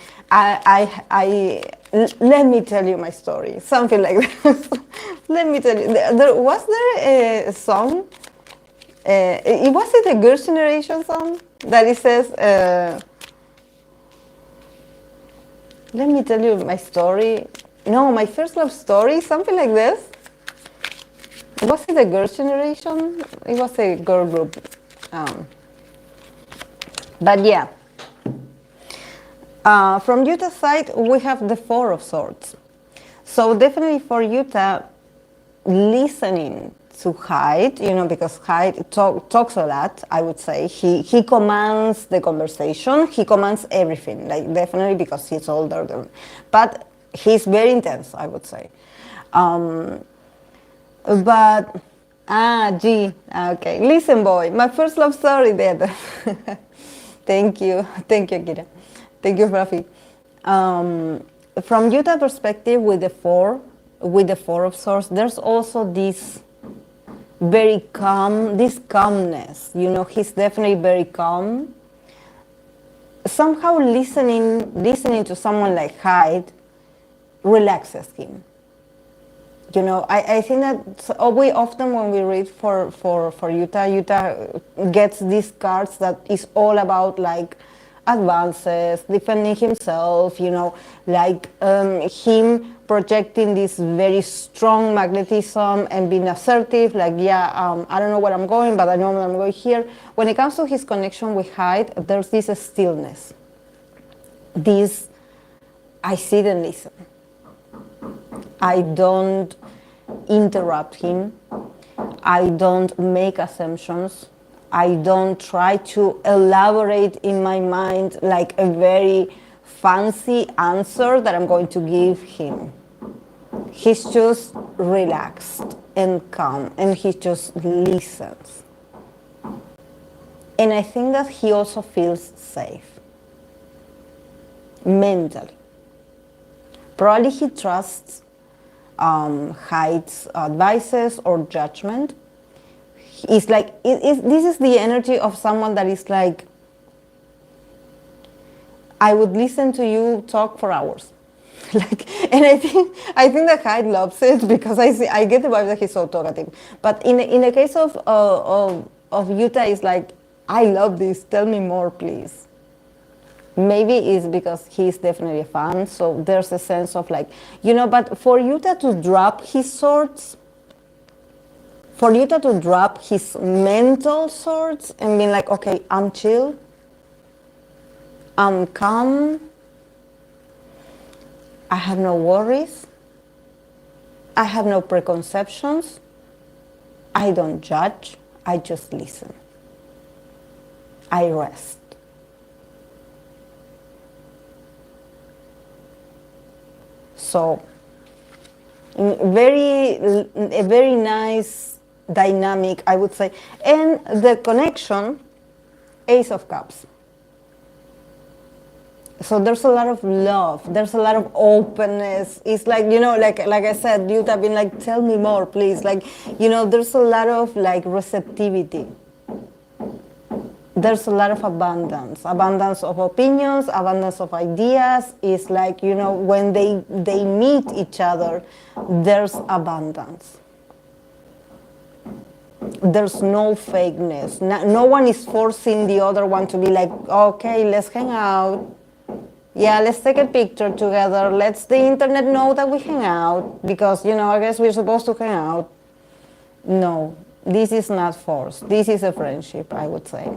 Let me tell you my story. Something like that. Let me tell you. Was there a song? Was it a Girls' Generation song? That it says, Let me tell you my story. No, my first love story, something like this. Was it a girls' generation? It was a girl group. But yeah. From Yuta's side, we have the Four of Swords. So definitely for Yuta, listening to Hyde, because Hyde talks a lot, I would say. He commands the conversation. He commands everything, like definitely because he's older than, but he's very intense, I would say. Okay. Listen, boy, my first love story there. Thank you, Kira. Thank you, Rafi. From Yuta perspective, with the Four of Swords, there's also this very calmness. He's definitely very calm. Somehow listening to someone like Hyde relaxes him. I think that we often when we read for Yuta gets these cards that is all about like advances, defending himself, like him projecting this very strong magnetism and being assertive, like, I don't know where I'm going, but I know I'm going here. When it comes to his connection with Hyde, there's this stillness. I sit and listen. I don't interrupt him. I don't make assumptions. I don't try to elaborate in my mind like a very fancy answer that I'm going to give him. He's just relaxed and calm, and he just listens. And I think that he also feels safe, mentally. Probably he trusts Hyde's advices or judgment. It's like, this is the energy of someone that is like, I would listen to you talk for hours. And I think that Hyde loves it because I get the vibe that he's so talkative. But in the case of Yuta, it's like, I love this, tell me more, please. Maybe it's because he's definitely a fan, so there's a sense of like, but for Yuta to drop his swords, for Yuta to drop his mental swords and be like, okay, I'm chill, I'm calm, I have no worries, I have no preconceptions, I don't judge, I just listen, I rest. So, a very nice dynamic, I would say. And the connection, Ace of Cups. So there's a lot of love, there's a lot of openness. It's like, like I said, Yuta been like, tell me more, please. Like, there's a lot of like receptivity. There's a lot of abundance of opinions, abundance of ideas. It's like, when they meet each other, there's abundance. There's no fakeness. No one is forcing the other one to be like, okay, let's hang out. Yeah, let's take a picture together. Let's the internet know that we hang out because, I guess we're supposed to hang out. No, this is not forced. This is a friendship, I would say.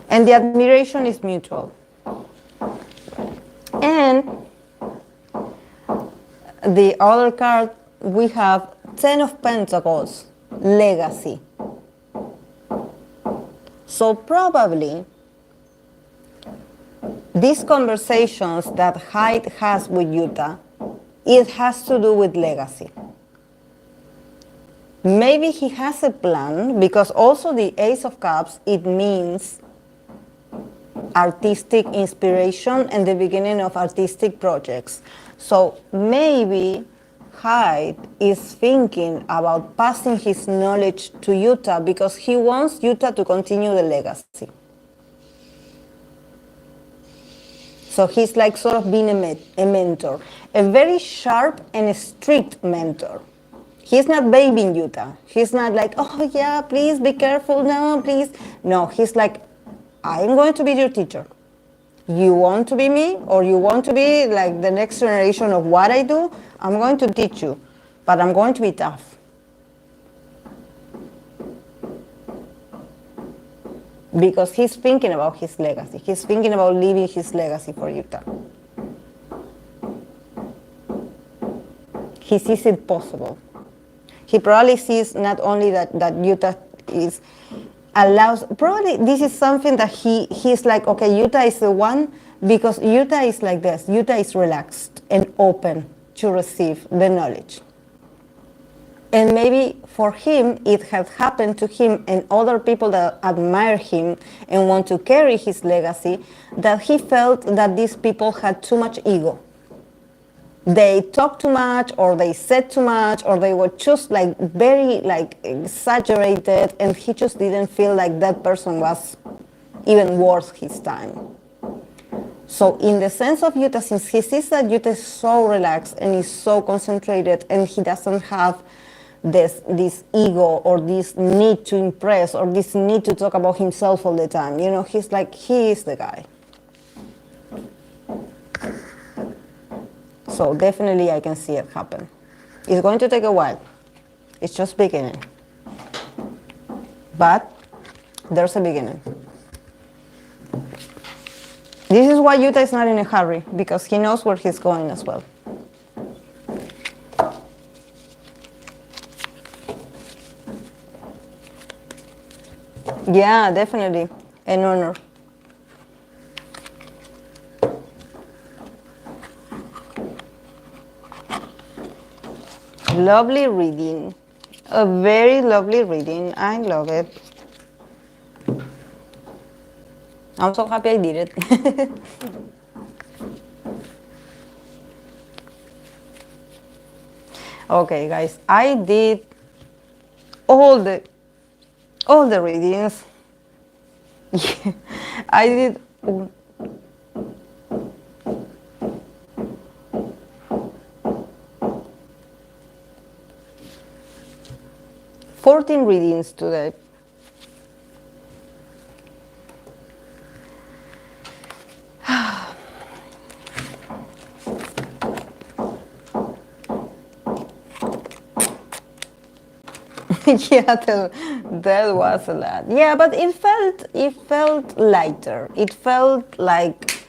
And the admiration is mutual. And the other card, we have Ten of Pentacles, Legacy. So probably these conversations that Hyde has with Yuta, it has to do with legacy. Maybe he has a plan, because also the Ace of Cups, it means artistic inspiration and the beginning of artistic projects. So maybe Hyde is thinking about passing his knowledge to Yuta because he wants Yuta to continue the legacy. So he's like sort of being a mentor, a very sharp and strict mentor. He's not babying Yuta. He's not like, oh yeah, please be careful, no, please. No, he's like, I'm going to be your teacher. you want to be me, or you want to be like the next generation of what I do, I'm going to teach you, but I'm going to be tough. Because he's thinking about his legacy. He's thinking about leaving his legacy for Yuta. He sees it possible. He probably sees not only that Yuta is allows, probably this is something that he's like, okay, Yuta is the one, because Yuta is like this. Yuta is relaxed and open to receive the knowledge. And maybe for him, it had happened to him and other people that admire him and want to carry his legacy, that he felt that these people had too much ego. They talked too much, or they said too much, or they were just like very like exaggerated, and he just didn't feel like that person was even worth his time. So in the sense of Yuta, since he sees that Yuta is so relaxed and is so concentrated, and he doesn't have this ego or this need to impress or this need to talk about himself all the time, you know, he's like, he is the guy. So definitely I can see it happen. It's going to take a while. It's just beginning. But there's a beginning. This is why Yuta is not in a hurry, because he knows where he's going as well. Yeah, definitely. An honor. Lovely reading. A very lovely reading. I love it. I'm so happy I did it. Okay, guys, I did all the readings. I did 14 readings today. Yeah, that was a lot. Yeah, but it felt lighter. It felt like,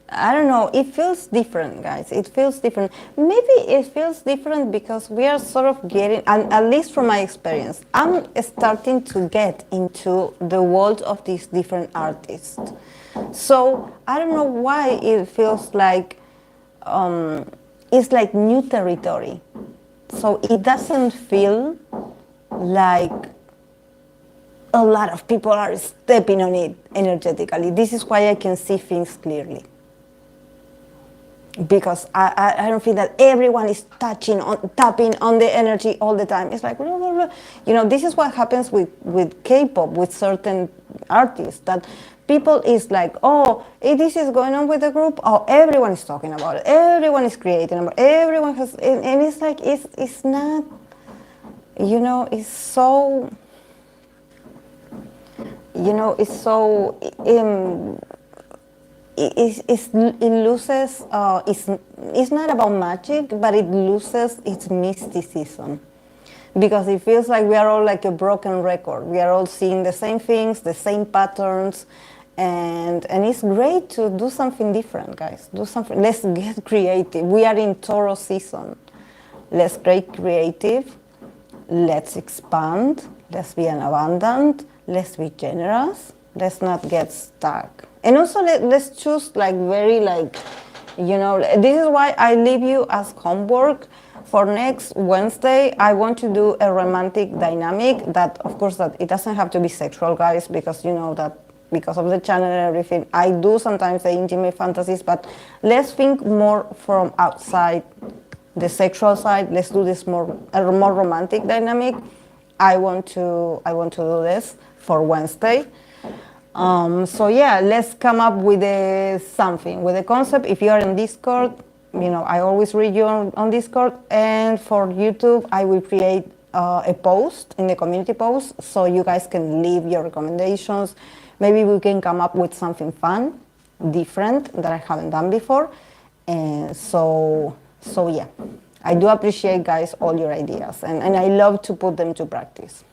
I don't know, it feels different, guys. It feels different. Maybe it feels different because we are sort of getting, and at least from my experience, I'm starting to get into the world of these different artists. So I don't know why it feels like it's like new territory. So it doesn't feel like a lot of people are stepping on it energetically. This is why I can see things clearly. Because I don't feel that everyone is tapping on the energy all the time. It's like, blah, blah, blah. You know, this is what happens with K-pop, with certain artists, that people is like, oh, this is going on with the group, oh, everyone is talking about it, everyone is creating about it, everyone has, and it's like, it's not, you know, it's so, you know, it's so, it loses, it's not about magic, but it loses its mysticism. Because it feels like we are all like a broken record. We are all seeing the same things, the same patterns, and it's great to do something different, guys. Do something, let's get creative. We are in Taurus season. Let's get creative. Let's expand, let's be abundant, let's be generous, let's not get stuck. And also let's choose like very like, you know, this is why I leave you as homework. For next Wednesday, I want to do a romantic dynamic that, of course, that it doesn't have to be sexual, guys, because you know that because of the channel and everything, I do sometimes the intimate fantasies, but let's think more from outside the sexual side. Let's do this a more romantic dynamic. I want to do this for Wednesday. So yeah, let's come up with something, with a concept. If you are in Discord, you know, I always read you on Discord, and for YouTube, I will create a post in the community post so you guys can leave your recommendations. Maybe we can come up with something fun, different that I haven't done before. And so yeah, I do appreciate, guys, all your ideas, and I love to put them to practice.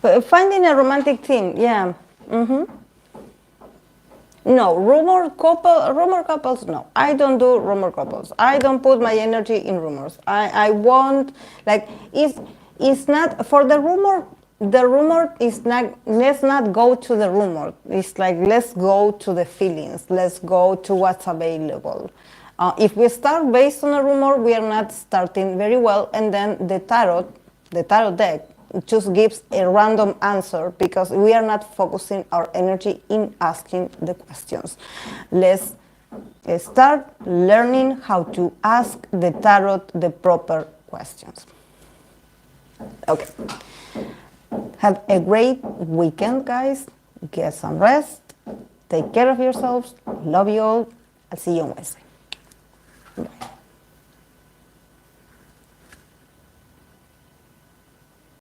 But finding a romantic theme, yeah. No, rumor couples, no. I don't do rumor couples. I don't put my energy in rumors. I want, like, it's not, for the rumor is not, let's not go to the rumor. It's like, let's go to the feelings. Let's go to what's available. If we start based on a rumor, we are not starting very well, and then the tarot deck just gives a random answer because we are not focusing our energy in asking the questions. Let's start learning how to ask the tarot the proper questions. Okay. Have a great weekend, guys. Get some rest. Take care of yourselves. Love you all. I'll see you on Wednesday. Bye.